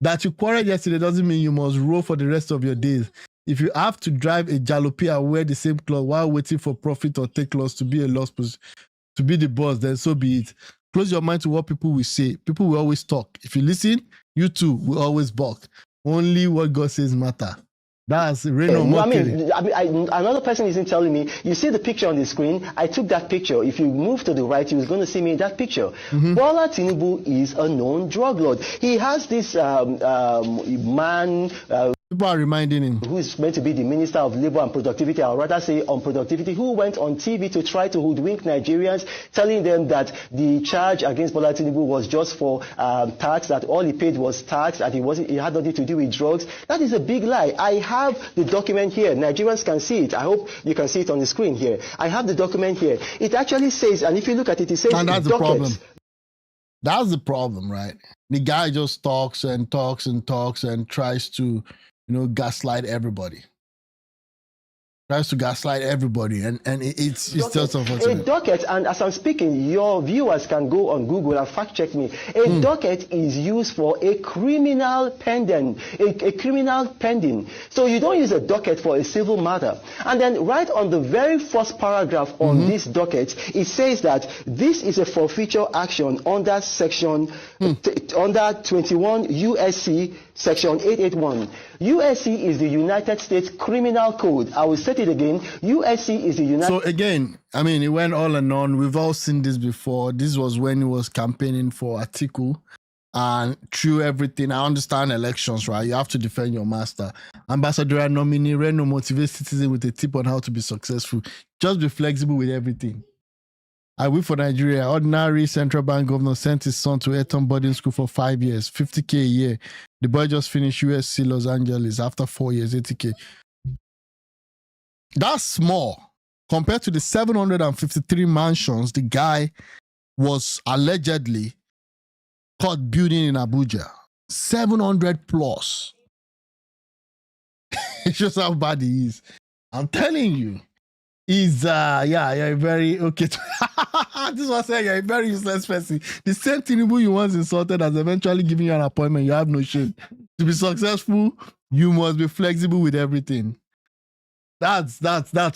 Speaker 1: That you quarreled yesterday doesn't mean you must roll for the rest of your days. If you have to drive a jalopy and wear the same clothes while waiting for profit or take loss to be a loss, to be the boss, then so be it. Close your mind to what people will say. People will always talk. If you listen, you too will always balk. Only what God says matter. That's Reno Mokere.
Speaker 12: I mean, another person isn't telling me. You see the picture on the screen. I took that picture. If you move to the right, you're going to see me in that picture. Bola Tinubu is a known drug lord. He has this man
Speaker 1: People are reminding him.
Speaker 12: Who is meant to be the Minister of Labour and Productivity, or rather say on productivity, who went on TV to try to hoodwink Nigerians, telling them that the charge against Bola Tinubu was just for tax, that all he paid was tax, that it had nothing to do with drugs. That is a big lie. I have the document here. Nigerians can see it. I hope you can see it on the screen here. I have the document here. It actually says, and if you look at it, it says,
Speaker 1: and that's the problem. That's the problem, right? The guy just talks and talks and talks and tries to, gaslight everybody. Tries to gaslight everybody, and it's just unfortunate.
Speaker 12: A docket, and as I'm speaking, your viewers can go on Google and fact check me. A docket is used for a criminal pending, a criminal pending. So you don't use a docket for a civil matter. And then right on the very first paragraph on this docket, it says that this is a forfeiture action under section under 21 USC section 881. USC is the United States Criminal Code. I will state it again. USC is the United.
Speaker 1: So again, I mean, it went on and on. We've all seen this before. This was when he was campaigning for Atiku, and through everything. I understand elections, right? You have to defend your master. Ambassador nominee Reno motivates citizens with a tip on how to be successful. Just be flexible with everything. I wait for Nigeria. Ordinary central bank governor sent his son to Eton boarding school for 5 years, 50K a year. The boy just finished USC Los Angeles after 4 years, 80K. That's small compared to the 753 mansions the guy was allegedly caught building in Abuja. 700 plus. It shows how bad he is. I'm telling you. He's you're very okay. This was saying you're a very useless person. The same Tinubu you once insulted has eventually given you an appointment. You have no shame. To be successful, you must be flexible with everything. That's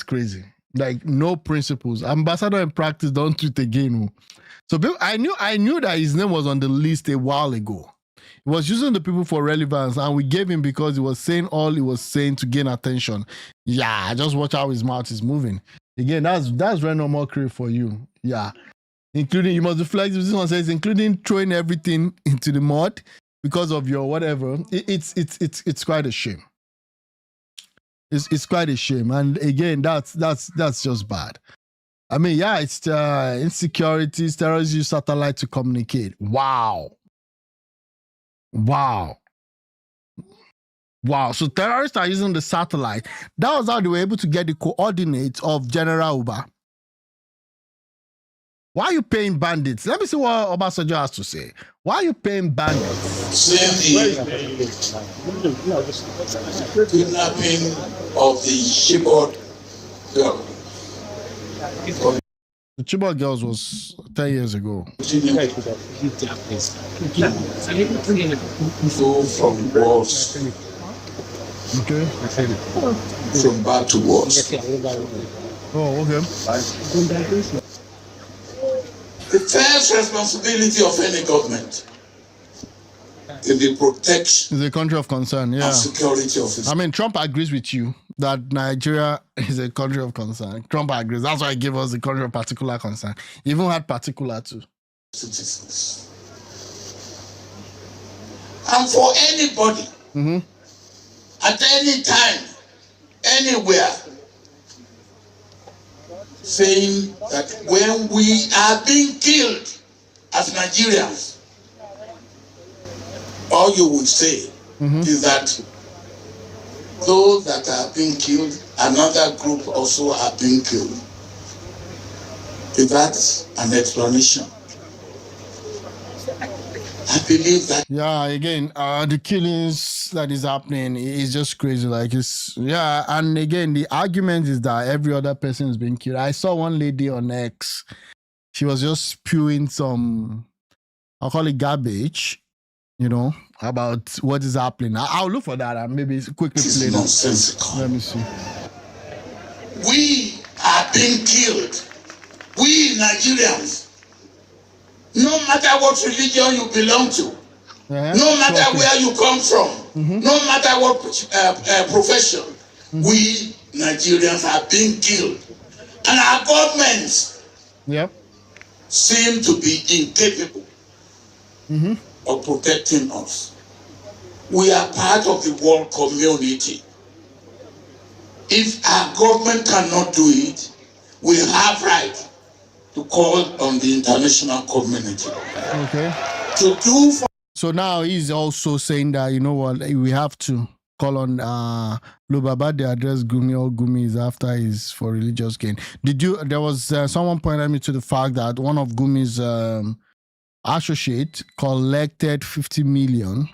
Speaker 1: crazy. Like no principles. Ambassador in practice, don't tweet again. So I knew that his name was on the list a while ago. He was using the people for relevance, and we gave him because he was saying all he was saying to gain attention. Yeah, just watch how his mouth is moving. Again, that's Reno Mockery for you. Yeah. Including, you must be flexible. This one says, including throwing everything into the mud because of your whatever. It's quite a shame. It's quite a shame. And again, that's just bad. I mean, yeah, it's insecurities, terrorists use satellite to communicate. Wow. So terrorists are using the satellite. That was how they were able to get the coordinates of General Uba. Why are you paying bandits? Let me see what Obasanjo has to say. Why are you paying bandits?
Speaker 13: Kidnapping of the Chibok girl.
Speaker 1: The Chibok girls was 10 years ago.
Speaker 13: Go from worse.
Speaker 1: Okay.
Speaker 13: From bad to worse.
Speaker 1: Oh, okay.
Speaker 13: The first responsibility of any government is the protection.
Speaker 1: It's a country of concern, yeah.
Speaker 13: And security of its.
Speaker 1: I mean, Trump agrees with you that Nigeria is a country of concern. Trump agrees. That's why he gave us the country of particular concern. He even had particular too.
Speaker 13: Citizens. And for anybody, at any time, anywhere, saying that when we are being killed as Nigerians, all you will say is that those that are being killed, another group also are being killed. Is that an explanation? I believe that.
Speaker 1: Yeah, again, the killings that is happening is just crazy. Like and again, the argument is that every other person is being killed. I saw one lady on X. She was just spewing some, I'll call it garbage, about what is happening. I'll look for that and maybe quickly play
Speaker 13: nonsensical.
Speaker 1: Let me see.
Speaker 13: We are being killed. We Nigerians. No matter what religion you belong to, no matter where you come from, no matter what profession, we Nigerians are being killed. And our governments seem to be incapable of protecting us. We are part of the world community. If our government cannot do it, we have right to call on the international community.
Speaker 1: Okay.
Speaker 13: To do for
Speaker 1: so now he's also saying that, you know what, we have to call on Lubaba the address Gumi. All Gumi is after is for religious gain. There was someone pointed me to the fact that one of Gumi's associate collected 50 million.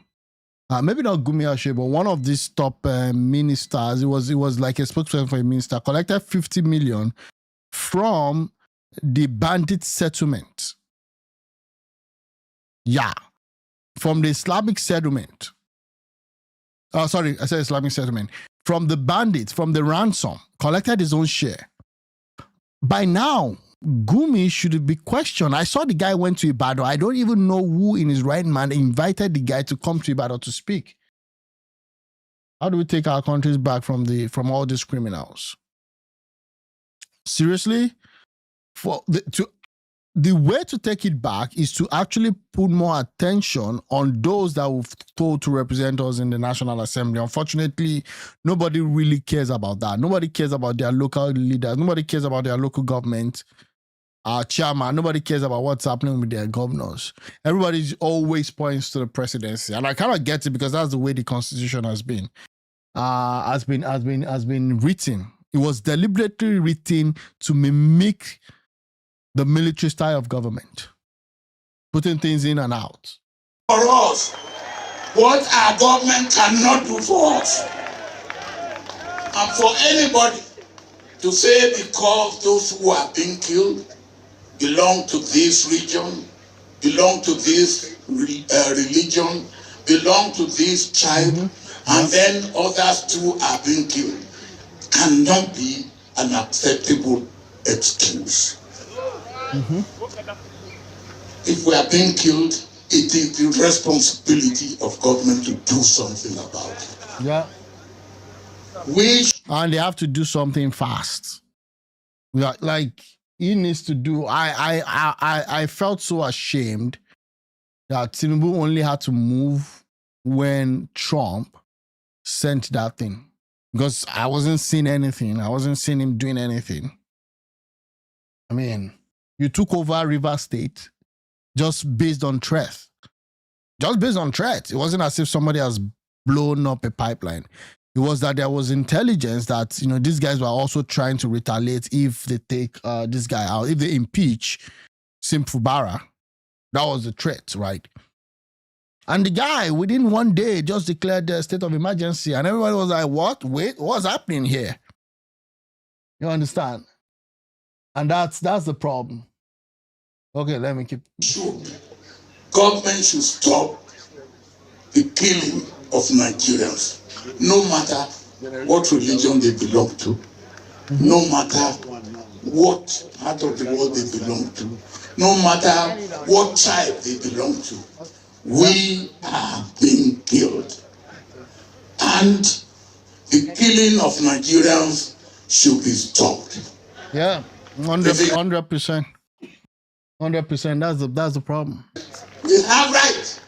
Speaker 1: Maybe not Gumi Ashe, but one of these top ministers, it was like a spokesperson for a minister, collected 50 million from the bandit settlement. Yeah. From the Islamic settlement. Oh, sorry, I said Islamic settlement. From the bandits, from the ransom, collected his own share. By now, Gumi should be questioned. I saw the guy went to Ibadan. I don't even know who in his right mind invited the guy to come to Ibadan to speak. How do we take our countries back from all these criminals? Seriously? The way to take it back is to actually put more attention on those that we've told to represent us in the National Assembly. Unfortunately, nobody really cares about that. Nobody cares about their local leaders. Nobody cares about their local government, chairman. Nobody cares about what's happening with their governors. Everybody always points to the presidency, and I kind of get it because that's the way the Constitution has been written. It was deliberately written to mimic the military style of government, putting things in and out.
Speaker 13: For us, what our government cannot do for us, and for anybody to say because those who are being killed belong to this region, belong to this religion, belong to this tribe, and then others too are being killed, cannot be an acceptable excuse. If we are being killed, it is the responsibility of government to do something about it.
Speaker 1: Yeah. And they have to do something fast. Like he needs to do. I felt so ashamed that Tinubu only had to move when Trump sent that thing, because I wasn't seeing anything. I wasn't seeing him doing anything. I mean, you took over River State just based on threat. Just based on threat. It wasn't as if somebody has blown up a pipeline. It was that there was intelligence that, you know, these guys were also trying to retaliate if they take this guy out, if they impeach Sim Fubara. That was the threat, right? And the guy, within one day, just declared the state of emergency. And everybody was like, what? Wait, what's happening here? You understand? And that's the problem. Okay, let me keep.
Speaker 13: Government should stop the killing of Nigerians, no matter what religion they belong to, no matter what part of the world they belong to, no matter what tribe they belong to. We are being killed. And the killing of Nigerians should be stopped.
Speaker 1: Yeah, 100%. 100%. That's the problem.
Speaker 13: We have right.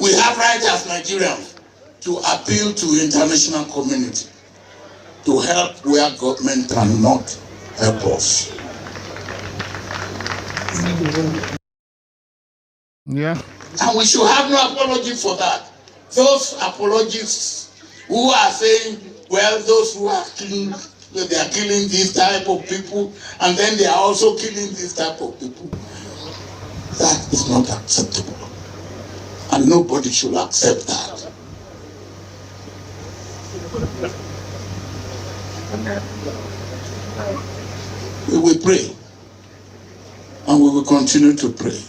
Speaker 13: We have right as Nigerians to appeal to international community to help where government cannot help us.
Speaker 1: Yeah.
Speaker 13: And we should have no apology for that. Those apologists who are saying, well, those who are killing, they are killing this type of people, and then they are also killing this type of people. That is not acceptable. And nobody should accept that. We will pray. And we will continue to pray.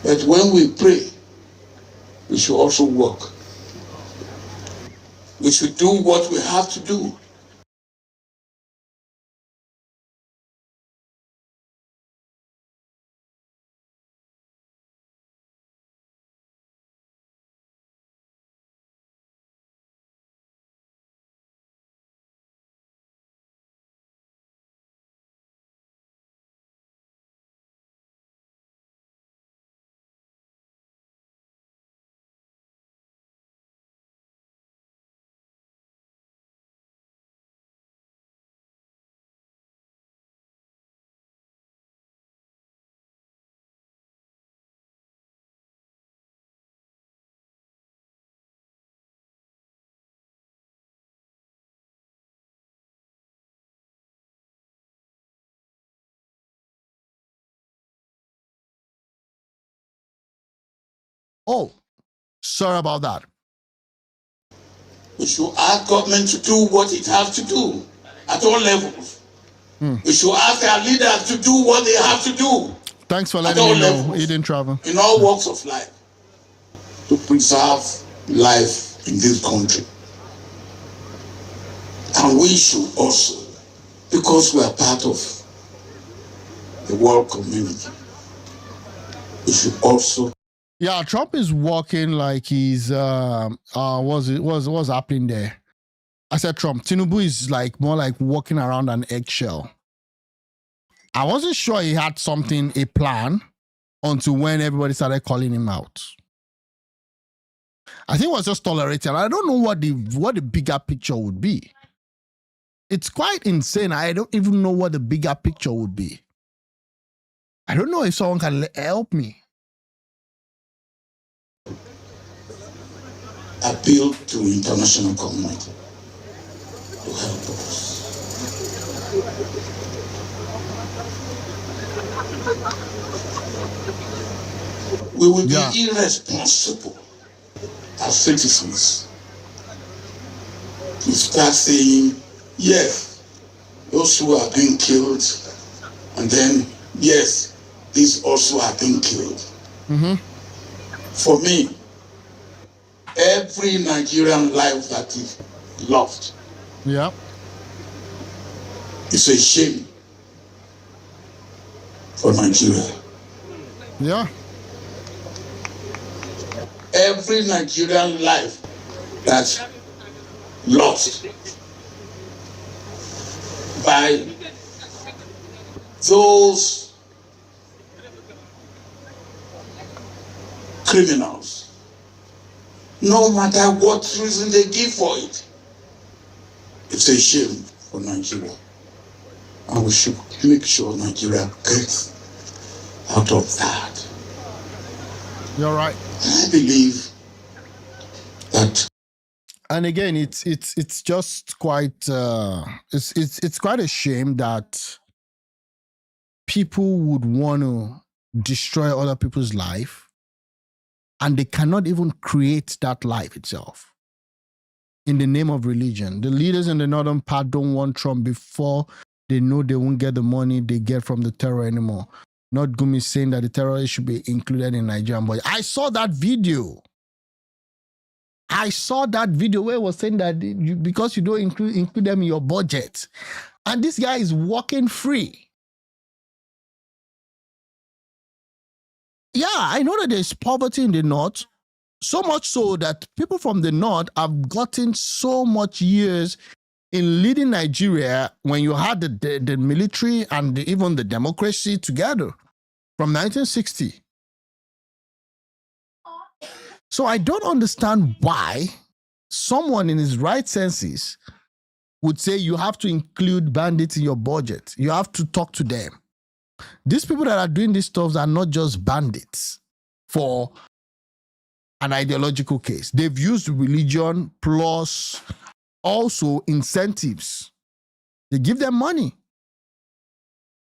Speaker 13: But when we pray, we should also work. We should do what we have to do.
Speaker 1: Oh, sorry about that.
Speaker 13: We should ask government to do what it has to do at all levels. We should ask our leaders to do what they have to do.
Speaker 1: Thanks for letting me know he didn't travel.
Speaker 13: In all walks of life, to preserve life in this country. And we should also, because we are part of the world community, we should also.
Speaker 1: Yeah, Trump is walking like he's what's happening there? I said Trump. Tinubu is like more like walking around an eggshell. I wasn't sure he had something, a plan, until when everybody started calling him out. I think it was just tolerating. I don't know what the bigger picture would be. It's quite insane. I don't even know what the bigger picture would be. I don't know if someone can help me.
Speaker 13: Appeal to international community to help us. We will be irresponsible as citizens to start saying, yes, those who are being killed, and then, yes, these also are being killed. For me, every Nigerian life that is lost, it's a shame for Nigeria. Every Nigerian life that's lost by those criminals, no matter what reason they give for it, it's a shame for Nigeria. And we should make sure Nigeria gets out of that.
Speaker 1: You're right.
Speaker 13: I believe that.
Speaker 1: And again, it's just quite it's quite a shame that people would want to destroy other people's life, and they cannot even create that life itself in the name of religion. The leaders in the northern part don't want Trump before they know they won't get the money they get from the terror anymore. Not Gumi saying that the terrorists should be included in Nigerian budget. I saw that video. Where it was saying that because you don't include them in your budget. And this guy is walking free. Yeah, I know that there's poverty in the north. So much so that people from the north have gotten so much years in leading Nigeria when you had the military and even the democracy together from 1960. So I don't understand why someone in his right senses would say you have to include bandits in your budget. You have to talk to them. These people that are doing these stuff are not just bandits for an ideological case. They've used religion plus also incentives. They give them money.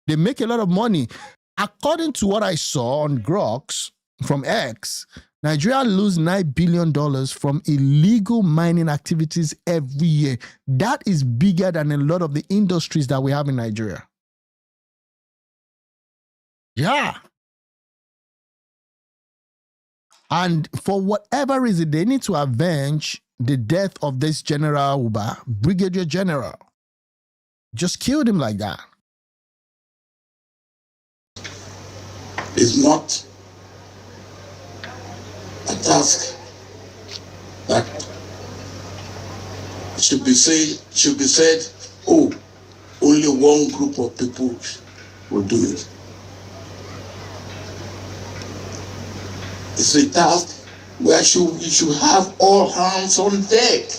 Speaker 1: They make a lot of money. According to what I saw on Groks from X, Nigeria loses $9 billion from illegal mining activities every year. That is bigger than a lot of the industries that we have in Nigeria. Yeah. And for whatever reason, they need to avenge the death of this General Uba, Brigadier General. Just killed him like that.
Speaker 13: It's not a task that should be said, oh, only one group of people will do it. It's a task where you should have all hands on deck.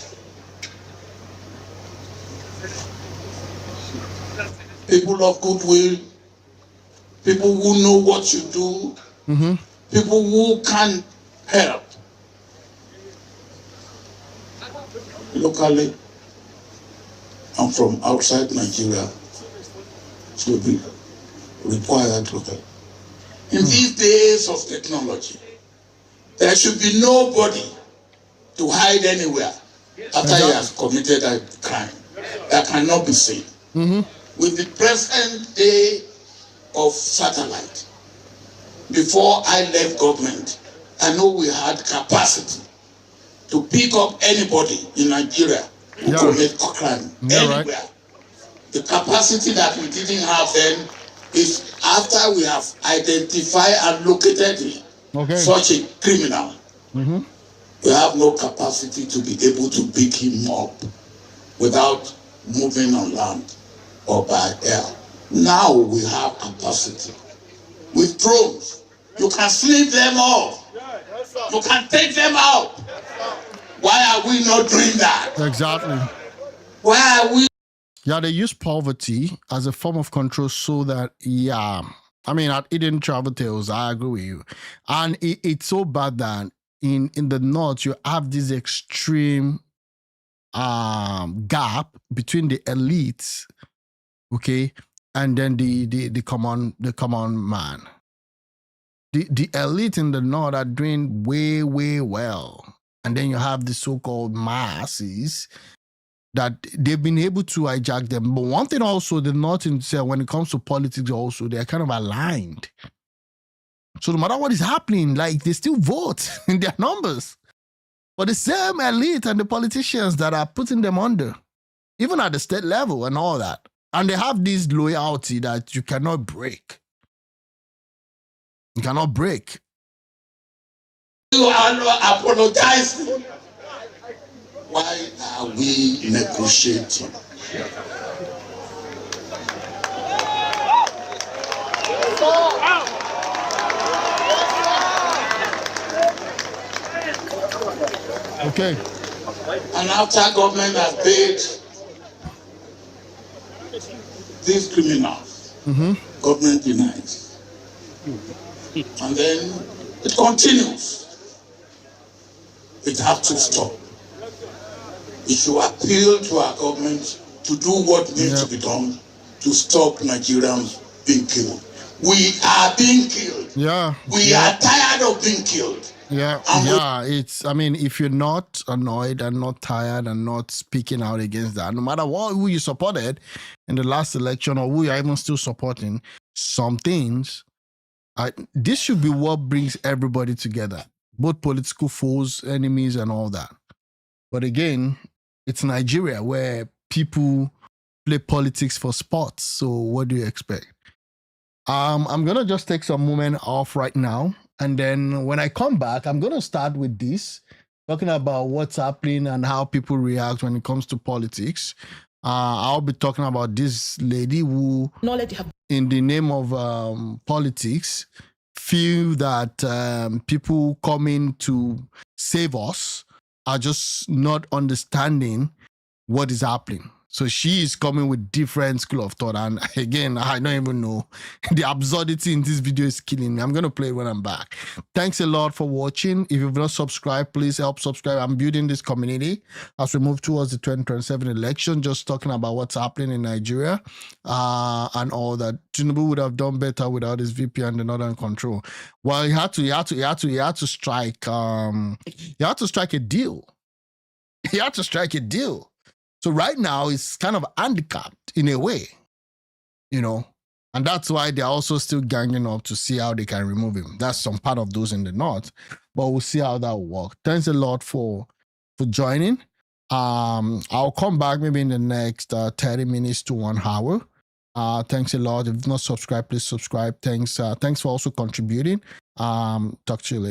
Speaker 13: People of goodwill, people who know what you do, people who can help locally and from outside Nigeria will be required to help. In these days of technology, There should be nobody to hide anywhere after he has committed a crime that cannot be seen. With the present day of satellite, before I left government, I know we had capacity to pick up anybody in Nigeria who commit crime anywhere. Right. The capacity that we didn't have then is after we have identified and located such a criminal. We have no capacity to be able to pick him up without moving on land or by air. Now we have capacity. With drones, you can sleep them off. You can take them out. Why are we not doing that?
Speaker 1: Exactly.
Speaker 13: Why are we?
Speaker 1: Yeah, they use poverty as a form of control so that, I mean, at Eden Travel Tales, I agree with you. And it's so bad that in the North, you have this extreme gap between the elites, okay, and then the common man. The elite in the North are doing way, way well. And then you have the so-called masses that they've been able to hijack them. But one thing also, the North itself, when it comes to politics also, they're kind of aligned. So no matter what is happening, like they still vote in their numbers. But the same elite and the politicians that are putting them under, even at the state level and all that. And they have this loyalty that you cannot break. You cannot break.
Speaker 13: You are not apologizing. Why are we negotiating?
Speaker 1: Okay.
Speaker 13: And after government has paid these criminals, government denies. And then it continues. It has to stop. It should appeal to our government to do what needs to be done to stop Nigerians being killed. We are being killed. We are tired of being killed.
Speaker 1: It's, I mean, if you're not annoyed and not tired and not speaking out against that, no matter who you supported in the last election or who you're even still supporting, some things, this should be what brings everybody together, both political foes, enemies, and all that. But again, it's Nigeria where people play politics for sports. So what do you expect? I'm going to just take some moment off right now. And then when I come back, I'm going to start with this, talking about what's happening and how people react when it comes to politics. I'll be talking about this lady who, in the name of politics, feel that people coming to save us are just not understanding what is happening. So she is coming with different school of thought. And again, I don't even know. The absurdity in this video is killing me. I'm going to play it when I'm back. Thanks a lot for watching. If you've not subscribed, please help subscribe. I'm building this community as we move towards the 2027 election, just talking about what's happening in Nigeria and all that. Tinubu would have done better without his VP and the Northern Control. Well, he had to strike a deal. He had to strike a deal. So right now, it's kind of handicapped in a way, and that's why they're also still ganging up to see how they can remove him. That's some part of those in the North, but we'll see how that will work. Thanks a lot for joining. I'll come back maybe in the next 30 minutes to 1 hour. Thanks a lot. If you've not subscribed, please subscribe. Thanks for also contributing. Talk to you later.